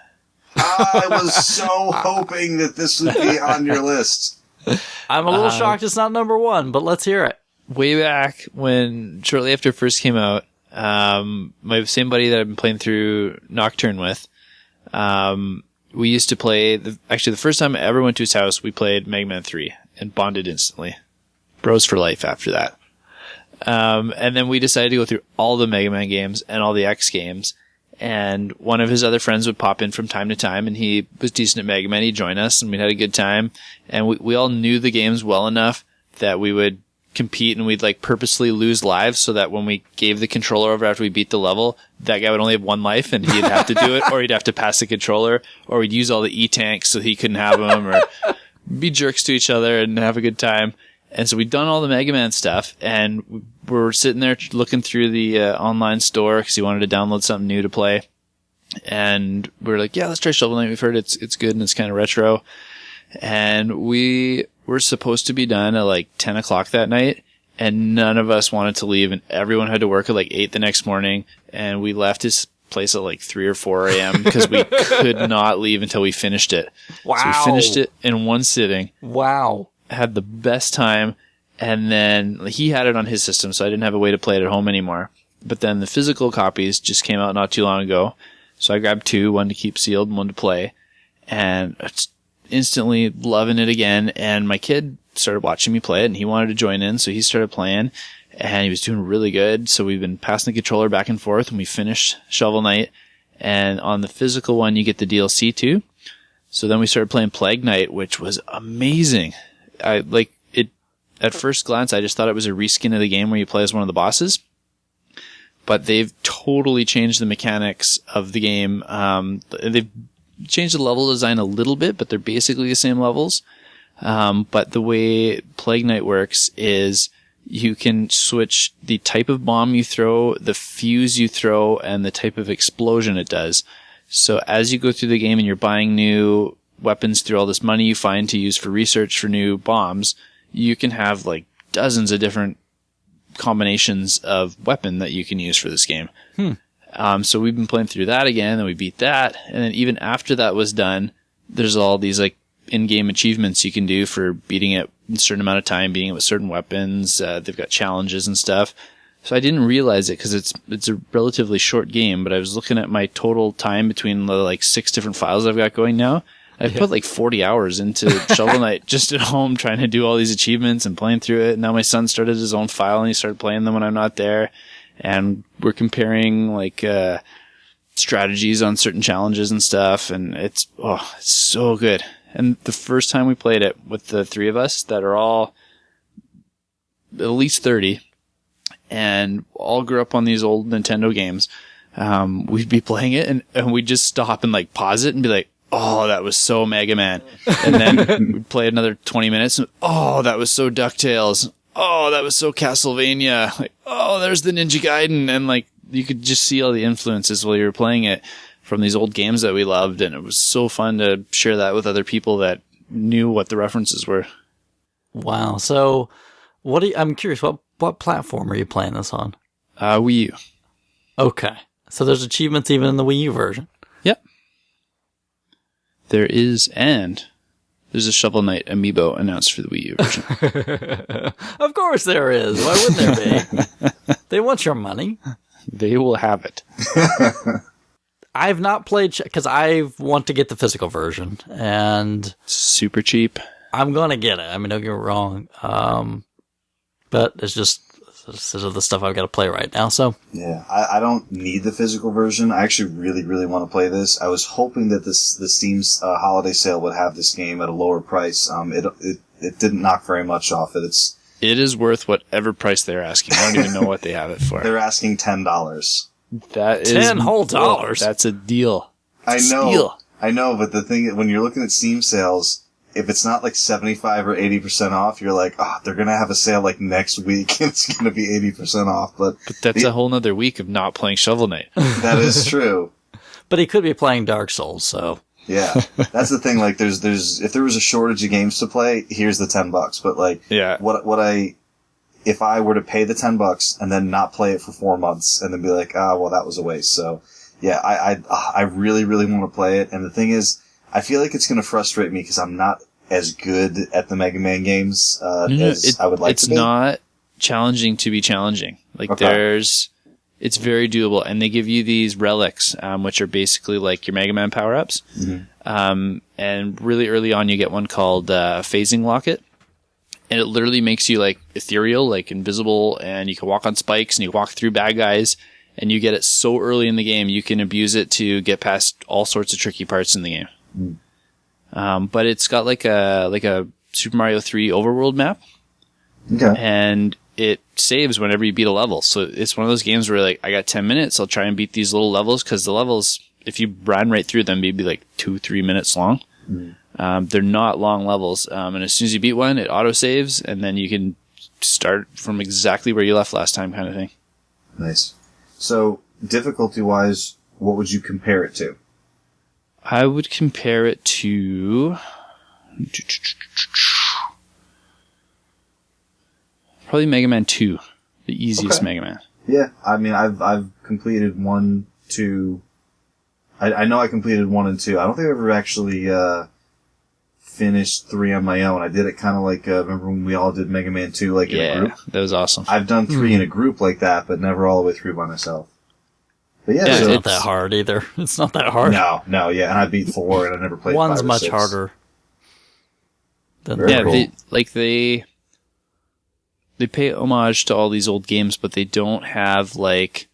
I was so hoping that this would be on your list. I'm a little shocked it's not number 1, but let's hear it. Way back when, shortly after it first came out, my same buddy that I've been playing through Nocturne with, we used to play, the first time I ever went to his house, we played Mega Man 3 and bonded instantly. Bros for life after that. And then we decided to go through all the Mega Man games and all the X games. And one of his other friends would pop in from time to time, and he was decent at Mega Man. He'd join us, and we'd had a good time. And we all knew the games well enough that we would compete, and we'd like purposely lose lives so that when we gave the controller over after we beat the level, that guy would only have 1 life, and he'd have to do it, or he'd have to pass the controller, or we'd use all the E-tanks so he couldn't have them, or be jerks to each other and have a good time. And so we'd done all the Mega Man stuff, and we're sitting there looking through the online store because he wanted to download something new to play. And we're like, yeah, let's try Shovel Knight. We've heard it's good and it's kind of retro. And we were supposed to be done at like 10 o'clock that night. And none of us wanted to leave. And everyone had to work at like 8 the next morning. And we left his place at like 3 or 4 a.m. because we could not leave until we finished it. Wow. So we finished it in one sitting. Wow. Had the best time. And then he had it on his system, so I didn't have a way to play it at home anymore. But then the physical copies just came out not too long ago. So I grabbed 2, one to keep sealed and one to play. And it's instantly loving it again. And my kid started watching me play it and he wanted to join in. So he started playing and he was doing really good. So we've been passing the controller back and forth and we finished Shovel Knight. And on the physical one, you get the DLC too. So then we started playing Plague Knight, which was amazing. I like it at first glance. I just thought it was a reskin of the game where you play as one of the bosses. But they've totally changed the mechanics of the game. They've changed the level design a little bit, but they're basically the same levels. But the way Plague Knight works is you can switch the type of bomb you throw, the fuse you throw, and the type of explosion it does. So as you go through the game and you're buying new weapons through all this money you find to use for research for new bombs, you can have like dozens of different combinations of weapon that you can use for this game. So we've been playing through that again, and we beat that. And then even after that was done, there's all these like in-game achievements you can do for beating it in a certain amount of time, beating it with certain weapons. They've got challenges and stuff. So I didn't realize it because it's a relatively short game, but I was looking at my total time between the like 6 different files I've got going now. I've put like 40 hours into Shovel Knight just at home trying to do all these achievements and playing through it. Now my son started his own file and he started playing them when I'm not there. And we're comparing like strategies on certain challenges and stuff. And it's so good. And the first time we played it with the 3 of us that are all at least 30 and all grew up on these old Nintendo games, we'd be playing it and we'd just stop and like pause it and be like, oh, that was so Mega Man. And then we'd play another 20 minutes. And, oh, that was so DuckTales. Oh, that was so Castlevania. Like, oh, there's the Ninja Gaiden. And like, you could just see all the influences while you were playing it from these old games that we loved. And it was so fun to share that with other people that knew what the references were. Wow. So I'm curious, what platform are you playing this on? Wii U. Okay. So there's achievements even in the Wii U version. Yep. There is, and there's a Shovel Knight amiibo announced for the Wii U version. Of course there is. Why wouldn't there be? They want your money. They will have it. I've not played, because I want to get the physical version, and super cheap. I'm going to get it. I mean, don't get me wrong. But it's just this is the stuff I've got to play right now. So yeah, I don't need the physical version. I actually really, really want to play this. I was hoping that the Steam's holiday sale would have this game at a lower price. It didn't knock very much off it. It is worth whatever price they're asking. I don't even know what they have it for. They're asking $10. That is $10 whole dollars. That's a deal. It's I know, but the thing, when you're looking at Steam sales, if it's not like 75 or 80% off, you're like, oh, they're going to have a sale like next week and it's going to be 80% off. But that's a whole nother week of not playing Shovel Knight. That is true. But he could be playing Dark Souls, so. Yeah. That's the thing. Like, there's, if there was a shortage of games to play, here's the $10. But like, yeah. If I were to pay the $10 and then not play it for 4 months and then be like, well, that was a waste. So yeah, I really, really want to play it. And the thing is, I feel like it's going to frustrate me because I'm not as good at the Mega Man games as I would like to be. It's not challenging to be challenging. Like it's very doable, and they give you these relics, which are basically like your Mega Man power-ups. Mm-hmm. And really early on, you get one called Phasing Locket, and it literally makes you like ethereal, like invisible, and you can walk on spikes, and you walk through bad guys. And you get it so early in the game, you can abuse it to get past all sorts of tricky parts in the game. But it's got like a Super Mario 3 overworld map. Okay. And it saves whenever you beat a level. So it's one of those games where like, I got 10 minutes, I'll try and beat these little levels, because the levels, if you run right through them, maybe like 2-3 minutes long. They're not long levels. And as soon as you beat one, it auto saves, and then you can start from exactly where you left last time, kind of thing. Nice. So, difficulty-wise, what would you compare it to? I would compare it to probably Mega Man 2, the easiest Mega Man. Yeah, I mean, I've completed 1, 2. I know I completed 1 and 2. I don't think I've ever actually finished 3 on my own. I did it kind of like remember when we all did Mega Man 2 like in a group? That was awesome. I've done 3 in a group like that, but never all the way through by myself. But yeah, it's not that hard either. It's not that hard. No, yeah, and I beat 4 and I never played 5 One's or much 6. harder. Than They pay homage to all these old games, but they don't have like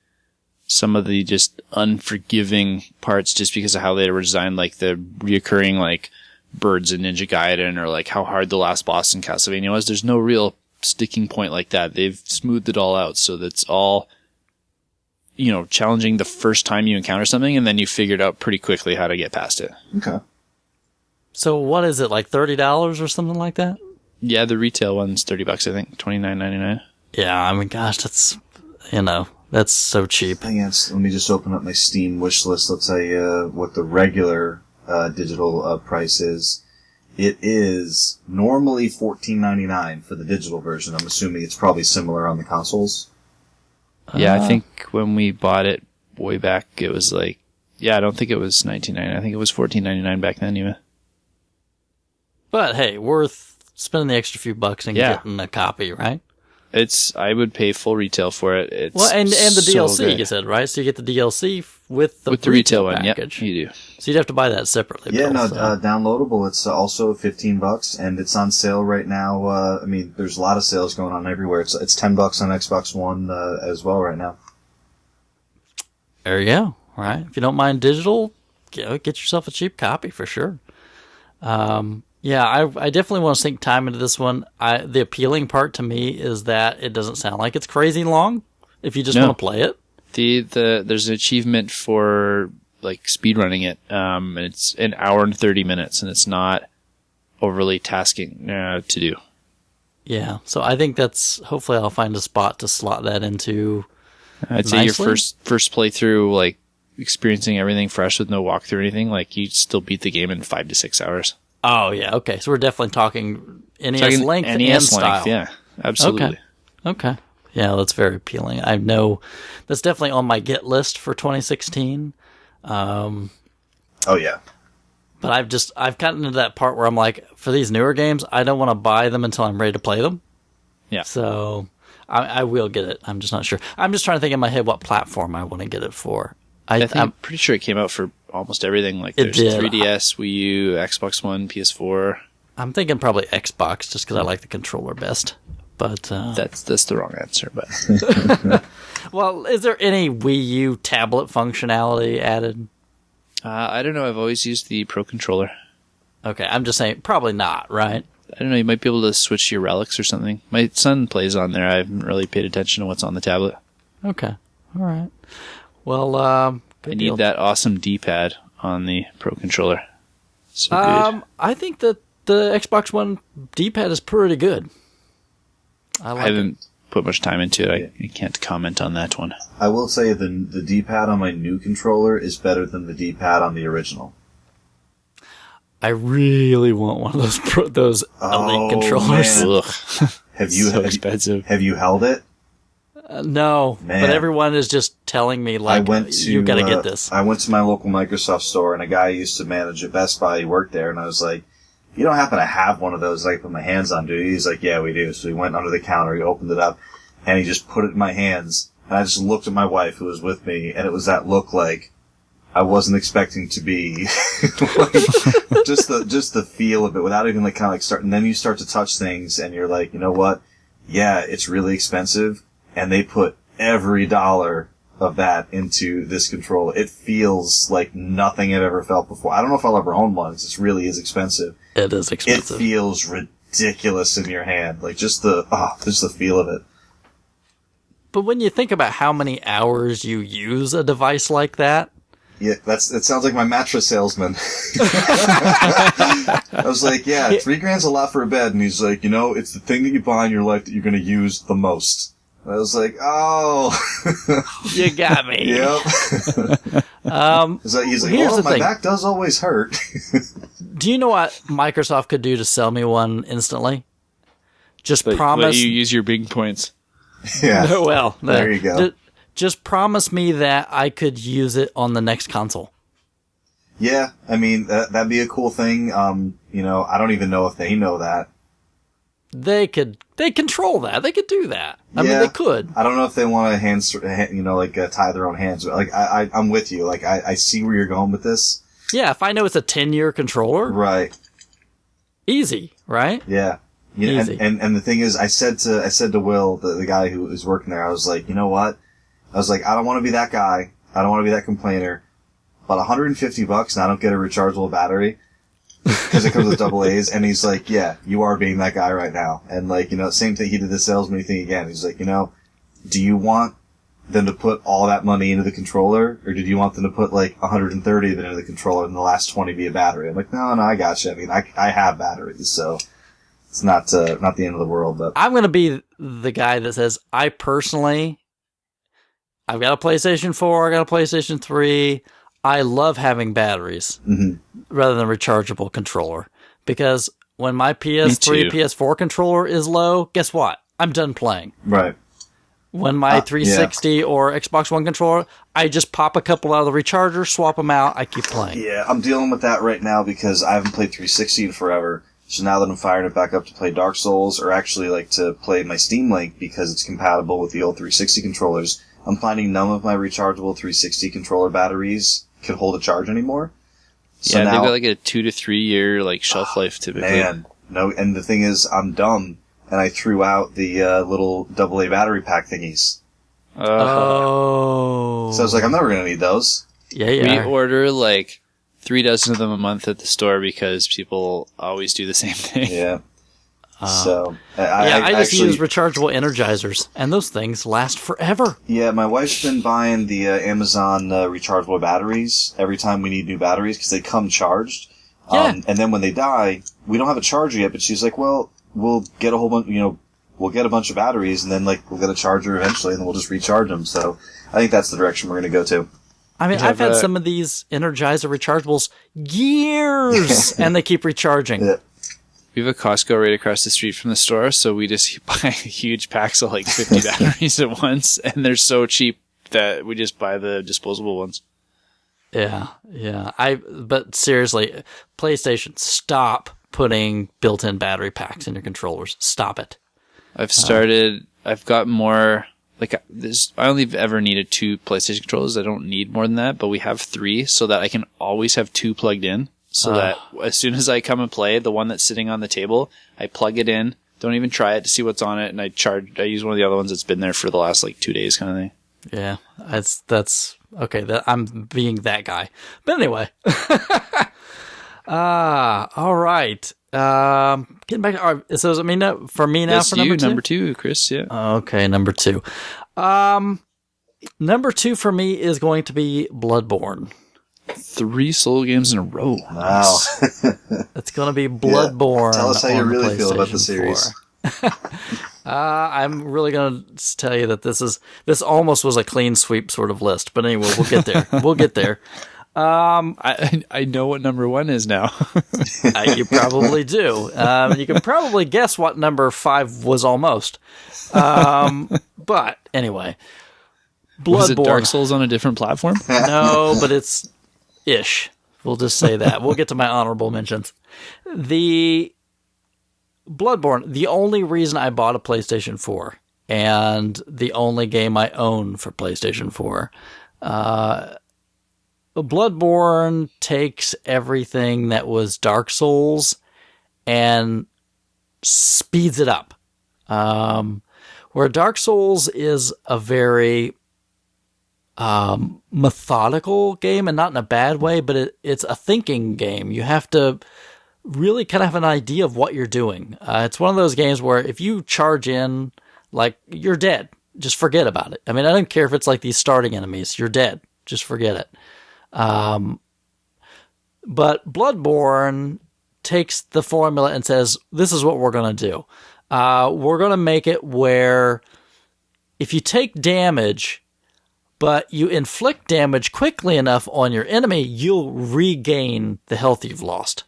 some of the just unforgiving parts just because of how they were designed, like the reoccurring like birds in Ninja Gaiden or like how hard the last boss in Castlevania was. There's no real sticking point like that. They've smoothed it all out so that's all, challenging the first time you encounter something and then you figured out pretty quickly how to get past it. Okay. So what is it, like $30 or something like that? Yeah, the retail one's $30, I think, $29.99. Yeah, I mean, gosh, that's so cheap. Let me just open up my Steam wish list. Let's tell you what the regular digital price is. It is normally $14.99 for the digital version. I'm assuming it's probably similar on the consoles. Yeah, I think when we bought it way back, it was like, I don't think it was $19.99. I think it was $14.99 back then, even. But hey, worth spending the extra few bucks and getting a copy, right? I would pay full retail for it. It's and the so DLC good. You said, right? So you get the DLC with the retail one. package. Yep, you do. So you'd have to buy that separately. Yeah, downloadable. It's also $15, and it's on sale right now. I mean, there's a lot of sales going on everywhere. It's $10 on Xbox One as well right now. There you go. All right. If you don't mind digital, get yourself a cheap copy for sure. Yeah, I definitely want to sink time into this one. The appealing part to me is that it doesn't sound like it's crazy long if you just want to play it. There's an achievement for like speedrunning it, and it's an hour and 30 minutes, and it's not overly tasking to do. Yeah, so I think hopefully I'll find a spot to slot that into. I'd say your first playthrough, like experiencing everything fresh with no walkthrough or anything, like you still beat the game in 5 to 6 hours. Oh, yeah, okay. So we're definitely talking NES length and style. Yeah, absolutely. Okay. Yeah, that's very appealing. I know that's definitely on my get list for 2016. Oh, yeah. But I've gotten to that part where I'm like, for these newer games, I don't want to buy them until I'm ready to play them. Yeah. So I will get it. I'm just not sure. I'm just trying to think in my head what platform I want to get it for. I'm pretty sure it came out for almost everything. Like there's 3DS, Wii U, Xbox One, PS4. I'm thinking probably Xbox just because I like the controller best. But that's the wrong answer. But well, is there any Wii U tablet functionality added? I don't know. I've always used the Pro Controller. Okay, I'm just saying probably not, right? I don't know. You might be able to switch your relics or something. My son plays on there. I haven't really paid attention to what's on the tablet. Okay, all right. Well, I need that awesome D-pad on the Pro Controller. So good. I think that the Xbox One D-pad is pretty good. I haven't put much time into it. I can't comment on that one. I will say the D-pad on my new controller is better than the D-pad on the original. I really want one of those Elite controllers. Ugh. Expensive. Have you held it? No, Man. But everyone is just telling me, you got to get this. I went to my local Microsoft store, and a guy who used to manage at Best Buy, he worked there, and I was like, you don't happen to have one of those I can put my hands on, do you? He's like, yeah, we do. So he went under the counter, he opened it up, and he just put it in my hands, and I just looked at my wife, who was with me, and it was that look like I wasn't expecting to be, just the feel of it, without even starting, and then you start to touch things, and you're like, you know what? Yeah, it's really expensive. And they put every dollar of that into this controller. It feels like nothing I've ever felt before. I don't know if I'll ever own one, because it really is expensive. It is expensive. It feels ridiculous in your hand. Like, just the feel of it. But when you think about how many hours you use a device like that, Yeah, that sounds like my mattress salesman. I was like, yeah, $3,000's a lot for a bed. And he's like, it's the thing that you buy in your life that you're going to use the most. And I was like, oh. You got me. Yep. He's like, here's well, the my thing. back does always hurt. Do you know what Microsoft could do to sell me one instantly? Just But promise. you use your big points. Yeah. Well, there you go. Just promise me that I could use it on the next console. Yeah, I mean, that'd be a cool thing. I don't even know if they know that. They control that. They could do that. I mean, Yeah. they could. I don't know if they want to tie their own hands. Like, I'm with you. Like, I see where you're going with this. Yeah, if I know it's a 10-year controller, Right. easy, right? Yeah. Easy. And the thing is, I said to Will, the guy who was working there, I was like, you know what? I was like, I don't want to be that guy. I don't want to be that complainer. But $150 and I don't get a rechargeable battery because it comes with double A's. And he's like, yeah, you are being that guy right now. And like, same thing. He did the salesman thing again. He's like, do you want them to put all that money into the controller, or did you want them to put like 130 of it into the controller and the last 20 be a battery? I'm like, no, I gotcha. I mean, I have batteries, so it's not the end of the world. But I'm going to be the guy that says, I've got a PlayStation 4, I got a PlayStation 3. I love having batteries rather than a rechargeable controller. Because when my PS3, PS4 controller is low, guess what? I'm done playing. Right. When my 360 or Xbox One controller, I just pop a couple out of the recharger, swap them out, I keep playing. Yeah, I'm dealing with that right now because I haven't played 360 in forever. So now that I'm firing it back up to play Dark Souls, or actually like to play my Steam Link because it's compatible with the old 360 controllers, I'm finding none of my rechargeable 360 controller batteries can hold a charge anymore. So Yeah, now, they've got like a 2 to 3 year like shelf life typically. Man, no, and the thing is, I'm dumb, and I threw out the little AA battery pack thingies. Oh. So I was like, I'm never going to need those. Yeah, We yeah. order like 3 dozen of them a month at the store because people always do the same thing. Yeah. So I just actually use rechargeable energizers, and those things last forever. Yeah, my wife's been buying the Amazon rechargeable batteries every time we need new batteries because they come charged. Yeah. And then when they die, we don't have a charger yet, but she's like, well, we'll get a whole bunch, we'll get a bunch of batteries and then like we'll get a charger eventually and then we'll just recharge them. So I think that's the direction we're going to go to. I mean, I've had some of these Energizer rechargeables years, and they keep recharging. Yeah. We have a Costco right across the street from the store, so we just buy huge packs of like 50 batteries at once, and they're so cheap that we just buy the disposable ones. Yeah. But seriously, PlayStation, stop putting built-in battery packs in your controllers. Stop it. I've got more, like, I only ever needed 2 PlayStation controllers. I don't need more than that, but we have 3 so that I can always have 2 plugged in. So that as soon as I come and play, the one that's sitting on the table, I plug it in, don't even try it to see what's on it, and I use one of the other ones that's been there for the last like 2 days kind of thing. Yeah, that's okay. I'm being that guy. But anyway. All right. Getting back. So is it me now? For me now, That's for number you, two? number 2, Chris, yeah. Okay, number 2. Number 2 for me is going to be Bloodborne. 3 Soul games in a row. Wow. It's going to be Bloodborne. Tell us how you on really feel about the PlayStation series. 4. I'm really going to tell you that this almost was a clean sweep sort of list. But anyway, we'll get there. We'll get there. I know what number 1 is now. You probably do. You can probably guess what number 5 was almost. But anyway, Bloodborne. Was it Dark Souls on a different platform? No, but it's ish. We'll just say that. We'll get to my honorable mentions. The Bloodborne, the only reason I bought a PlayStation 4 and the only game I own for PlayStation 4, Bloodborne takes everything that was Dark Souls and speeds it up. Where Dark Souls is a very methodical game, and not in a bad way, but it's a thinking game. You have to really kind of have an idea of what you're doing. It's one of those games where if you charge in, like, you're dead. Just forget about it. I mean, I don't care if it's like these starting enemies. You're dead. Just forget it. But Bloodborne takes the formula and says, this is what we're going to do. We're going to make it where if you take damage, but you inflict damage quickly enough on your enemy, you'll regain the health you've lost.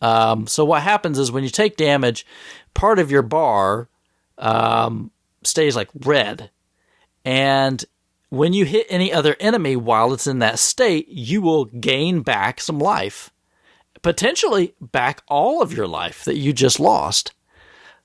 So what happens is when you take damage, part of your bar stays like red. And when you hit any other enemy while it's in that state, you will gain back some life. Potentially back all of your life that you just lost.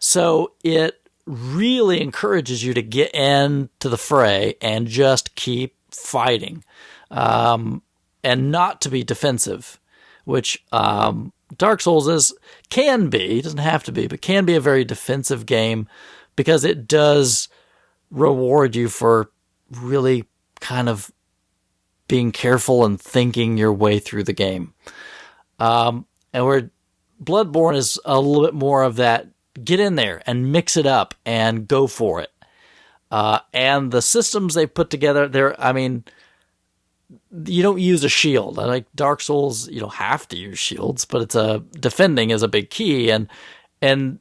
So it really encourages you to get into the fray and just keep fighting. And not to be defensive, which Dark Souls can be, doesn't have to be, but can be a very defensive game because it does reward you for really kind of being careful and thinking your way through the game. And where Bloodborne is a little bit more of that, get in there and mix it up and go for it. And the systems they put together, you don't use a shield. Like Dark Souls, you don't have to use shields, but defending is a big key. And in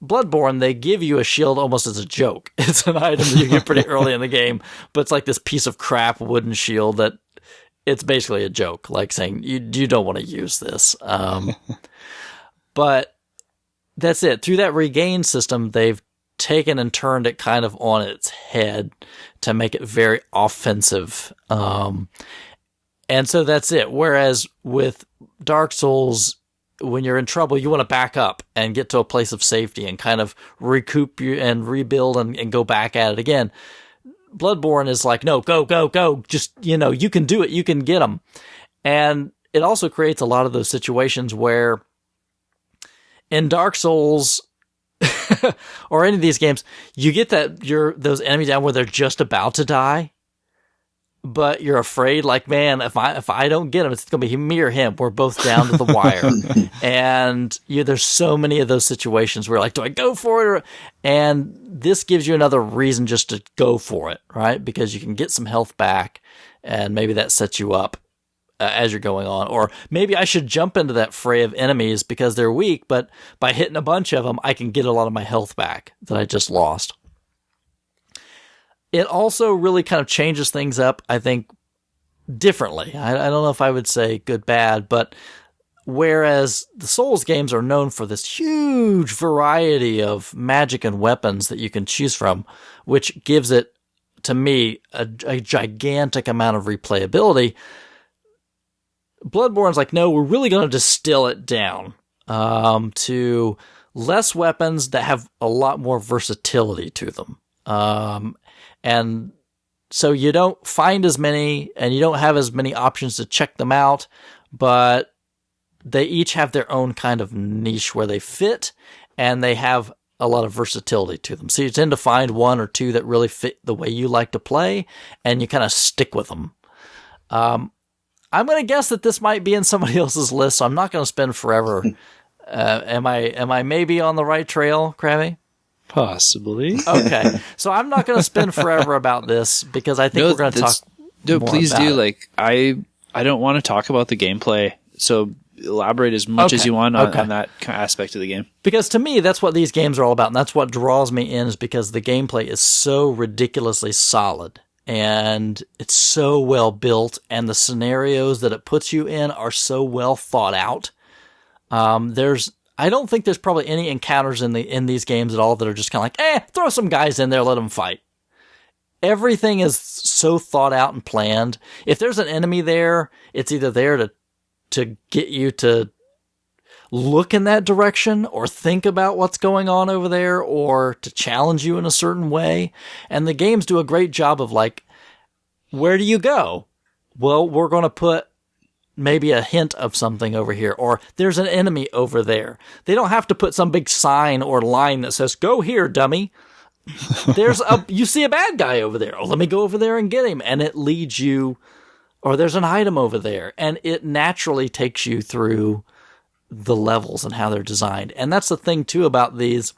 Bloodborne, they give you a shield almost as a joke. It's an item that you get pretty early in the game, but it's like this piece of crap wooden shield that it's basically a joke, like saying you don't want to use this. But that's it. Through that regain system, they've taken and turned it kind of on its head to make it very offensive. And so that's it. Whereas with Dark Souls, when you're in trouble, you want to back up and get to a place of safety and kind of recoup you and rebuild and go back at it again. Bloodborne is like, no, go. Just, you can do it. You can get them. And it also creates a lot of those situations where in Dark Souls or any of these games, you get those enemies down where they're just about to die, but you're afraid, like, man, if I don't get him, it's going to be me or him. We're both down to the wire. And there's so many of those situations where, like, do I go for it? And this gives you another reason just to go for it, right? Because you can get some health back, and maybe that sets you up as you're going on. Or maybe I should jump into that fray of enemies because they're weak, but by hitting a bunch of them, I can get a lot of my health back that I just lost. It also really kind of changes things up, I think, differently. I don't know if I would say good, bad, but whereas the Souls games are known for this huge variety of magic and weapons that you can choose from, which gives it, to me, a gigantic amount of replayability, Bloodborne's like, no, we're really going to distill it down to less weapons that have a lot more versatility to them. And so you don't find as many and you don't have as many options to check them out, but they each have their own kind of niche where they fit and they have a lot of versatility to them. So you tend to find one or two that really fit the way you like to play and you kind of stick with them. I'm going to guess that this might be in somebody else's list, so I'm not going to spend forever. Am I maybe on the right trail, Krabby? Possibly. Okay, so I'm not going to spend forever about this because I think we're going to talk. No, please do. It. Like I don't want to talk about the gameplay, so elaborate as much as you want on that aspect of the game. Because to me, that's what these games are all about, and that's what draws me in. Is because the gameplay is so ridiculously solid. And it's so well built, and the scenarios that it puts you in are so well thought out. I don't think there's probably any encounters in these games at all that are just kind of like, throw some guys in there, let them fight. Everything is so thought out and planned. If there's an enemy there, it's either there to get you to look in that direction or think about what's going on over there or to challenge you in a certain way. And the games do a great job of like, where do you go? Well, we're going to put maybe a hint of something over here, or there's an enemy over there. They don't have to put some big sign or line that says, go here, dummy. You see a bad guy over there. Oh, let me go over there and get him. And it leads you, or there's an item over there. And it naturally takes you through the levels and how they're designed. And that's the thing too about these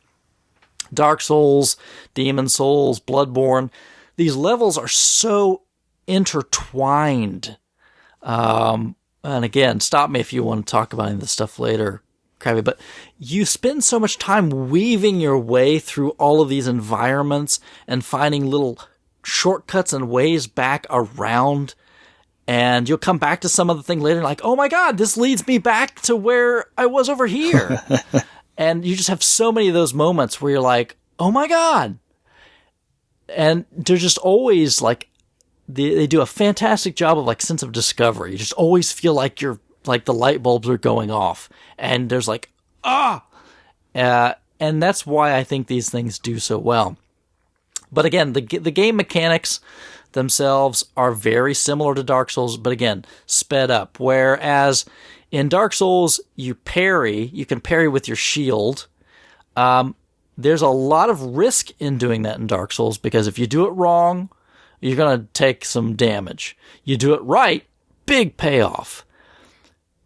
Dark Souls, Demon Souls, Bloodborne. These levels are so intertwined. And again, stop me if you want to talk about any of this stuff later, Krabby, but you spend so much time weaving your way through all of these environments and finding little shortcuts and ways back around. And you'll come back to some of the thing later and like, oh my God, this leads me back to where I was over here. And you just have so many of those moments where you're like, oh my God. And they're just always like, they do a fantastic job of like sense of discovery. You just always feel like you're like the light bulbs are going off and there's like, and that's why I think these things do so well. But again, the game mechanics themselves are very similar to Dark Souls, but again, sped up. Whereas in Dark Souls, you can parry with your shield. There's a lot of risk in doing that in Dark Souls because if you do it wrong, you're going to take some damage. You do it right, big payoff.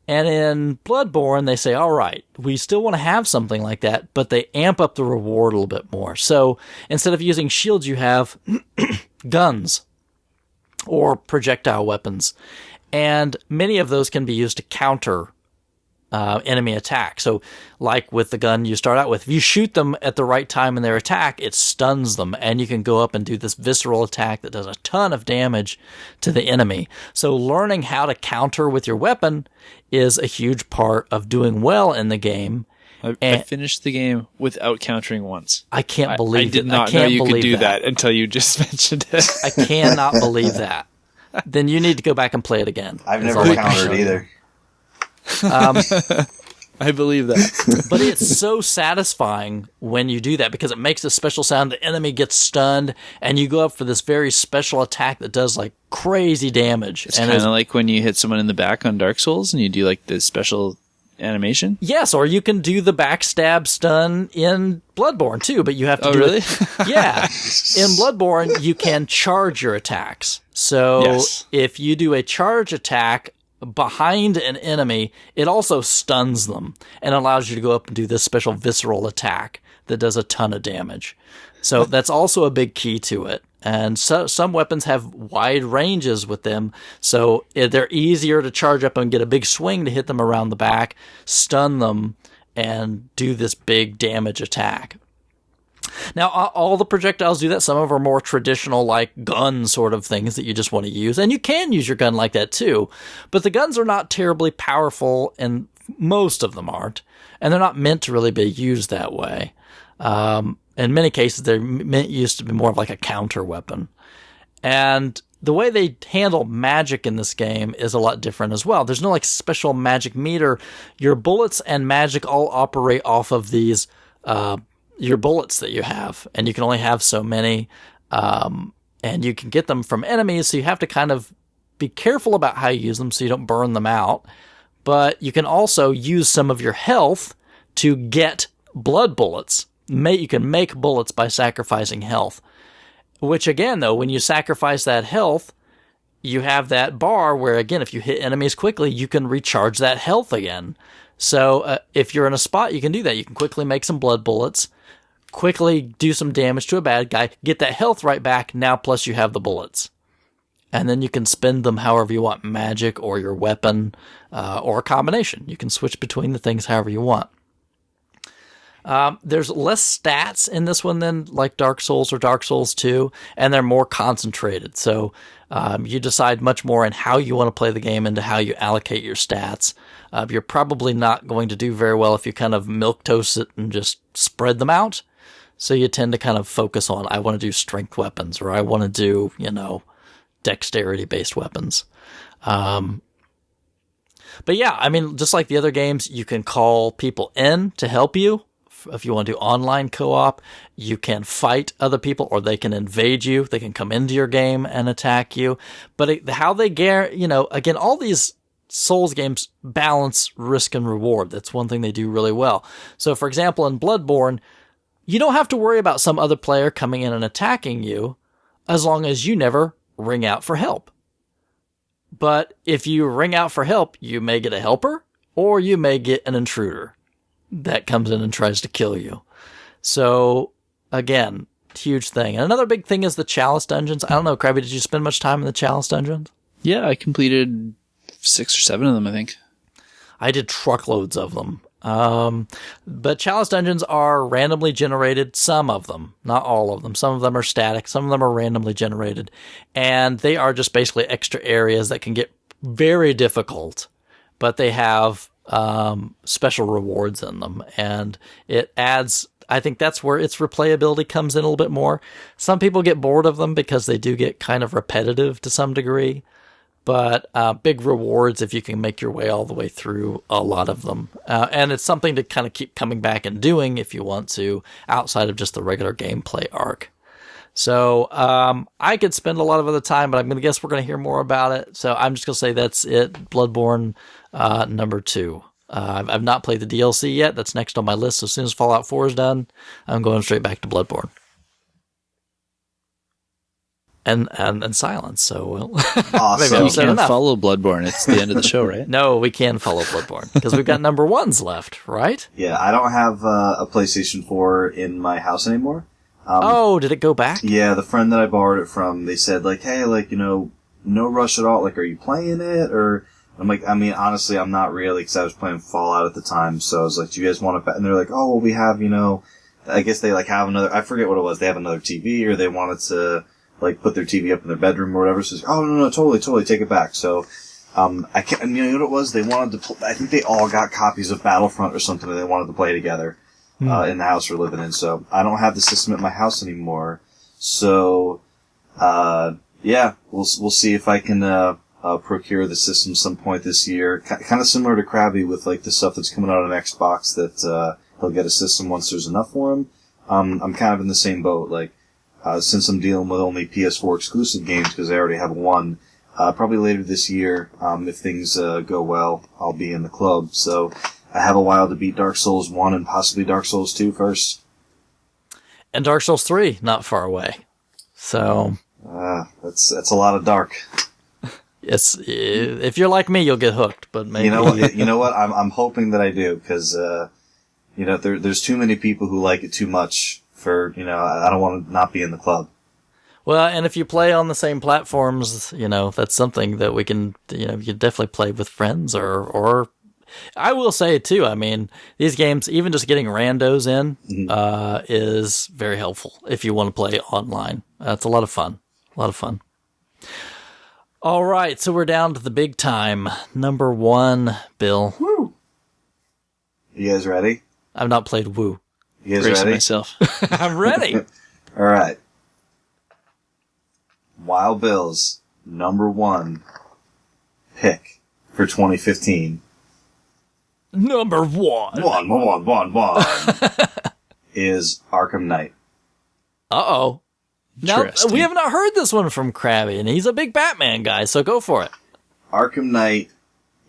And in Bloodborne, they say, all right, we still want to have something like that, but they amp up the reward a little bit more. So instead of using shields, you have guns or projectile weapons. And many of those can be used to counter enemy attack. So like with the gun you start out with, if you shoot them at the right time in their attack, it stuns them, and you can go up and do this visceral attack that does a ton of damage to the enemy. So learning how to counter with your weapon is a huge part of doing well in the game. I finished the game without countering once. I can't believe it. I did not know you could do that until you just mentioned it. I cannot believe that. Then you need to go back and play it again. I've never countered either. I believe that. But it's so satisfying when you do that because it makes a special sound. The enemy gets stunned, and you go up for this very special attack that does like crazy damage. It's kind of like when you hit someone in the back on Dark Souls and you do like the special animation. Yes, or you can do the backstab stun in Bloodborne too, but you have to do really? it. Yeah. In Bloodborne, you can charge your attacks. So if you do a charge attack behind an enemy, it also stuns them and allows you to go up and do this special visceral attack that does a ton of damage. So that's also a big key to it. And so, some weapons have wide ranges with them, so they're easier to charge up and get a big swing to hit them around the back, stun them, and do this big damage attack. Now, all the projectiles do that. Some of them are more traditional, like gun sort of things that you just want to use. And you can use your gun like that, too. But the guns are not terribly powerful, and most of them aren't. And they're not meant to really be used that way. In many cases, they're used to be more of like a counter weapon. And the way they handle magic in this game is a lot different as well. There's no like special magic meter. Your bullets and magic all operate off of these your bullets that you have, and you can only have so many, and you can get them from enemies, so you have to kind of be careful about how you use them so you don't burn them out. But you can also use some of your health to get blood bullets. You can make bullets by sacrificing health, which again, though, when you sacrifice that health, you have that bar where, again, if you hit enemies quickly, you can recharge that health again. So if you're in a spot, you can do that. You can quickly make some blood bullets, quickly do some damage to a bad guy, get that health right back, now plus you have the bullets. And then you can spend them however you want, magic or your weapon, or a combination. You can switch between the things however you want. There's less stats in this one than like Dark Souls or Dark Souls 2, and they're more concentrated. So you decide much more in how you want to play the game and to how you allocate your stats. You're probably not going to do very well if you kind of milquetoast it and just spread them out. So you tend to kind of focus on, I want to do strength weapons, or I want to do, dexterity-based weapons. But yeah, I mean, just like the other games, you can call people in to help you. If you want to do online co-op, you can fight other people, or they can invade you. They can come into your game and attack you. But how they again, all these Souls games balance risk and reward. That's one thing they do really well. So, for example, in Bloodborne, you don't have to worry about some other player coming in and attacking you as long as you never ring out for help. But if you ring out for help, you may get a helper, or you may get an intruder that comes in and tries to kill you. So, again, huge thing. And another big thing is the Chalice dungeons. I don't know, Krabby, did you spend much time in the Chalice dungeons? Yeah, I completed 6 or 7 of them, I think. I did truckloads of them. But Chalice dungeons are randomly generated, some of them, not all of them. Some of them are static, some of them are randomly generated. And they are just basically extra areas that can get very difficult, but they have special rewards in them. And it adds, I think that's where its replayability comes in a little bit more. Some people get bored of them because they do get kind of repetitive to some degree. But big rewards if you can make your way all the way through a lot of them. And it's something to kind of keep coming back and doing if you want to, outside of just the regular gameplay arc. So I could spend a lot of other time, but I'm going to guess we're going to hear more about it. So I'm just going to say that's it. Bloodborne number 2. I've not played the DLC yet. That's next on my list. So as soon as Fallout 4 is done, I'm going straight back to Bloodborne. And silence, so we'll Awesome. You can't follow Bloodborne. It's the end of the show, right? No, we can follow Bloodborne because we've got number 1s left, right? Yeah, I don't have a PlayStation 4 in my house anymore. Did it go back? Yeah, the friend that I borrowed it from, they said, like, hey, like, no rush at all. Like, are you playing it? Or, I'm like, I mean, honestly, I'm not really, because I was playing Fallout at the time. So I was like, do you guys want it back? And they're like, oh, well, we have, I guess they, like, have another, I forget what it was. They have another TV, or they wanted to, like, put their TV up in their bedroom or whatever. So it's like, oh, no, totally, take it back. So, I can't, and you know what it was? They wanted to, I think they all got copies of Battlefront or something and they wanted to play together, in the house we're living in. So, I don't have the system at my house anymore. So, yeah, we'll see if I can, procure the system some point this year. Kind of similar to Krabby with, like, the stuff that's coming out on Xbox that, he'll get a system once there's enough for him. I'm kind of in the same boat, like, since I'm dealing with only PS4 exclusive games, because I already have one, probably later this year, if things go well, I'll be in the club. So I have a while to beat Dark Souls 1 and possibly Dark Souls 2 first. And Dark Souls 3, not far away. So that's a lot of dark. It's, if you're like me, you'll get hooked. But maybe you know what? I'm hoping that I do, because there's too many people who like it too much. I don't want to not be in the club. Well, and if you play on the same platforms, that's something that we can, you definitely play with friends or I will say too, I mean, these games, even just getting randos in, is very helpful if you want to play online. It's a lot of fun. All right. So we're down to the big time. Number 1, Bill. Woo. You guys ready? I've not played Woo. You guys ready? Myself. I'm ready. All right. Wild Bill's number 1 pick for 2015. Number 1. One. Is Arkham Knight. Uh-oh. Now, we have not heard this one from Krabby, and he's a big Batman guy, so go for it. Arkham Knight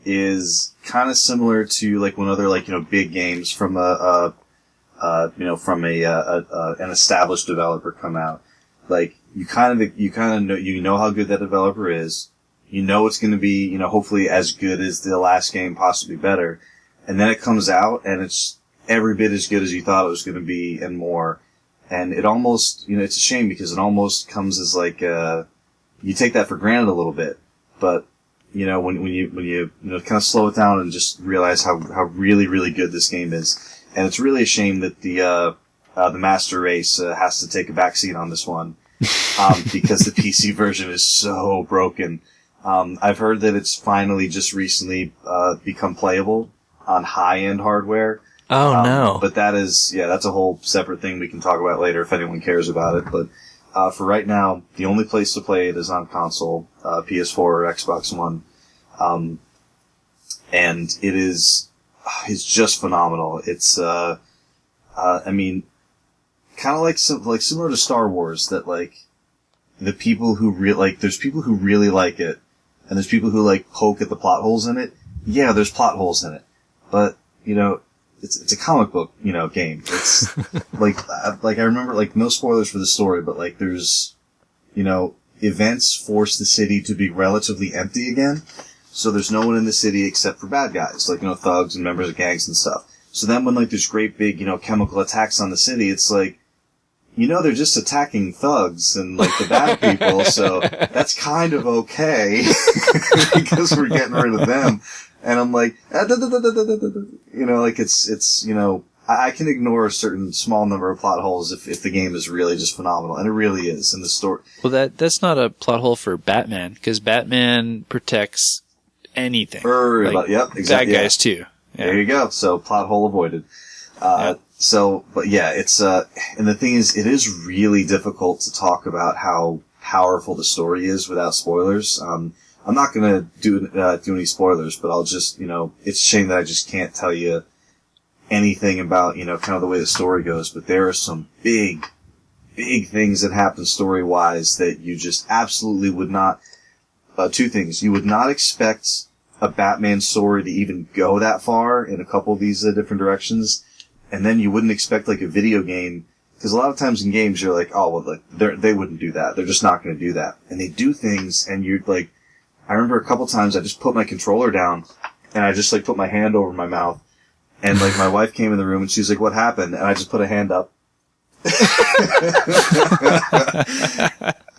is kind of similar to, like, one other, like, big games from an established developer come out. Like, you kind of know how good that developer is. You know it's going to be, hopefully as good as the last game, possibly better. And then it comes out and it's every bit as good as you thought it was going to be and more. And it almost, it's a shame because it almost comes as like, you take that for granted a little bit. But, when you kind of slow it down and just realize how really, really good this game is. And it's really a shame that the Master Race has to take a backseat on this one, because the PC version is so broken. I've heard that it's finally just recently become playable on high-end hardware. Oh, no. But that's a whole separate thing we can talk about later if anyone cares about it. But for right now, the only place to play it is on console, PS4 or Xbox One. And it's just phenomenal. It's, kind of like similar to Star Wars, that like the people who there's people who really like it, and there's people who like poke at the plot holes in it. Yeah, there's plot holes in it, but it's a comic book, game. It's like I remember, like, no spoilers for the story, but like there's, events force the city to be relatively empty again. So there's no one in the city except for bad guys, like, thugs and members of gangs and stuff. So then when, like, there's great big, chemical attacks on the city, it's like, they're just attacking thugs and like the bad people, so that's kind of okay because we're getting rid of them. And I'm like, like it's I can ignore a certain small number of plot holes if the game is really just phenomenal, and it really is in the story. Well, that's not a plot hole for Batman, because Batman protects anything. Yep, exactly. Bad guys too. Yeah. There you go. So plot hole avoided. So, but yeah, it's, and the thing is, it is really difficult to talk about how powerful the story is without spoilers. I'm not gonna do any spoilers, but I'll just, it's a shame that I just can't tell you anything about, kind of the way the story goes, but there are some big things that happen story-wise that you just absolutely would not, two things. You would not expect a Batman story to even go that far in a couple of these different directions. And then you wouldn't expect like a video game, because a lot of times in games you're like, oh, well, they wouldn't do that. They're just not going to do that. And they do things, and you're like, I remember a couple times I just put my controller down, and I just like put my hand over my mouth, and like my wife came in the room and she's like, what happened? And I just put a hand up.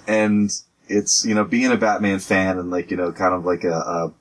And it's, being a Batman fan and like, kind of like a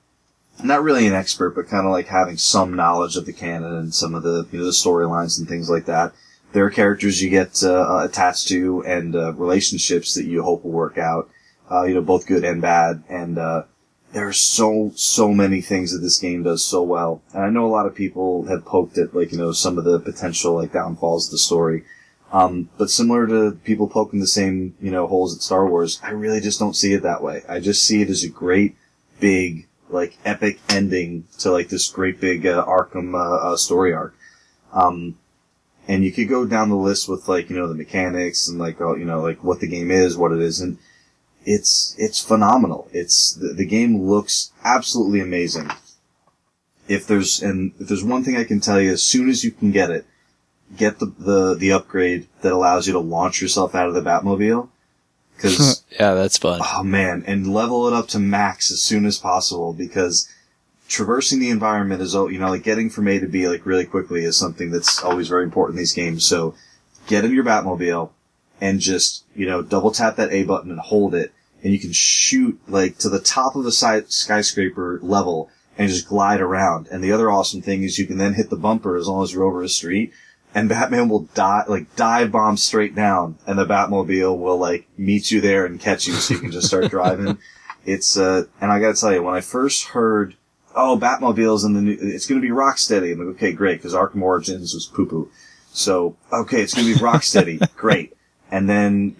not really an expert, but kind of like having some knowledge of the canon and some of the, the storylines and things like that. There are characters you get attached to and relationships that you hope will work out, both good and bad. And there are so many things that this game does so well. And I know a lot of people have poked at like, some of the potential like downfalls of the story. But similar to people poking the same, holes at Star Wars, I really just don't see it that way. I just see it as a great, big, like epic ending to like this great big Arkham story arc. And you could go down the list with like, the mechanics and like, like what the game is, what it isn't. It's phenomenal. The game looks absolutely amazing. If there's one thing I can tell you, as soon as you can get it, get the upgrade that allows you to launch yourself out of the Batmobile. Cause, yeah, that's fun. Oh man, and level it up to max as soon as possible, because traversing the environment is, like getting from A to B like really quickly is something that's always very important in these games. So get in your Batmobile and just, double tap that A button and hold it, and you can shoot like to the top of a skyscraper level and just glide around. And the other awesome thing is you can then hit the bumper as long as you're over a street. And Batman will dive bomb straight down, and the Batmobile will like meet you there and catch you, so you can just start driving. It's and I gotta tell you, when I first heard, oh, Batmobile's in the new, it's gonna be Rocksteady, I'm like, okay, great, because Arkham Origins was poo-poo. So, okay, it's gonna be Rocksteady, great. And then,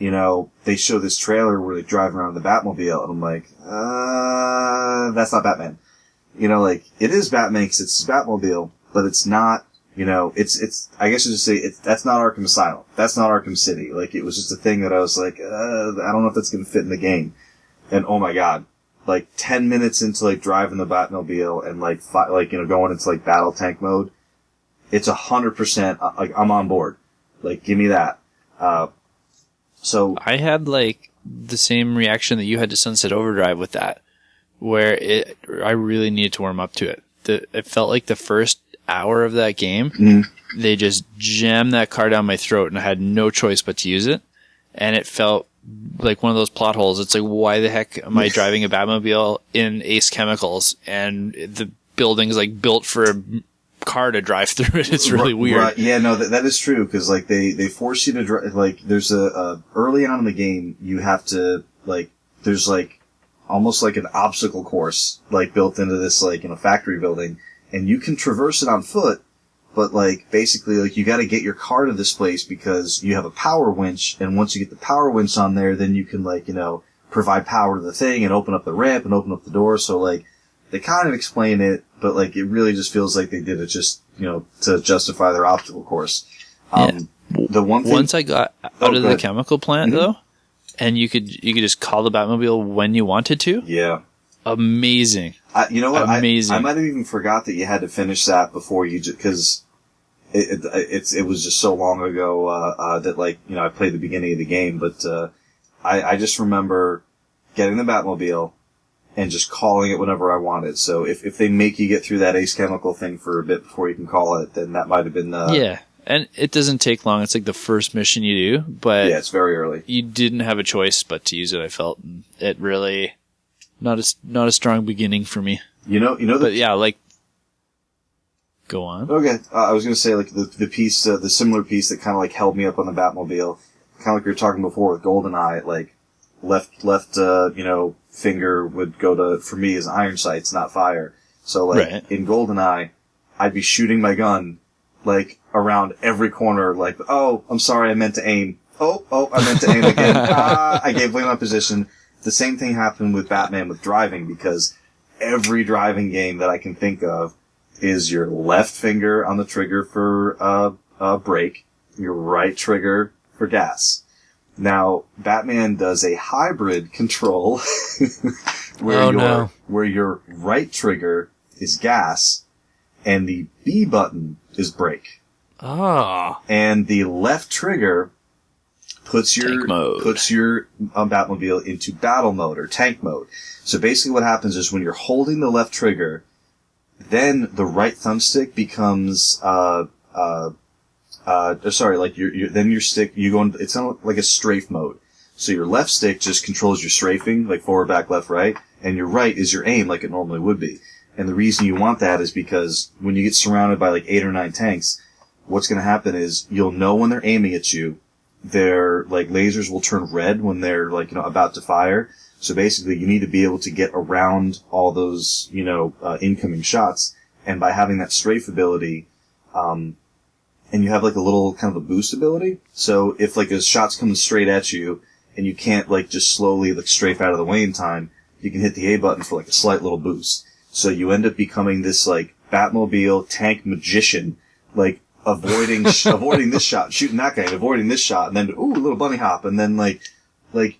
they show this trailer where they drive around the Batmobile, and I'm like, that's not Batman. It is Batman because it's Batmobile, but it's not. It's, I guess you just say, that's not Arkham Asylum. That's not Arkham City. Like, it was just a thing that I was like, I don't know if that's gonna fit in the game. And oh my god. Like, 10 minutes into, like, driving the Batmobile and, like, going into, like, battle tank mode, it's 100%, like, I'm on board. Like, give me that. So. I had, like, the same reaction that you had to Sunset Overdrive with that, where I really needed to warm up to it. It felt like the first hour of that game, they just jammed that car down my throat and I had no choice but to use it. And it felt like one of those plot holes. It's like, why the heck am I driving a Batmobile in Ace Chemicals and the building's like built for a car to drive through it? It's really weird. Right. Yeah, no, that is true, because like they force you to drive, like there's early on in the game you have to like, there's like almost like an obstacle course like built into this like, factory building. And you can traverse it on foot, but like basically like you got to get your car to this place because you have a power winch, and once you get the power winch on there, then you can like, provide power to the thing and open up the ramp and open up the door. So like they kind of explain it, but like it really just feels like they did it just, to justify their obstacle course. The one thing, once I got out of the chemical plant though, and you could just call the Batmobile when you wanted to. Yeah. Amazing. You know what? Amazing. I might have even forgot that you had to finish that before you, because it was just so long ago, that like, I played the beginning of the game, but, I just remember getting the Batmobile and just calling it whenever I wanted. So if they make you get through that Ace Chemical thing for a bit before you can call it, then that might have been, yeah. And it doesn't take long. It's like the first mission you do, but Yeah, it's very early. you didn't have a choice but to use it, I felt. And it really, not a strong beginning for me. But yeah, like, go on. Okay, I was going to say, like, the piece, the similar piece that kind of, like, held me up on the Batmobile, kind of like we were talking before with GoldenEye, like, left, finger would go to, for me, is iron sights, not fire. So, like, Right. in GoldenEye, I'd be shooting my gun, like, around every corner, like, oh, I'm sorry, I meant to aim. Oh, I meant to aim again. I gave away my position. The same thing happened with Batman with driving, because every driving game that I can think of is your left finger on the trigger for brake, your right trigger for gas. Now, Batman does a hybrid control where your right trigger is gas and the B button is brake. Ah. And the left trigger puts your Tank mode. Batmobile into battle mode or tank mode. So basically what happens is when you're holding the left trigger, then the right thumbstick becomes then your stick, you go into, it's not like a strafe mode. So your left stick just controls your strafing, like forward, back, left, right, and your right is your aim like it normally would be. And the reason you want that is because when you get surrounded by like 8 or 9 tanks, what's going to happen is you'll know when they're aiming at you. Their like lasers will turn red when they're like, about to fire. So basically you need to be able to get around all those, incoming shots. And by having that strafe ability, and you have like a little kind of a boost ability. So if like a shot's coming straight at you and you can't like just slowly like strafe out of the way in time, you can hit the A button for like a slight little boost. So you end up becoming this like Batmobile tank magician, like avoiding this shot, shooting that guy, and avoiding this shot, and then a little bunny hop, and then like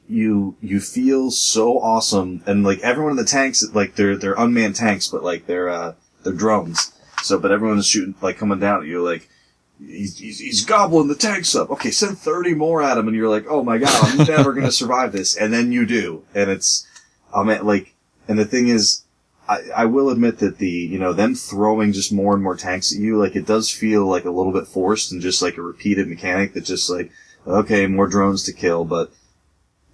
you feel so awesome, and like everyone in the tanks, like they're unmanned tanks, but like they're drones. So, but everyone is shooting like coming down at you, like he's gobbling the tanks up. Okay, send 30 more at him, and you're like, oh my god, I'm never gonna survive this, and then you do, and it's, and the thing is, I will admit that them throwing just more and more tanks at you, like, it does feel like a little bit forced and just like a repeated mechanic that just like, okay, more drones to kill, but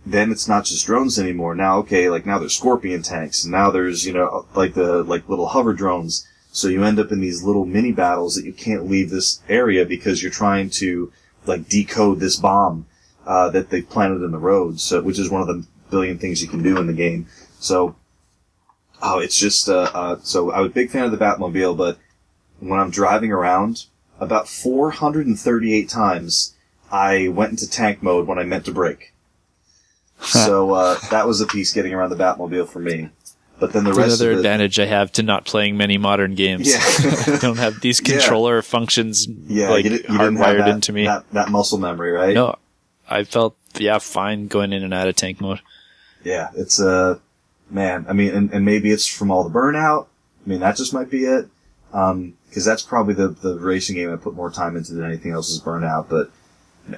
then it's not just drones anymore. Now, okay, like now there's Scorpion tanks, and now there's, like the, like little hover drones. So you end up in these little mini battles that you can't leave this area because you're trying to like decode this bomb, that they've planted in the road. So, which is one of the billion things you can do in the game. So, it's just, so I was a big fan of the Batmobile, but when I'm driving around, about 438 times, I went into tank mode when I meant to brake. So, that was a piece getting around the Batmobile for me. But then the rest Another of it, advantage I have to not playing many modern games. Yeah. I don't have these controller functions like you didn't have hardwired into me. That muscle memory, right? No, I felt, fine going in and out of tank mode. Yeah, it's, man, I mean, and maybe it's from all the burnout. I mean, that just might be it. Cause that's probably the racing game I put more time into than anything else is Burnout.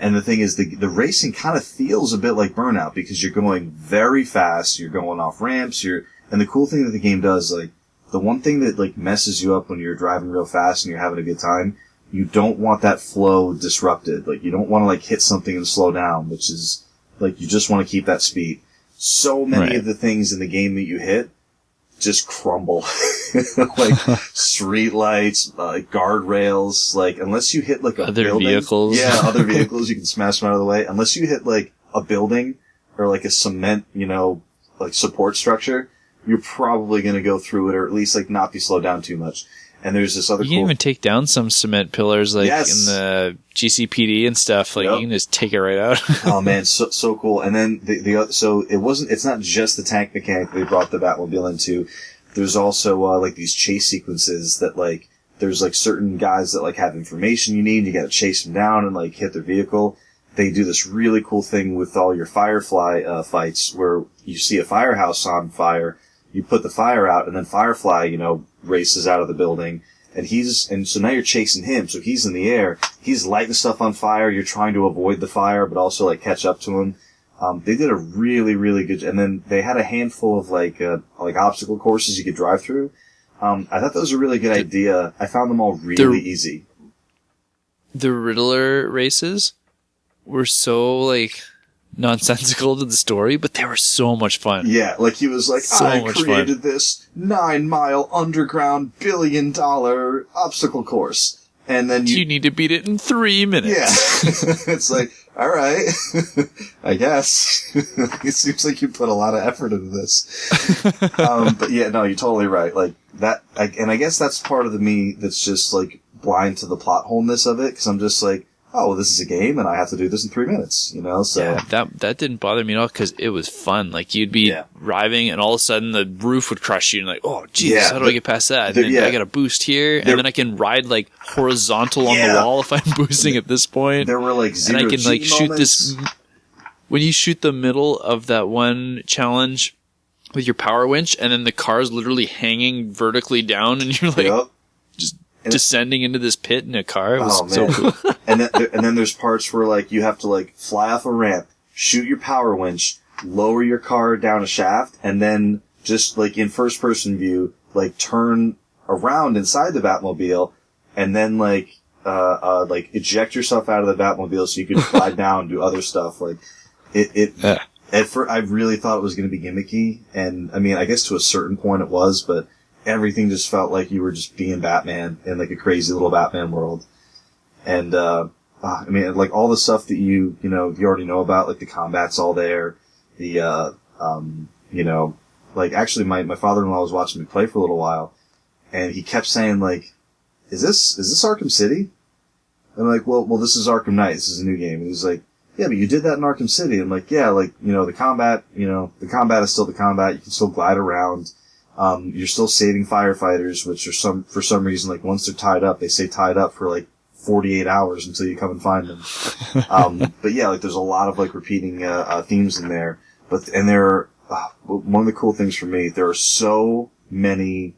And the thing is, the racing kind of feels a bit like Burnout because you're going very fast, you're going off ramps, and the cool thing that the game does, like, the one thing that, like, messes you up when you're driving real fast and you're having a good time, you don't want that flow disrupted. Like, you don't want to, like, hit something and slow down, which is, like, you just want to keep that speed. So many of the things in the game that you hit just crumble. Like street lights, guardrails, like unless you hit like a other building, vehicles. Yeah, other vehicles, you can smash them out of the way. Unless you hit like a building or like a cement, like support structure, you're probably going to go through it or at least like not be slowed down too much. And there's this other You can even take down some cement pillars like in the GCPD and stuff. Like you can just take it right out. Oh man, so cool. And then the other, so it's not just the tank mechanic they brought the Batmobile into. There's also, like these chase sequences that like, there's like certain guys that like have information you need. You gotta chase them down and like hit their vehicle. They do this really cool thing with all your Firefly, fights where you see a firehouse on fire. You put the fire out and then Firefly, races out of the building and so now you're chasing him. So he's in the air. He's lighting stuff on fire. You're trying to avoid the fire, but also like catch up to him. They did a really, really good, and then they had a handful of like obstacle courses you could drive through. I thought that was a really good idea. I found them all really easy. the Riddler races were so like nonsensical to the story, but they were so much fun. Yeah, like he was like, So I much created this 9-mile underground $1 billion obstacle course. And then You need to beat it in 3 minutes. Yeah. It's like, all right, I guess. It seems like you put a lot of effort into this. But yeah, no, you're totally right. Like that, and I guess that's part of the me that's just like blind to the plot holeness of it, because I'm just like, oh, well, this is a game and I have to do this in 3 minutes, you know? So Yeah, that didn't bother me at all because it was fun. Like you'd be driving and all of a sudden the roof would crush you and like, oh geez, how do I get past that? And then I got a boost here and then I can ride like horizontal on the wall if I'm boosting at this point. There were like zero and I can like shoot moments. this when you shoot the middle of that one challenge with your power winch and then the car's literally hanging vertically down and you're like just descending into this pit in a car. It was so cool. and then there's parts where like you have to like fly off a ramp, shoot your power winch, lower your car down a shaft, and then just like in first person view, like turn around inside the Batmobile, and then like eject yourself out of the Batmobile so you can fly down and do other stuff. Like at first, I really thought it was going to be gimmicky, and I mean, I guess to a certain point it was, but everything just felt like you were just being Batman in like a crazy little Batman world. And, I mean, like all the stuff that you already know about, like the combat's all there. The, like actually my father-in-law was watching me play for a little while and he kept saying like, is this Arkham City? And I'm like, well, this is Arkham Knight. This is a new game. And he's like, yeah, but you did that in Arkham City. I'm like, yeah, like, the combat is still the combat. You can still glide around. You're still saving firefighters, which are for some reason, like once they're tied up, they stay tied up for like 48 hours until you come and find them. But yeah, like there's a lot of like repeating, themes in there. One of the cool things for me, there are so many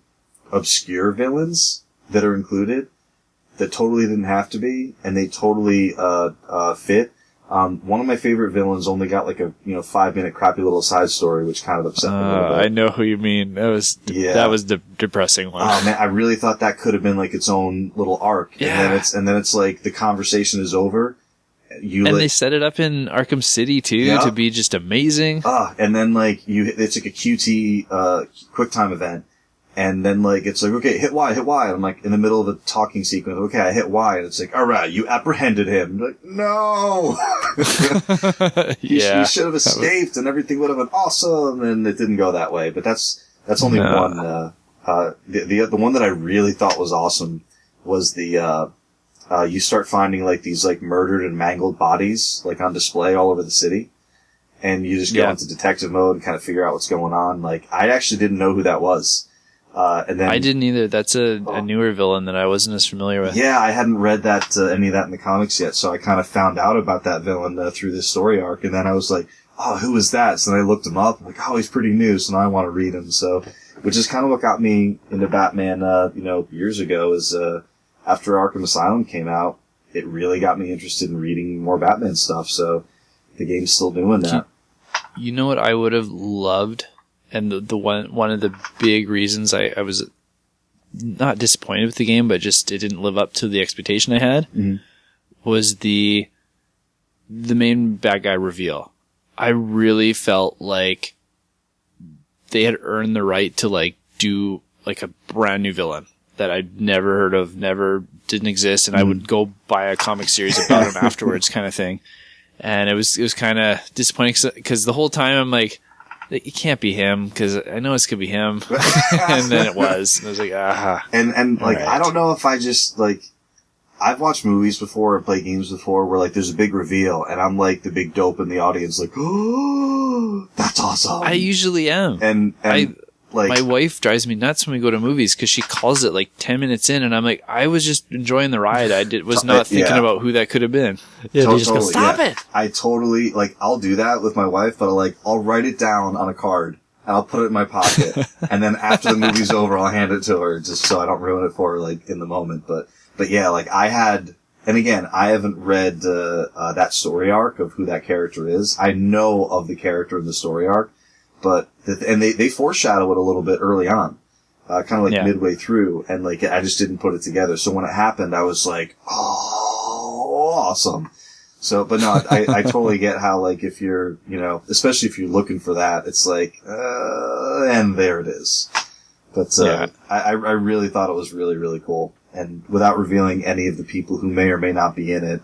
obscure villains that are included that totally didn't have to be, and they totally, fit. One of my favorite villains only got like a 5-minute crappy little side story, which kind of upset me a little bit. I know who you mean. That was the depressing one. Oh man, I really thought that could have been like its own little arc. Yeah. And then it's like the conversation is over. They set it up in Arkham City too to be just amazing. And then like it's like a QT QuickTime event. And then, like, it's like, okay, hit Y. I'm like, in the middle of a talking sequence. Okay, I hit Y. And it's like, alright, you apprehended him. I'm like, no! He should have escaped and everything would have been awesome. And it didn't go that way. But that's only one. The one that I really thought was awesome was you start finding, like, these, like, murdered and mangled bodies, like, on display all over the city. And you just go into detective mode and kind of figure out what's going on. Like, I actually didn't know who that was. And then I didn't either. That's a newer villain that I wasn't as familiar with. Yeah, I hadn't read that any of that in the comics yet, so I kind of found out about that villain through this story arc, and then I was like, oh, who is that? So then I looked him up, I'm like, oh, he's pretty new, so now I want to read him. So, which is kind of what got me into Batman, years ago, is after Arkham Asylum came out, it really got me interested in reading more Batman stuff, so the game's still doing that. You know what I would have loved? And the one of the big reasons I was not disappointed with the game, but just it didn't live up to the expectation I had, was the main bad guy reveal. I really felt like they had earned the right to like do like a brand new villain that I'd never heard of, didn't exist, and I would go buy a comic series about him afterwards, kind of thing. And it was kind of disappointing because the whole time I'm like, it can't be him, because I know it's gonna be him. And then it was. And I was like, aha. And like, right. I don't know if I just, like, I've watched movies before or played games before where, like, there's a big reveal, and I'm, like, the big dope in the audience, like, oh, that's awesome. I usually am. And like, my wife drives me nuts when we go to movies because she calls it like 10 minutes in, and I'm like, I was just enjoying the ride. I was not thinking about who that could have been. Yeah, you just go, stop it! I totally, like, I'll do that with my wife, but I'll write it down on a card, and I'll put it in my pocket, and then after the movie's over, I'll hand it to her, just so I don't ruin it for her, like, in the moment. But yeah, like, and again, I haven't read, that story arc of who that character is. I know of the character in the story arc, but, and they foreshadow it a little bit early on, kind of like midway through, and like, I just didn't put it together. So when it happened, I was like, oh, awesome. So, but no, I totally get how, like, if you're, especially if you're looking for that, it's like, and there it is. But, I really thought it was really, really cool. And without revealing any of the people who may or may not be in it,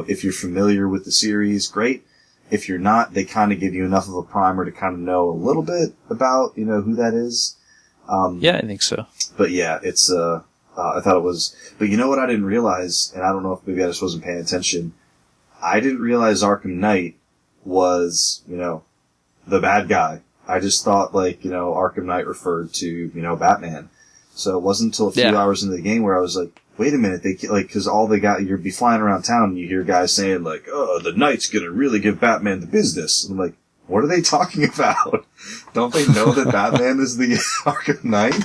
if you're familiar with the series, great. If you're not, they kind of give you enough of a primer to kind of know a little bit about, who that is. Yeah, I think so. But yeah, it's, I thought it was, but you know what I didn't realize, and I don't know if maybe I just wasn't paying attention. I didn't realize Arkham Knight was, the bad guy. I just thought, Arkham Knight referred to, Batman. So it wasn't until a few hours into the game where I was like, wait a minute, cause all they got, you'd be flying around town and you hear guys saying like, oh, the Knight's gonna really give Batman the business. And I'm like, what are they talking about? Don't they know that Batman is the Arkham Knight?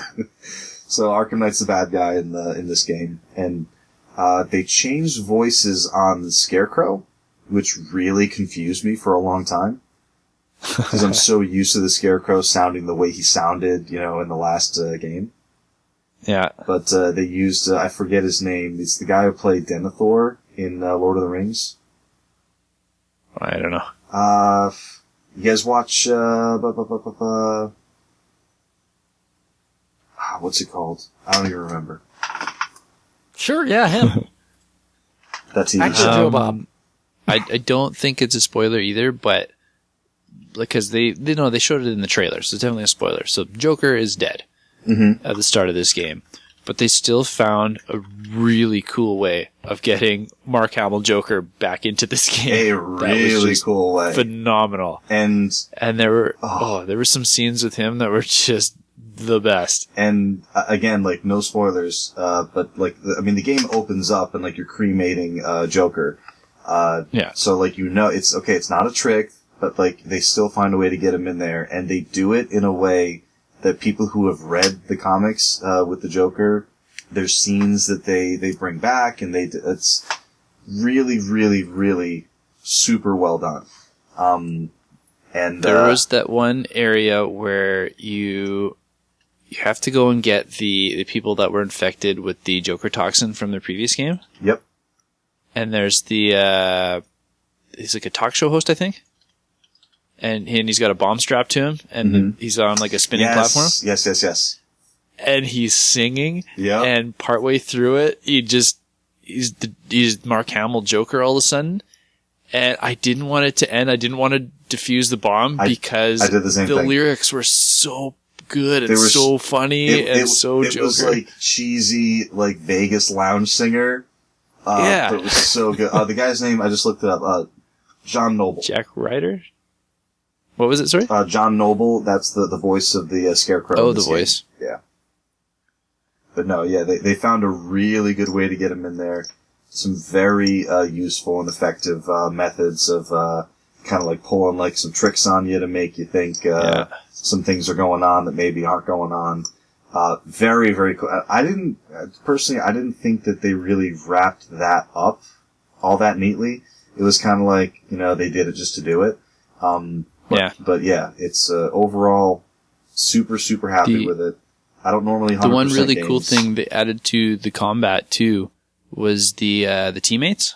So Arkham Knight's the bad guy in this game. And, they changed voices on the Scarecrow, which really confused me for a long time. Cause I'm so used to the Scarecrow sounding the way he sounded, in the last, game. Yeah. But, they used, I forget his name. It's the guy who played Denethor in, Lord of the Rings. I don't know. You guys watch, what's it called? I don't even remember. Sure, yeah, him. That's even Actually, Joe Bob. I don't think it's a spoiler either, but because they showed it in the trailer, so it's definitely a spoiler. So Joker is dead at the start of this game, but they still found a really cool way of getting Mark Hamill Joker back into this game. A really cool way, phenomenal. And there were some scenes with him that were just the best. And again, like, no spoilers, but the game opens up and you're cremating Joker. So it's not a trick, but they still find a way to get him in there, and they do it in a way that people who have read the comics with the Joker, there's scenes that they bring back, and it's really, really, really super well done. And there was that one area where you have to go and get the people that were infected with the Joker toxin from the previous game. Yep. And there's he's like a talk show host, I think. And he's got a bomb strapped to him, and he's on a spinning platform. Yes. And he's singing. Yeah. And partway through it, he's Mark Hamill Joker all of a sudden. And I didn't want it to end. I didn't want to defuse the bomb because I did the same thing. Lyrics were so good and so funny and so Joker. It was cheesy, Vegas lounge singer. But it was so good. The guy's name, I just looked it up. John Noble. Jack Ryder? What was it, sorry? John Noble, that's the voice of the Scarecrow. Oh, the voice. Game. Yeah. But no, they found a really good way to get him in there. Some very useful and effective methods of kind of pulling some tricks on you to make you think some things are going on that maybe aren't going on. Very, very cool. I didn't think that they really wrapped that up all that neatly. It was kind of they did it just to do it. But yeah, it's overall super, super happy with it. I don't normally 100% The one really games. cool thing they added to the combat too was the teammates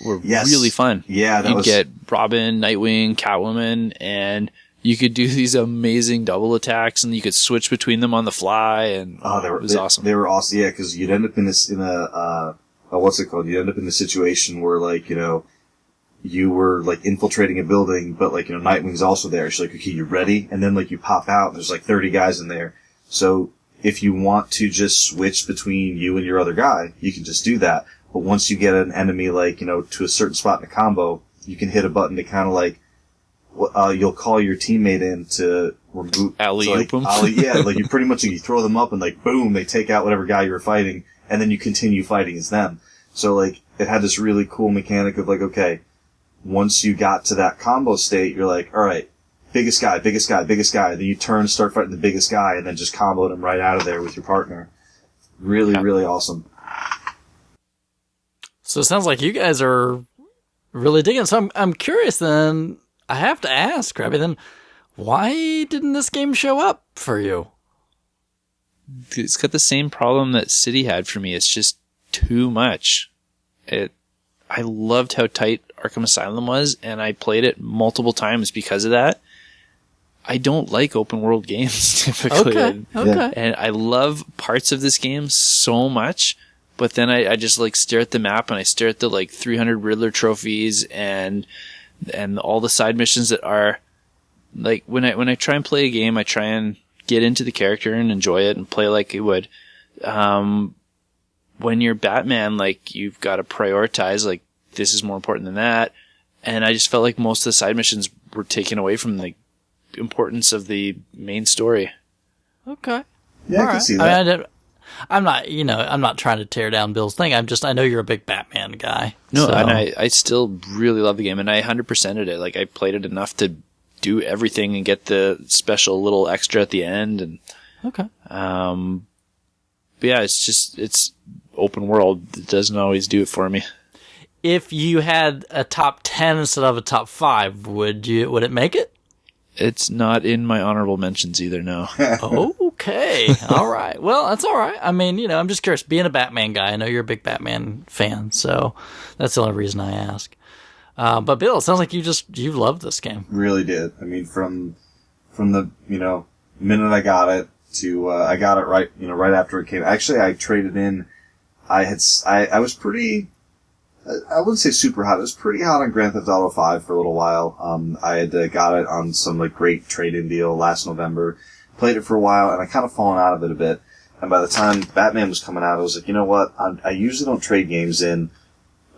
were really fun. Yeah, you'd get Robin, Nightwing, Catwoman, and you could do these amazing double attacks, and you could switch between them on the fly, and it was awesome. They were awesome, yeah, because you'd end up in a what's it called? You'd end up in a situation where you were infiltrating a building, but Nightwing's also there. She's like, okay, you ready? And then you pop out, and there's 30 guys in there. So if you want to just switch between you and your other guy, you can just do that. But once you get an enemy to a certain spot in a combo, you can hit a button to kind of you'll call your teammate in to remove alley-oop them. You pretty much you throw them up and boom, they take out whatever guy you were fighting, and then you continue fighting as them. So it had this really cool mechanic of okay, once you got to that combo state, you're all right, biggest guy. Then you turn, start fighting the biggest guy, and then just comboed him right out of there with your partner. Really, really awesome. So it sounds like you guys are really digging. So I'm curious then. I have to ask, Krabby, then, why didn't this game show up for you? It's got the same problem that City had for me. It's just too much. I loved how tight Arkham Asylum was, and I played it multiple times because of that. I don't like open world games typically. Okay. And I love parts of this game so much, but then I just like stare at the map and I stare at the like 300 Riddler trophies and all the side missions that are like when I try and play a game, I try and get into the character and enjoy it and play like it would. When you're Batman, like you've got to prioritize like this is more important than that. And I just felt like most of the side missions were taken away from the importance of the main story. Okay. Yeah, I can see that. I mean, I'm not trying to tear down Bill's thing. I know you're a big Batman guy. No, so. And I still really love the game, and I 100%ed it. Like, I played it enough to do everything and get the special little extra at the end. And okay. But yeah, it's open world. It doesn't always do it for me. If you had a top 10 instead of a top 5, would it make it? It's not in my honorable mentions either, no. Okay. All right. Well, that's all right. I mean, I'm just curious. Being a Batman guy, I know you're a big Batman fan, so that's the only reason I ask. But Bill, it sounds like you loved this game. Really did. I mean, from the, minute I got it to, I got it right after it came. Actually, I traded in, I was pretty, I wouldn't say super hot. It was pretty hot on Grand Theft Auto 5 for a little while. I had got it on some like great trade-in deal last November. Played it for a while, and I kind of fallen out of it a bit. And by the time Batman was coming out, I was like, you know what? I usually don't trade games in,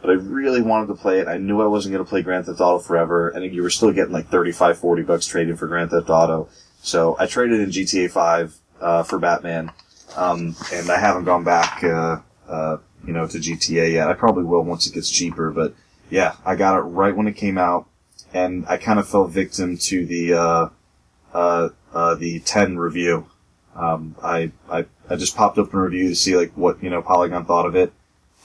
but I really wanted to play it. I knew I wasn't going to play Grand Theft Auto forever, and you were still getting like $35-$40 trading for Grand Theft Auto. So I traded in GTA 5 for Batman, and I haven't gone back to GTA yet. I probably will once it gets cheaper, but yeah, I got it right when it came out, and I kind of fell victim to the 10 review. I just popped up a review to see like what, Polygon thought of it.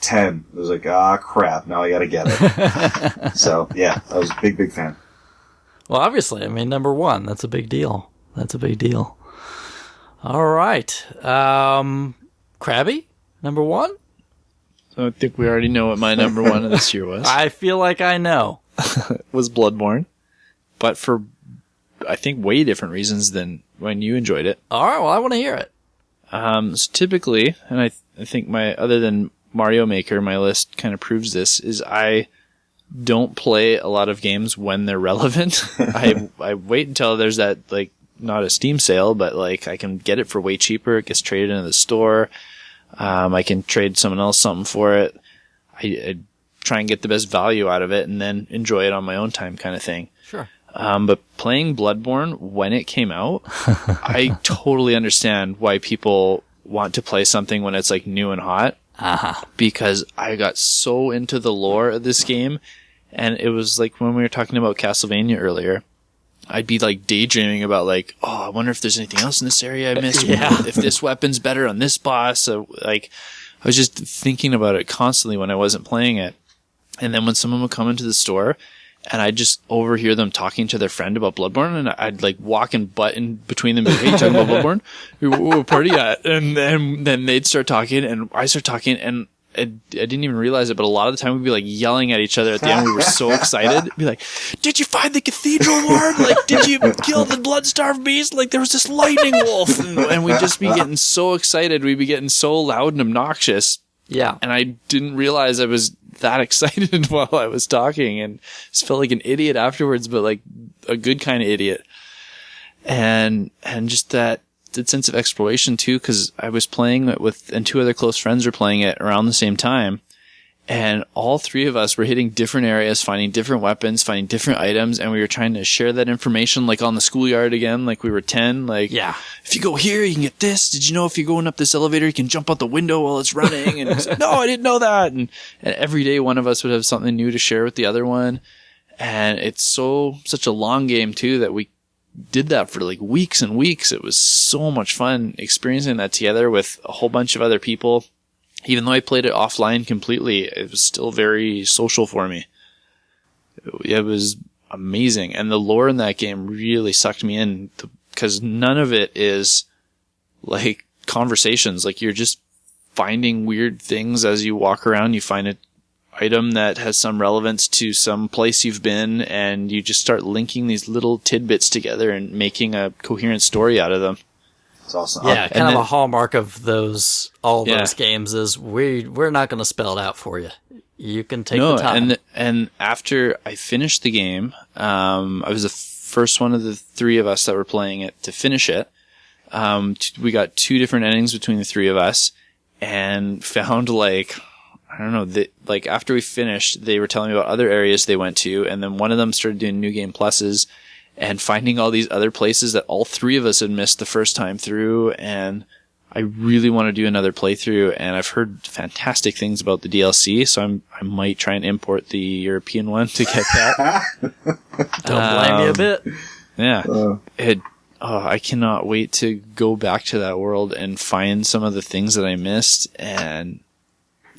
10. It was like, crap, now I gotta get it. So yeah, I was a big fan. Well, obviously, I mean, number 1, that's a big deal. All right. Krabby, number 1? So I think we already know what my number 1 of this year was. I feel like I know. It was Bloodborne, but for, I think, way different reasons than when you enjoyed it. All right, well, I want to hear it. So typically, and I think other than Mario Maker, my list kind of proves this, is I don't play a lot of games when they're relevant. I wait until there's that, like, not a Steam sale, but like I can get it for way cheaper. It gets traded into the store. I can trade someone else something for it. I try and get the best value out of it and then enjoy it on my own time kind of thing. Sure. But playing Bloodborne when it came out, I totally understand why people want to play something when it's like new and hot. Uh-huh. Because I got so into the lore of this game, and it was like when we were talking about Castlevania earlier, I'd be like daydreaming about like, oh, I wonder if there's anything else in this area I missed. Yeah. If this weapon's better on this boss. So, like, I was just thinking about it constantly when I wasn't playing it. And then when someone would come into the store and I'd just overhear them talking to their friend about Bloodborne, and I'd like walk and butt in between them. Hey, you talking about Bloodborne? What party at? And then they'd start talking and I start talking, and I didn't even realize it, but a lot of the time we'd be like yelling at each other at the end. We were so excited. Be like, did you find the cathedral ward? Like, did you kill the blood-starved beast? Like, there was this lightning wolf. And we'd just be getting so excited. We'd be getting so loud and obnoxious. Yeah. And I didn't realize I was that excited while I was talking, and just felt like an idiot afterwards, but like a good kind of idiot. And just that sense of exploration too, because I was playing it with, and 2 other close friends were playing it around the same time, and all 3 of us were hitting different areas, finding different weapons, finding different items, and we were trying to share that information like on the schoolyard again, like we were 10. Like, yeah, if you go here, you can get this. Did you know if you're going up this elevator, you can jump out the window while it's running? And it's like, no, I didn't know that. And every day one of us would have something new to share with the other one. And it's such a long game too that we did that for like weeks and weeks. It was so much fun experiencing that together with a whole bunch of other people. Even though I played it offline completely, it was still very social for me. It was amazing. And the lore in that game really sucked me in, because none of it is like conversations. Like, you're just finding weird things as you walk around. You find it item that has some relevance to some place you've been, and you just start linking these little tidbits together and making a coherent story out of them. It's awesome. Yeah, kind of a hallmark of those games is we're not going to spell it out for you. You can take the time. And after I finished the game, I was the first one of the three of us that were playing it to finish it. We got 2 different endings between the 3 of us, and found I don't know, after we finished, they were telling me about other areas they went to, and then one of them started doing New Game Pluses and finding all these other places that all 3 of us had missed the first time through, and I really want to do another playthrough, and I've heard fantastic things about the DLC, so I might try and import the European one to get that. Don't blame me a bit. Yeah. I cannot wait to go back to that world and find some of the things that I missed, and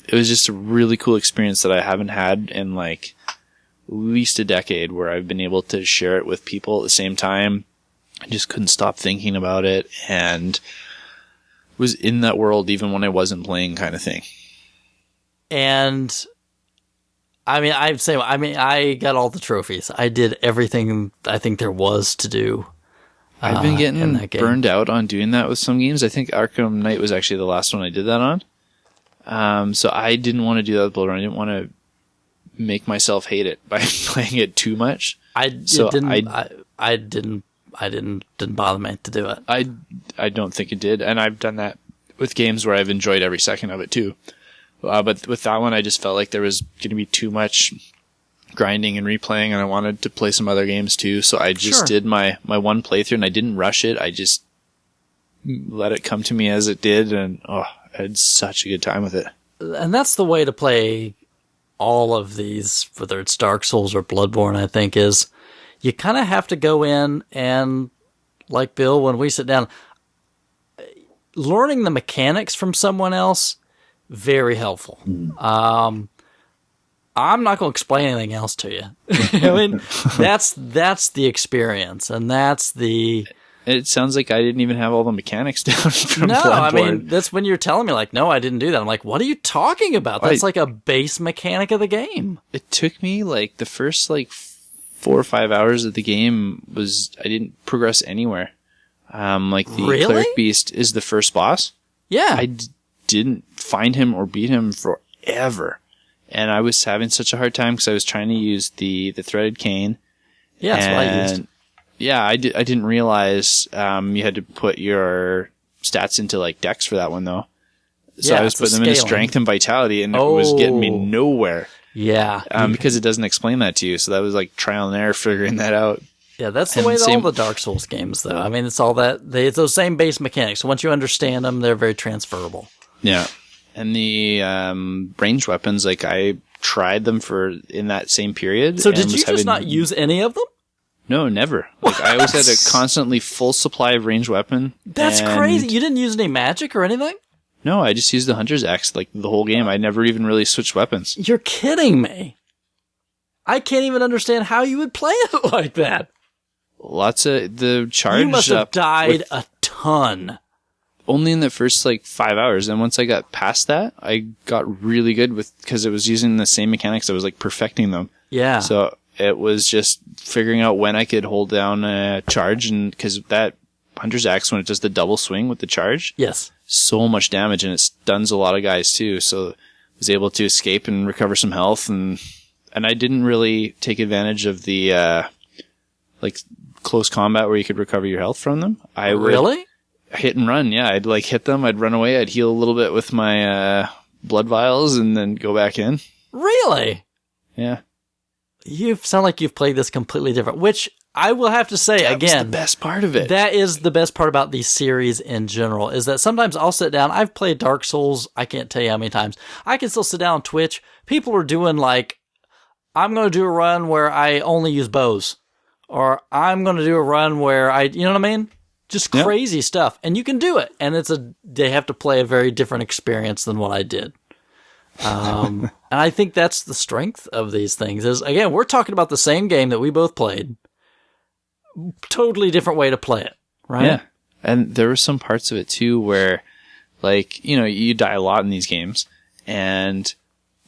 it was just a really cool experience that I haven't had in at least a decade, where I've been able to share it with people at the same time. I just couldn't stop thinking about it, and was in that world even when I wasn't playing, kind of thing. And I got all the trophies. I did everything I think there was to do. I've been getting burned out on doing that with some games. I think Arkham Knight was actually the last one I did that on. So I didn't want to do that with Bloodborne. I didn't want to make myself hate it by playing it too much. It didn't bother me to do it. I don't think it did, and I've done that with games where I've enjoyed every second of it too. But with that one, I just felt like there was going to be too much grinding and replaying, and I wanted to play some other games too. So I just did my one playthrough, and I didn't rush it. I just let it come to me as it did, and I had such a good time with it. And that's the way to play all of these, whether it's Dark Souls or Bloodborne, I think, is you kind of have to go in and, like Bill, when we sit down, learning the mechanics from someone else, very helpful. I'm not going to explain anything else to you. I mean, that's the experience, and that's the... It sounds like I didn't even have all the mechanics down from No, Bloodborne. I mean, that's when you're telling me, no, I didn't do that. I'm like, what are you talking about? That's like a base mechanic of the game. It took me, the first, 4 or 5 hours of the game I didn't progress anywhere. The Cleric Beast is the first boss. Yeah. I didn't find him or beat him forever. And I was having such a hard time because I was trying to use the threaded cane. Yeah, that's what I used. Yeah, I didn't realize you had to put your stats into dex for that one though. So I was putting them into strength and vitality, and it was getting me nowhere. Yeah, because it doesn't explain that to you. So that was trial and error figuring that out. Yeah, that's the way all the Dark Souls games, though. I mean, it's all that it's those same base mechanics. So once you understand them, they're very transferable. Yeah, and the ranged weapons, I tried them in that same period. So did you just not use any of them? No, never. I always had a constantly full supply of ranged weapon. That's crazy. You didn't use any magic or anything? No, I just used the Hunter's Axe the whole game. I never even really switched weapons. You're kidding me. I can't even understand how you would play it like that. Lots of the charge. You must have died a ton. Only in the first 5 hours. And once I got past that, I got really good because it was using the same mechanics. I was perfecting them. Yeah. So it was just figuring out when I could hold down a charge, and because that Hunter's Axe, when it does the double swing with the charge, yes, so much damage, and it stuns a lot of guys too. So I was able to escape and recover some health, and I didn't really take advantage of the close combat where you could recover your health from them. I would hit and run. Yeah, I'd hit them, I'd run away, I'd heal a little bit with my blood vials, and then go back in. Really? Yeah. You sound like you've played this completely different, which I will have to say, that was the best part of it. That is the best part about these series in general, is that sometimes I'll sit down. I've played Dark Souls, I can't tell you how many times. I can still sit down on Twitch. People are doing I'm going to do a run where I only use bows. Or I'm going to do a run where you know what I mean? Just crazy stuff. And you can do it. And they have to play a very different experience than what I did. And I think that's the strength of these things is, again, we're talking about the same game that we both played. Totally different way to play it, right? Yeah. And there were some parts of it too where, you die a lot in these games, and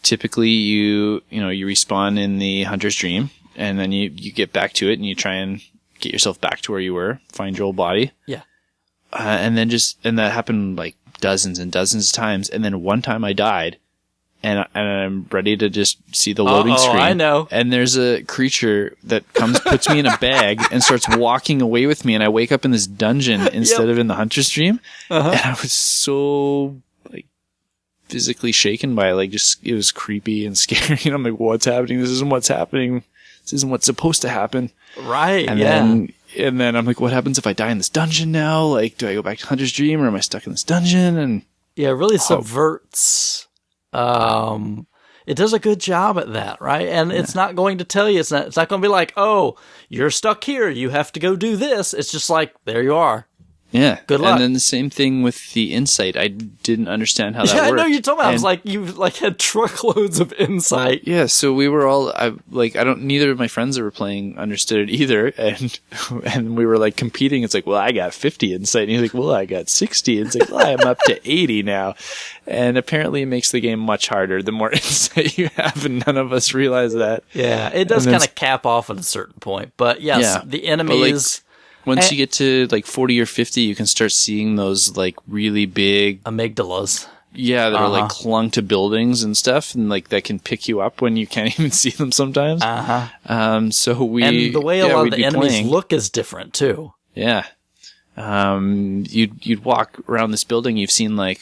typically you respawn in the hunter's dream, and then you get back to it, and you try and get yourself back to where you were, find your old body. Yeah. And that happened like dozens and dozens of times. And then one time I died, and I'm ready to just see the loading screen. I know. And there's a creature that puts me in a bag and starts walking away with me. And I wake up in this dungeon instead of in the hunter's dream. Uh-huh. And I was so like physically shaken by it. Like it was creepy and scary. And I'm like, what's happening? This isn't what's happening. This isn't what's supposed to happen. Right. And then I'm like, what happens if I die in this dungeon now? Like, do I go back to Hunter's Dream, or am I stuck in this dungeon? And yeah, it really subverts. It does a good job at that, right? And it's not going to tell you. It's not going to be like, oh, you're stuck here. You have to go do this. It's just like, there you are. Yeah. Good luck. And then the same thing with the insight. I didn't understand how that worked. Yeah, I know you told me. I was like, you had truckloads of insight. Yeah, so we were all neither of my friends that were playing understood it either, and we were like competing. It's like, well, I got 50 insight, and he's like, well, I got 60. And it's like, well, I'm up to 80 now. And apparently it makes the game much harder the more insight you have, and none of us realize that. Yeah, it does kind of cap off at a certain point. But yes, the enemies... Once you get to like 40 or 50, you can start seeing those like really big amygdalas. Yeah, that are like clung to buildings and stuff, and like that can pick you up when you can't even see them sometimes. So and the way a lot of the enemies look is different too. Yeah. You'd walk around this building you've seen like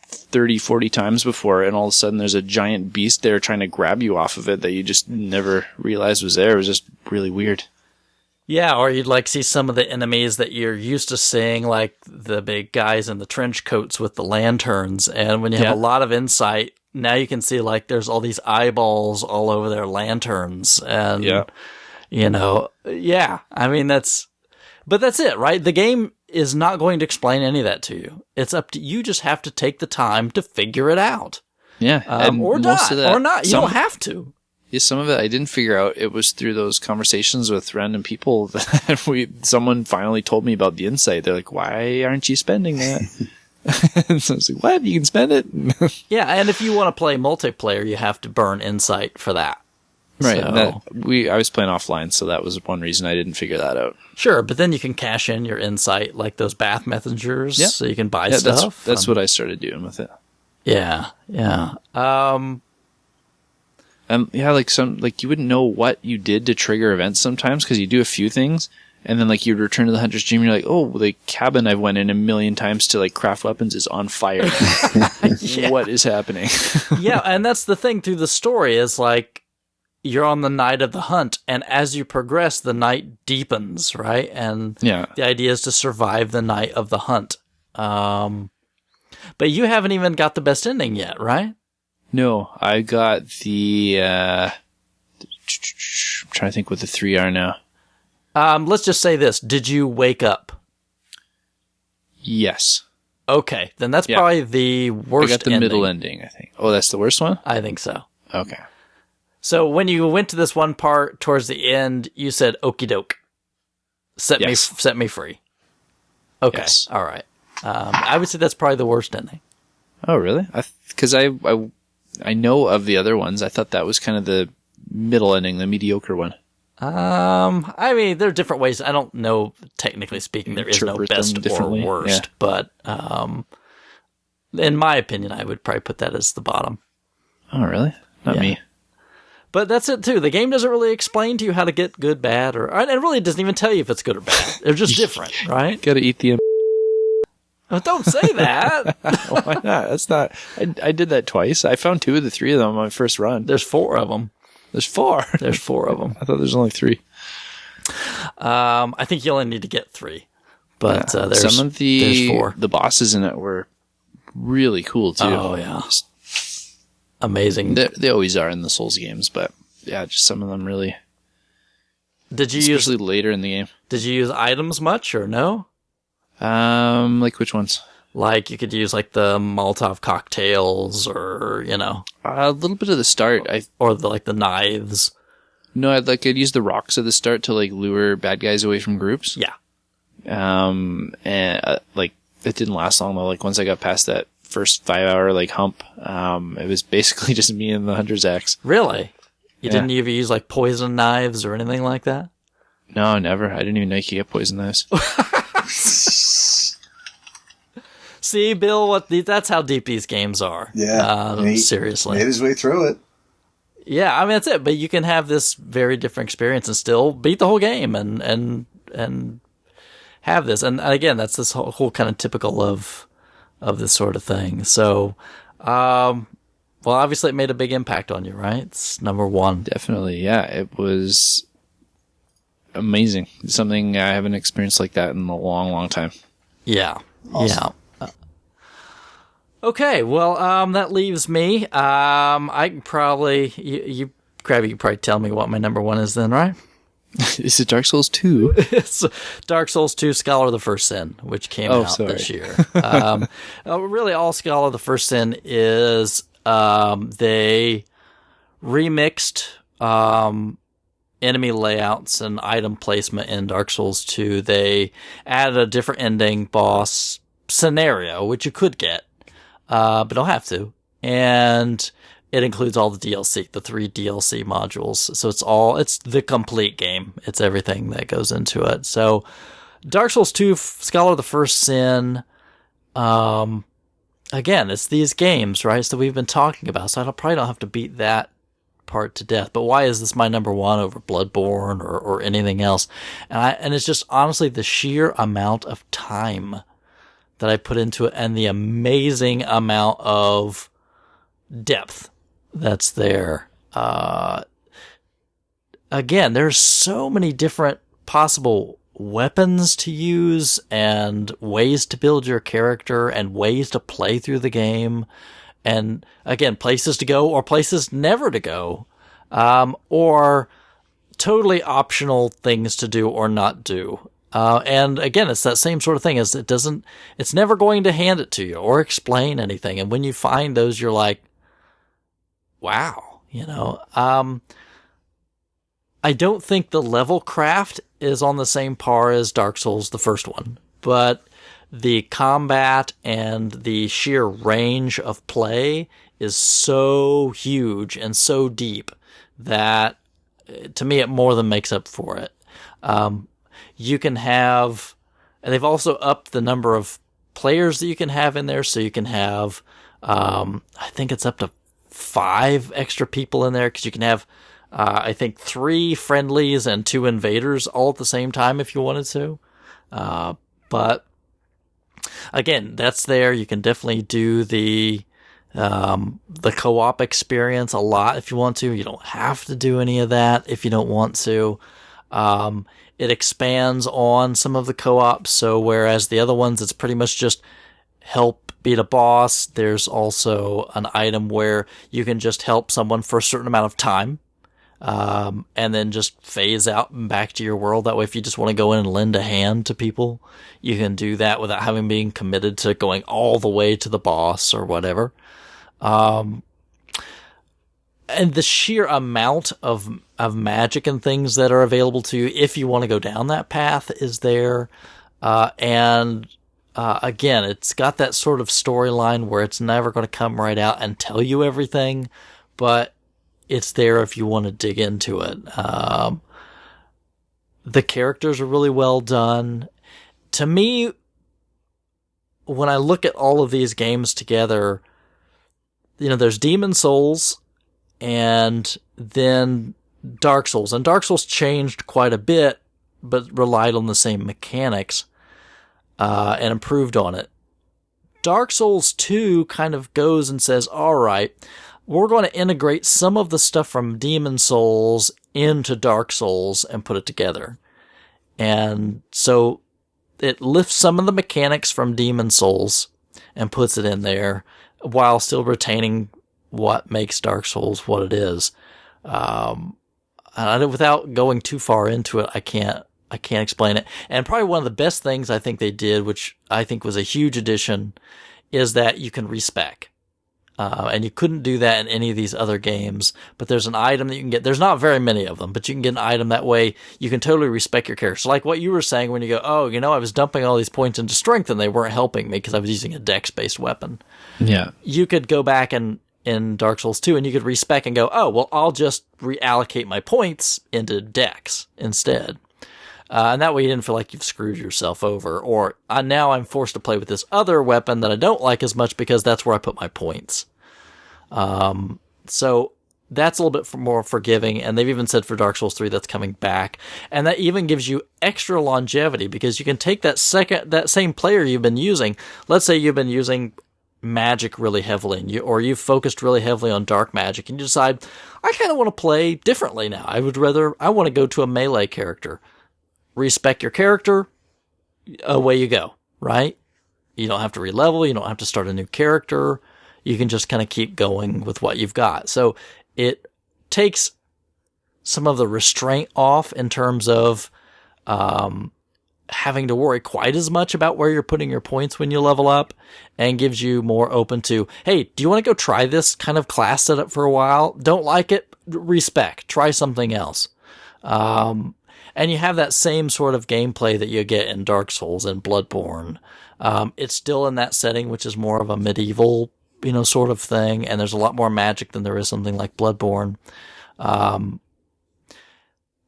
30, 40 times before, and all of a sudden there's a giant beast there trying to grab you off of it that you just never realized was there. It was just really weird. Yeah, or you'd like see some of the enemies that you're used to seeing, like the big guys in the trench coats with the lanterns. And when you have a lot of insight, now you can see like there's all these eyeballs all over their lanterns. And, I mean, that's it, right? The game is not going to explain any of that to you. It's up to you. Just have to take the time to figure it out. Yeah. Or not. You don't have to. Yeah, some of it I didn't figure out. It was through those conversations with random people that someone finally told me about the insight. They're like, why aren't you spending that? And so I was like, what? You can spend it? Yeah, and if you want to play multiplayer, you have to burn insight for that. Right. So, I was playing offline, so that was one reason I didn't figure that out. Sure, but then you can cash in your insight like those bath messengers, so you can buy stuff. That's what I started doing with it. Yeah. You wouldn't know what you did to trigger events sometimes because you do a few things, and then like you'd return to the Hunter's Dream, and you're like, oh, the cabin I've went in a million times to like craft weapons is on fire. What is happening? Yeah, and that's the thing through the story is like you're on the night of the hunt, and as you progress, the night deepens, right? And the idea is to survive the night of the hunt. But you haven't even got the best ending yet, right? No, I got the, I'm trying to think what the 3 are now. Let's just say this. Did you wake up? Yes. Okay, then that's probably the worst ending. I got the middle ending, I think. Oh, that's the worst one? I think so. Okay. So when you went to this one part towards the end, you said, okie doke. Set me free. Okay, all right. I would say that's probably the worst ending. Oh, really? Because I know of the other ones. I thought that was kind of the middle ending, the mediocre one. I mean, there are different ways. I don't know, technically speaking, there is no best or worst. But in my opinion, I would probably put that as the bottom. Oh, really? Not me. But that's it, too. The game doesn't really explain to you how to get good, bad, and it really doesn't even tell you if it's good or bad. They're just different, right? Gotta eat the... Oh, don't say that. Why not? That's not... I did that twice. I found 2 of the 3 of them on my first run. There's 4 of them. There's 4? There's 4 of them. I thought there's only 3. I think you only need to get 3. But there's some of there's 4. The bosses in it were really cool, too. Oh, yeah. Amazing. They always are in the Souls games, but yeah, just some of them really... Especially later in the game. Did you use items much, or no? Like which ones? Like you could use like the Molotov cocktails, or a little bit of the start, or the knives. No, I'd use the rocks at the start to like lure bad guys away from groups. Yeah. And it didn't last long though. Like once I got past that first 5-hour like hump. It was basically just me and the hunter's axe. Really? You Yeah. didn't even use like poison knives or anything like that? No, never. I didn't even know you could get poison knives. See, Bill, that's how deep these games are. Yeah. Seriously. Made his way through it. Yeah, I mean, that's it. But you can have this very different experience and still beat the whole game and have this. And again, that's this whole kind of typical of this sort of thing. So, well, obviously it made a big impact on you, right? It's number one. Definitely, yeah. It was amazing. Something I haven't experienced like that in a long, long time. Yeah. Awesome. Yeah. Okay, well, that leaves me. I can probably, Krabby, you can probably tell me what my number one is then, right? Is it Dark Souls 2? It's Dark Souls 2 Scholar of the First Sin, which came out this year. Really, all Scholar of the First Sin is they remixed enemy layouts and item placement in Dark Souls 2. They added a different ending boss scenario, which you could get. But don't have to. And it includes all the DLC, the 3 DLC modules. So it's the complete game. It's everything that goes into it. So Dark Souls 2, Scholar of the First Sin, again, it's these games, right? So we've been talking about, so I probably don't have to beat that part to death. But why is this my number one over Bloodborne or anything else? And it's just honestly the sheer amount of time that I put into it and the amazing amount of depth that's there. Again, there's so many different possible weapons to use and ways to build your character and ways to play through the game. And again, places to go or places never to go. Or totally optional things to do or not do. And again, it's that same sort of thing as it's never going to hand it to you or explain anything. And when you find those, you're like, wow, I don't think the level craft is on the same par as Dark Souls, the first one, but the combat and the sheer range of play is so huge and so deep that to me, it more than makes up for it. You can have, and they've also upped the number of players that you can have in there. So you can have, I think it's up to 5 extra people in there because you can have, I think 3 friendlies and 2 invaders all at the same time if you wanted to. But again, that's there. You can definitely do the co-op experience a lot if you want to. You don't have to do any of that if you don't want to. It expands on some of the co-ops, so whereas the other ones, it's pretty much just help beat a boss, there's also an item where you can just help someone for a certain amount of time, and then just phase out and back to your world. That way, if you just want to go in and lend a hand to people, you can do that without having been committed to going all the way to the boss or whatever. And the sheer amount of magic and things that are available to you if you want to go down that path is there. Again, it's got that sort of storyline where it's never going to come right out and tell you everything, but it's there if you want to dig into it. The characters are really well done. To me, when I look at all of these games together, there's Demon Souls, and then Dark Souls. And Dark Souls changed quite a bit, but relied on the same mechanics, and improved on it. Dark Souls 2 kind of goes and says, all right, we're going to integrate some of the stuff from Demon Souls into Dark Souls and put it together. And so it lifts some of the mechanics from Demon Souls and puts it in there while still retaining what makes Dark Souls what it is. Without going too far into it, I can't explain it. And probably one of the best things I think they did, which I think was a huge addition, is that you can respec. And you couldn't do that in any of these other games. But there's an item that you can get. There's not very many of them, but you can get an item that way. You can totally respec your character. So like what you were saying when you go, oh, I was dumping all these points into strength and they weren't helping me because I was using a dex-based weapon. Yeah. You could go back and in Dark Souls 2 and you could respec and go, oh, well, I'll just reallocate my points into dex instead. And that way you didn't feel like you've screwed yourself over. Or now I'm forced to play with this other weapon that I don't like as much because that's where I put my points. So that's a little bit more forgiving. And they've even said for Dark Souls 3 that's coming back. And that even gives you extra longevity because you can take that same player you've been using. Let's say you've been using magic really heavily or you've focused really heavily on dark magic and you decide, I kind of want to play differently now. I want to go to a melee character. Respec your character, away you go, right? You don't have to re-level, you don't have to start a new character, you can just kind of keep going with what you've got. So it takes some of the restraint off in terms of having to worry quite as much about where you're putting your points when you level up and gives you more open to, hey, do you want to go try this kind of class setup for a while? Don't like it? Respec. Try something else. And you have that same sort of gameplay that you get in Dark Souls and Bloodborne. It's still in that setting, which is more of a medieval, sort of thing. And there's a lot more magic than there is something like Bloodborne.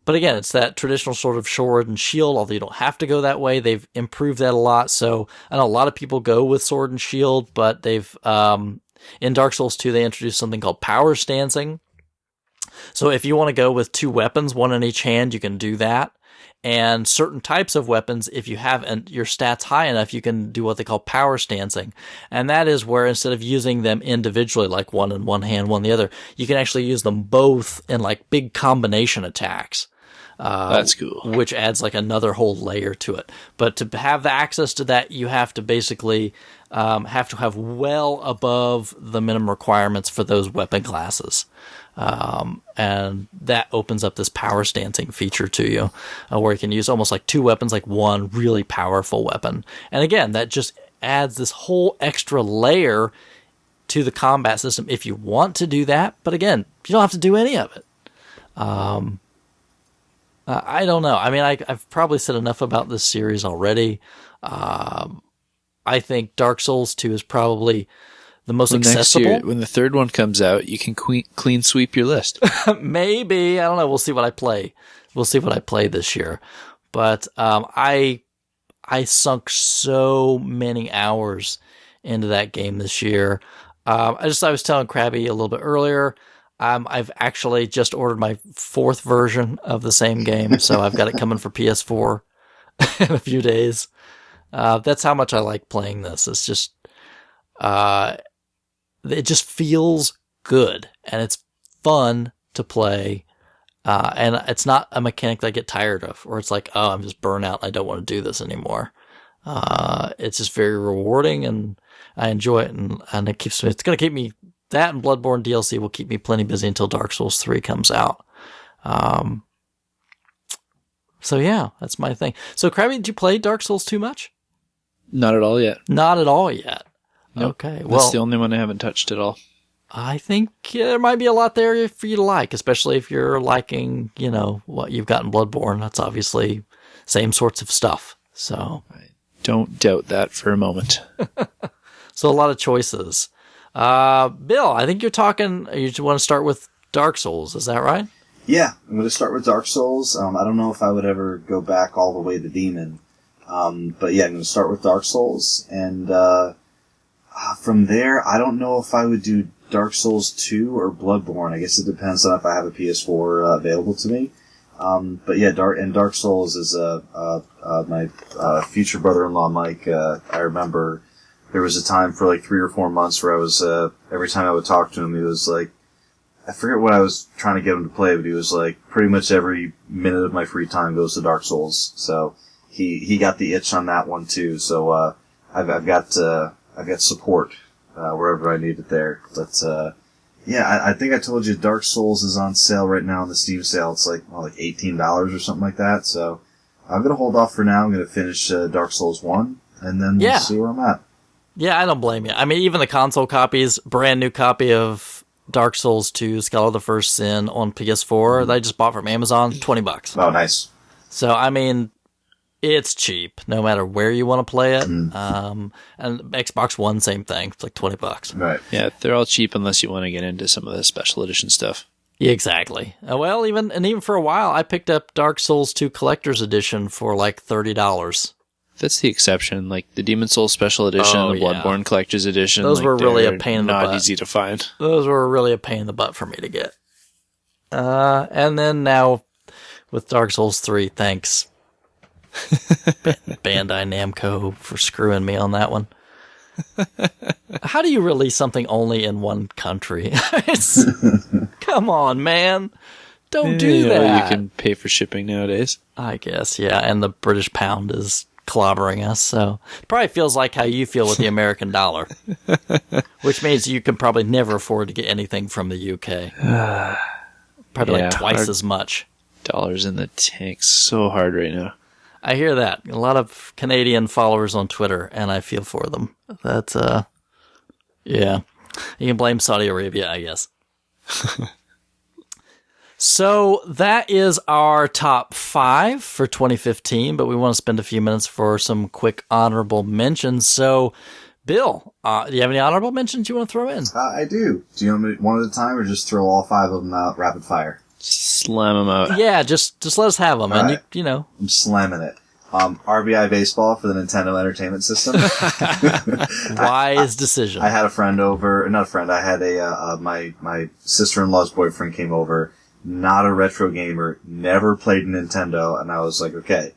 But again, it's that traditional sort of sword and shield, although you don't have to go that way. They've improved that a lot. So I know a lot of people go with sword and shield, but they've, in Dark Souls 2, they introduced something called power stancing. So if you want to go with 2 weapons, one in each hand, you can do that. And certain types of weapons, if you have your stats high enough, you can do what they call power stancing. And that is where instead of using them individually, like one in one hand, one in the other, you can actually use them both in like big combination attacks. That's cool. Which adds like another whole layer to it. But to have the access to that, you have to basically have well above the minimum requirements for those weapon classes. And that opens up this power stancing feature to you, where you can use almost like 2 weapons, like one really powerful weapon. And again, that just adds this whole extra layer to the combat system if you want to do that. But again, you don't have to do any of it. I don't know. I mean, I've probably said enough about this series already. I think Dark Souls 2 is probably the most accessible. Next year, when the 3rd one comes out, you can clean sweep your list. Maybe. I don't know. We'll see what I play. We'll see what I play this year. But I sunk so many hours into that game this year. I was telling Krabby a little bit earlier, I've actually just ordered my 4th version of the same game, so I've got it coming for PS4 in a few days. That's how much I like playing this. It's just, it just feels good, and it's fun to play, and it's not a mechanic that I get tired of, or it's like, oh, I'm just burnt out, I don't want to do this anymore. It's just very rewarding, and I enjoy it, and it's going to keep me. That and Bloodborne DLC will keep me plenty busy until Dark Souls 3 comes out. So yeah, that's my thing. So Krabby, did you play Dark Souls 2 much? Not at all yet. Not at all yet. Nope. Okay. That's the only one I haven't touched at all. I think there might be a lot there for you to like, especially if you're liking, what you've got in Bloodborne. That's obviously same sorts of stuff. So I don't doubt that for a moment. So a lot of choices. Bill, I think you want to start with Dark Souls, is that right? Yeah, I'm going to start with Dark Souls. I don't know if I would ever go back all the way to Demon. But yeah, I'm going to start with Dark Souls. And from there, I don't know if I would do Dark Souls 2 or Bloodborne. I guess it depends on if I have a PS4 available to me. But yeah, Dark Souls is my future brother-in-law, Mike. I remember there was a time for like 3 or 4 months where I was, every time I would talk to him, he was like, I forget what I was trying to get him to play, but he was like, pretty much every minute of my free time goes to Dark Souls. So he got the itch on that one too. So, I've got support, wherever I need it there. But, yeah, I think I told you Dark Souls is on sale right now on the Steam sale. It's like $18 or something like that. So I'm going to hold off for now. I'm going to finish Dark Souls 1, and then we'll see where I'm at. Yeah, I don't blame you. I mean, even the console copies, brand new copy of Dark Souls 2, Skull of the First Sin on PS4 that I just bought from Amazon, $20. Oh, nice. So, I mean, it's cheap no matter where you want to play it. And Xbox One, same thing. It's like $20. Right. Yeah, they're all cheap unless you want to get into some of the special edition stuff. Yeah, exactly. Well, even for a while, I picked up Dark Souls 2 Collector's Edition for like $30. That's the exception. Like the Demon Souls Special Edition, Oh, the yeah. Bloodborne Collector's Edition. Those like, were really a they're pain in the butt. Not easy to find. Those were really a pain in the butt for me to get. And then now with Dark Souls 3, thanks Bandai Namco for screwing me on that one. How do you release something only in one country? Come on, man. Don't do that. You can pay for shipping nowadays. I guess, yeah. And the British pound is clobbering us, so it probably feels like how you feel with the American dollar, which means you can probably never afford to get anything from the UK. Probably like twice as much. Dollars in the tank. So hard right now. I hear that. A lot of Canadian followers on Twitter, and I feel for them. That's, yeah. You can blame Saudi Arabia, I guess. So that is our top 5 for 2015, but we want to spend a few minutes for some quick honorable mentions. So, Bill, do you have any honorable mentions you want to throw in? I do. Do you want me one at a time or just throw all 5 of them out rapid fire? Slam them out. Yeah, just let us have them, All and right. you know. I'm slamming it. RBI Baseball for the Nintendo Entertainment System. Wise decision. I had a friend over, not a friend, I had my sister-in-law's boyfriend came over, not a retro gamer, never played Nintendo, and I was like, okay,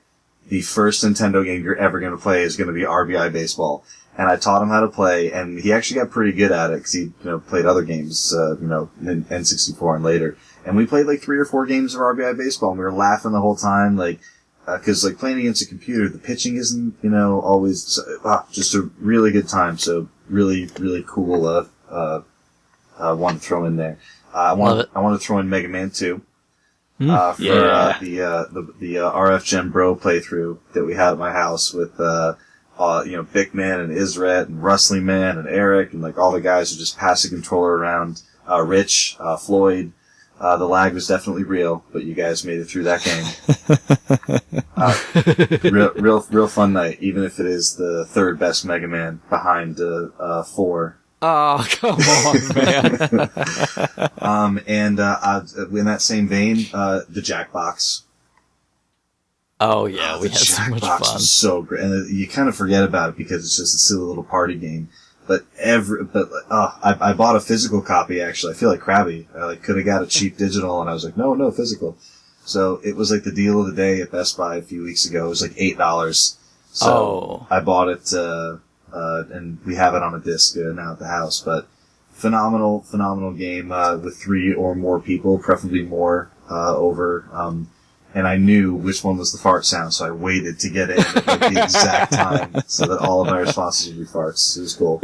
the first Nintendo game you're ever going to play is going to be RBI Baseball. And I taught him how to play, and he actually got pretty good at it, because he, played other games, in N64 and later. And we played like 3 or 4 games of RBI Baseball, and we were laughing the whole time, because playing against a computer, the pitching isn't, always, just a really good time. So really, really cool, one to throw in there. I want to throw in Mega Man 2. For the RF Gen Bro playthrough that we had at my house with, Bick Man and Isret and Rustling Man and Eric and like all the guys who just pass the controller around, Rich, Floyd. The lag was definitely real, but you guys made it through that game. Real fun night, even if it is the 3rd best Mega Man behind 4. Oh, come on, man. In that same vein, the Jackbox. Oh, yeah, we had so much Jackbox fun. was so great. And you kind of forget about it because it's just a silly little party game. But I bought a physical copy, actually. I feel like crabby. I could have got a cheap digital, and I was like, no, physical. So it was like the deal of the day at Best Buy a few weeks ago. It was like $8. So I bought it, and we have it on a disc now at the house. But phenomenal game, with 3 or more people, preferably more, over, and I knew which one was the fart sound, so I waited to get in at the exact time so that all of my responses would be farts. It was cool.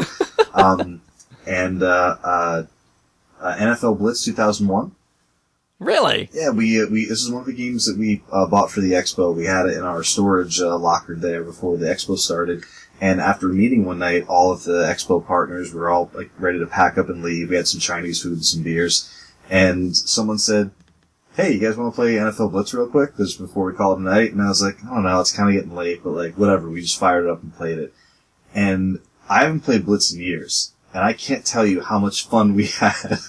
NFL Blitz 2001. Really? Yeah, we this is one of the games that we bought for the expo. We had it in our storage locker there before the expo started. And after a meeting one night, all of the expo partners were all ready to pack up and leave. We had some Chinese food and some beers, and someone said, "Hey, you guys want to play NFL Blitz real quick? This is before we call it a night." And I was like, "I don't know, it's kind of getting late, but whatever." We just fired it up and played it. And I haven't played Blitz in years, and I can't tell you how much fun we had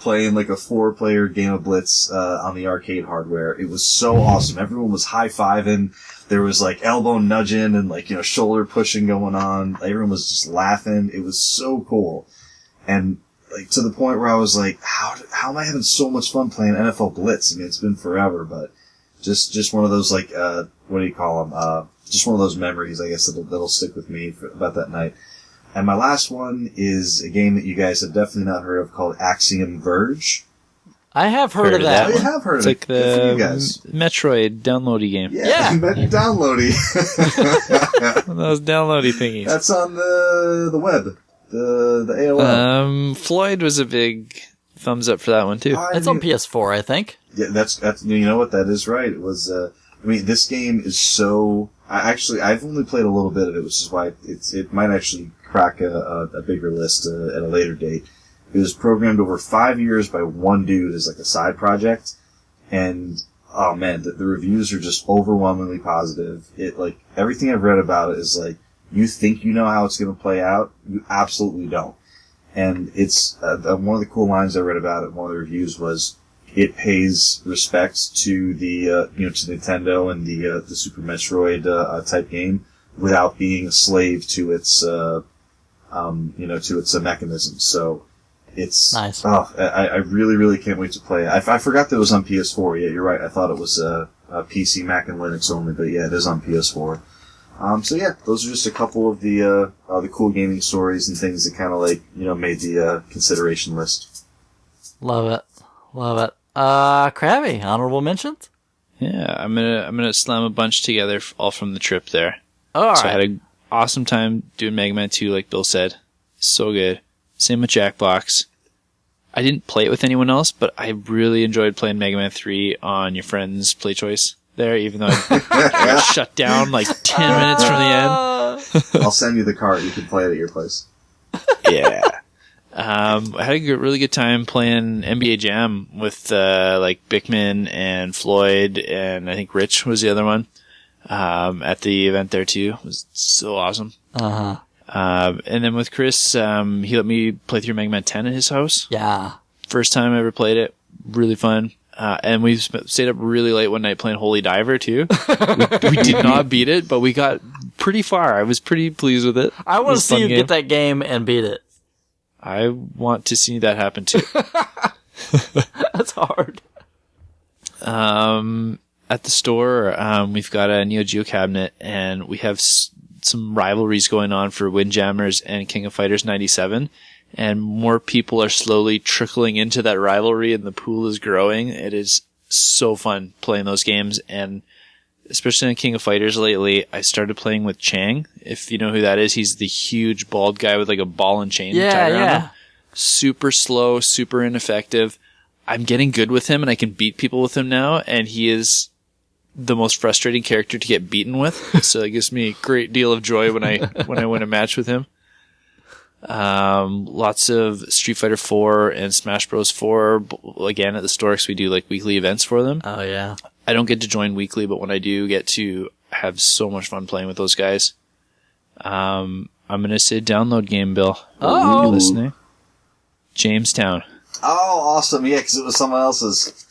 playing a 4-player game of Blitz on the arcade hardware. It was so awesome. Everyone was high-fiving. There was elbow nudging and shoulder pushing going on. Everyone was just laughing. It was so cool. And to the point where I was like, how am I having so much fun playing NFL Blitz? I mean, it's been forever, but just one of those what do you call them? Just one of those memories, I guess, that'll stick with me about that night. And my last one is a game that you guys have definitely not heard of called Axiom Verge. I have heard of that. Oh, you have heard of it. It's like the Metroid downloady game. Yeah. Downloady. One of those downloady thingies. That's on the web. The AOL. Floyd was a big thumbs up for that one too. It's on PS4, I think. Yeah, that's you know what, that is right. It was this game is so I've only played a little bit of it, which is why it might actually crack a bigger list at a later date. It was programmed over 5 years by one dude as like a side project, and oh man, the reviews are just overwhelmingly positive. It like everything I've read about it is like, you think you know how it's going to play out, you absolutely don't. And it's one of the cool lines I read about it. One of the reviews was, it pays respects to the to Nintendo and the Super Metroid type game without being a slave to its to its mechanisms. So it's nice. Oh, I really, really can't wait to play it. I forgot that it was on PS4. Yeah, you're right. I thought it was a PC, Mac, and Linux only, but yeah, it is on PS4. So yeah, those are just a couple of the cool gaming stories and things that kind of like, made the consideration list. Love it. Krabby, honorable mentions? Yeah, I'm gonna slam a bunch together, all from the trip there. All right. So I had an awesome time doing Mega Man 2, like Bill said. So good. Same with Jackbox. I didn't play it with anyone else, but I really enjoyed playing Mega Man 3 on your friend's Play Choice there, even though I got shut down like 10 minutes from the end. I'll send you the card. You can play it at your place. Yeah. I had a really good time playing NBA Jam with like Bickman and Floyd, and I think Rich was the other one at the event there too. It was so awesome. Uh-huh. And then with Chris, he let me play through Mega Man 10 at his house. Yeah. First time I ever played it. Really fun. And we stayed up really late one night playing Holy Diver too. we did not beat it, but we got pretty far. I was pretty pleased with it. I want to see you get that game and beat it. I want to see that happen too. That's hard. At the store, we've got a Neo Geo cabinet, and we have some rivalries going on for Windjammers and King of Fighters 97. And more people are slowly trickling into that rivalry, and the pool is growing. It is so fun playing those games, and especially in King of Fighters lately, I started playing with Chang. If you know who that is, he's the huge bald guy with like a ball and chain tied around him. Super slow, super ineffective. I'm getting good with him, and I can beat people with him now, and he is the most frustrating character to get beaten with. So it gives me a great deal of joy when I win a match with him. Lots of Street Fighter 4 and Smash Bros 4. Again, at the store, 'cause we do like weekly events for them. Oh yeah. I don't get to join weekly, but when I do get to, have so much fun playing with those guys. I'm gonna say download game, Bill. Oh. You listening? Jamestown. Oh, awesome. Yeah, because it was someone else's.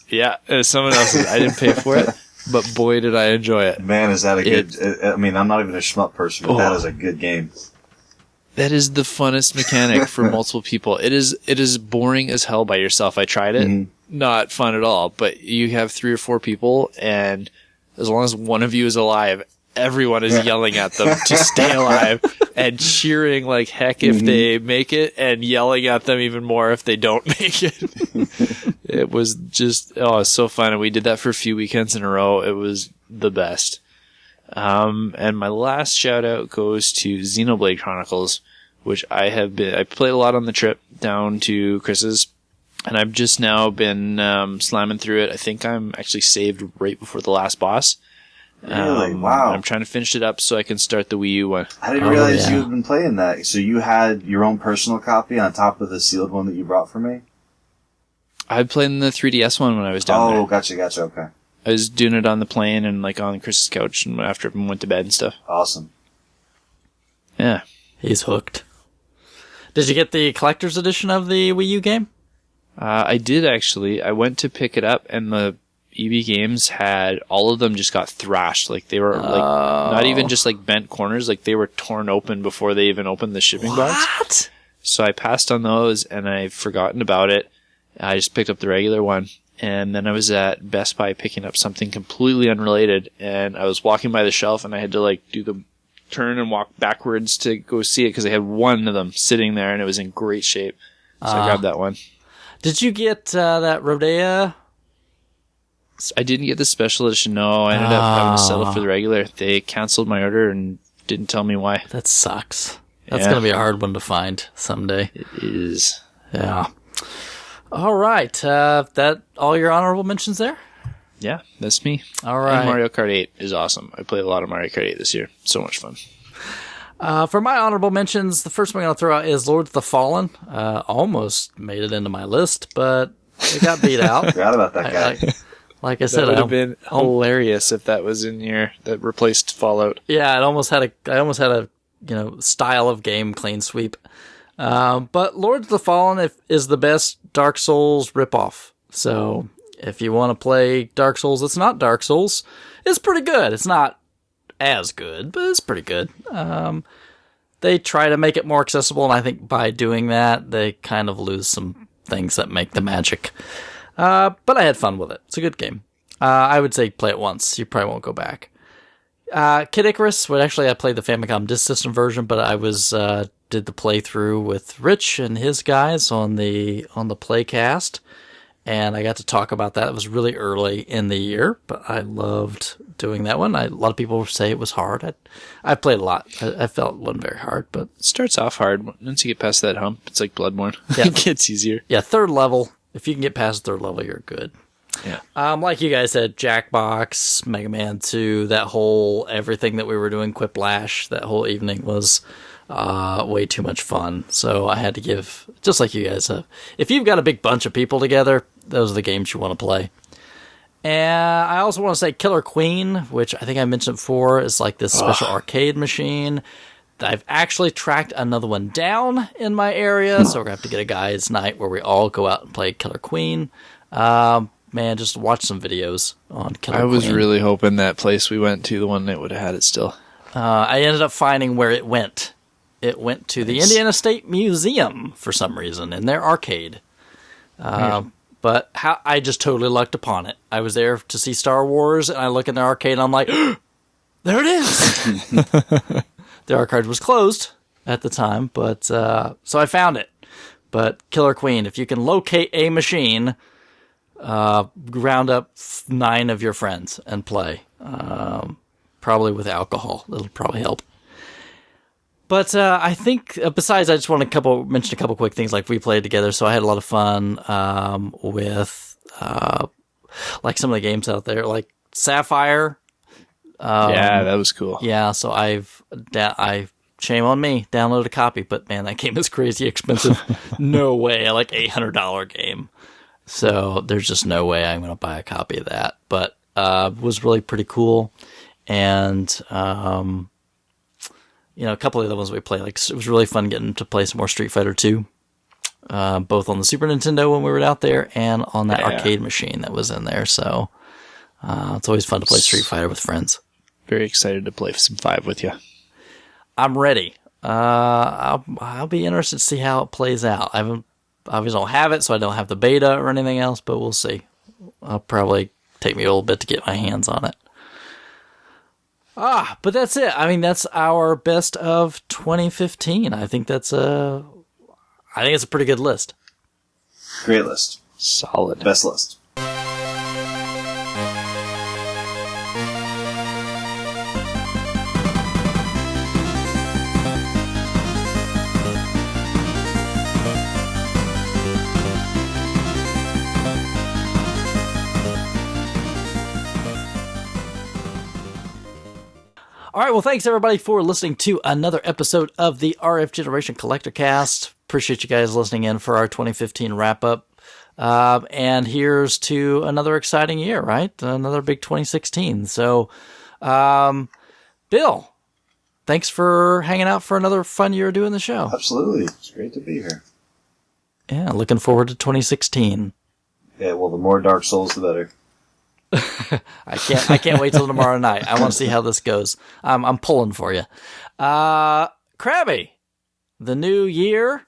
Yeah, it was someone else's. I didn't pay for it, but boy, did I enjoy it. Man, is that a good... I mean, I'm not even a shmup person, but that is a good game. That is the funnest mechanic for multiple people. It is boring as hell by yourself. I tried it. Mm-hmm. Not fun at all, but you have 3 or 4 people, and as long as one of you is alive, everyone is yelling at them to stay alive and cheering like heck if they make it, and yelling at them even more if they don't make it. It was just, so fun. And we did that for a few weekends in a row. It was the best. And my last shout out goes to Xenoblade Chronicles, which I played a lot on the trip down to Chris's, and I've just now been slamming through it. I think I'm actually saved right before the last boss. Really? Wow. I'm trying to finish it up so I can start the Wii U one. I didn't realize you had been playing that. So you had your own personal copy on top of the sealed one that you brought for me? I played in the 3DS one when I was down there. Oh, gotcha, okay. I was doing it on the plane and like on Chris's couch and after everyone went to bed and stuff. Awesome. Yeah. He's hooked. Did you get the collector's edition of the Wii U game? I did actually. I went to pick it up, and the EB Games had all of them just got thrashed. Like they were like not even just like bent corners. Like they were torn open before they even opened the shipping box. What? So I passed on those, and I've forgotten about it. I just picked up the regular one, and then I was at Best Buy picking up something completely unrelated, and I was walking by the shelf, and I had to like do the turn and walk backwards to go see it because I had one of them sitting there, and it was in great shape. So I grabbed that one. Did you get that Rodea? I didn't get the special edition. No, I ended up having to settle for the regular. They canceled my order and didn't tell me why. That sucks. That's going to be a hard one to find someday. It is. Yeah. All right. That all your honorable mentions there? Yeah, that's me. All right. And Mario Kart 8 is awesome. I played a lot of Mario Kart 8 this year. So much fun. For my honorable mentions, the first one I'm going to throw out is Lords of the Fallen. Almost made it into my list, but it got beat out. Forgot about that guy. Like I said, That would have been hilarious if that was in that replaced Fallout. Yeah, I almost had a style of game clean sweep. But Lords of the Fallen is the best Dark Souls ripoff. So if you want to play Dark Souls, it's not Dark Souls. It's pretty good. It's not as good, but it's pretty good. They try to make it more accessible, and I think by doing that, they kind of lose some things that make the magic. But I had fun with it. It's a good game. I would say play it once. You probably won't go back. Kid Icarus, well, actually I played the Famicom Disk System version, but I did the playthrough with Rich and his guys on the Playcast, and I got to talk about that. It was really early in the year, but I loved doing that one. A lot of people say it was hard. I played a lot. I felt it wasn't very hard, but It starts off hard. Once you get past that hump, it's like Bloodborne. Yeah. It gets easier. yeah, third level. If you can get past third level, you're good. Yeah. Like you guys said, Jackbox, Mega Man 2, that whole everything that we were doing, Quiplash, that whole evening was way too much fun. So I had to give, just like you guys have, if you've got a big bunch of people together, those are the games you want to play. And I also want to say Killer Queen, which I think I mentioned before, is like this special arcade machine. I've actually tracked another one down in my area, so we're going to have to get a guys' night where we all go out and play Killer Queen. Man, just watch some videos on Killer Queen. I was really hoping that place we went to, the one that would have had it still. I ended up finding where it went. It went to the Indiana State Museum for some reason in their arcade. But I just totally lucked upon it. I was there to see Star Wars, and I look in their arcade, and I'm like, there it is! The arcade was closed at the time, but so I found it. But Killer Queen, if you can locate a machine, round up 9 of your friends and play. Probably with alcohol. That'll probably help. But I think, besides, I just want to mention a couple quick things. Like, we played together, so I had a lot of fun with like some of the games out there, like Sapphire. Yeah, that was cool. Yeah, so shame on me, download a copy, but man, that game is crazy expensive. No way, like $800 game. So there's just no way I'm going to buy a copy of that. But it was really pretty cool. And, a couple of the ones we played, like, it was really fun getting to play some more Street Fighter 2, both on the Super Nintendo when we were out there and on that arcade machine that was in there. So it's always fun to play Street Fighter with friends. Very excited to play some 5 with you. I'm ready. I'll be interested to see how it plays out. I obviously don't have it, so I don't have the beta or anything else, but we'll see. I'll probably take me a little bit to get my hands on it. But that's it. I mean, that's our best of 2015. I think it's a pretty good list. Great list. Solid. Best list. All right, well, thanks everybody for listening to another episode of the RF Generation Collectorcast. Appreciate you guys listening in for our 2015 wrap-up. And here's to another exciting year, right? Another big 2016. So, Bill, thanks for hanging out for another fun year doing the show. Absolutely. It's great to be here. Yeah, looking forward to 2016. Yeah, well, the more Dark Souls, the better. I can't wait till tomorrow night. I want to see how this goes. I'm pulling for you. Krabby, the new year,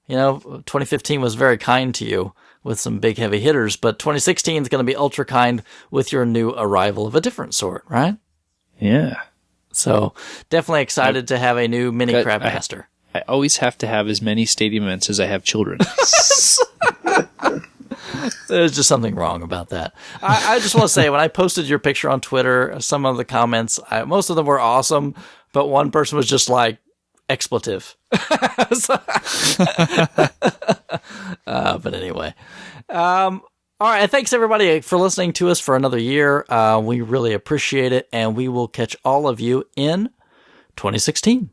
2015 was very kind to you with some big heavy hitters, but 2016 is going to be ultra kind with your new arrival of a different sort, right? Yeah. So definitely excited to have a new mini Crabmaster. I always have to have as many stadium events as I have children. There's just something wrong about that. I just want to say, when I posted your picture on Twitter, some of the comments, most of them were awesome, but one person was just like, expletive. But anyway. All right, thanks everybody for listening to us for another year. We really appreciate it, and we will catch all of you in 2016.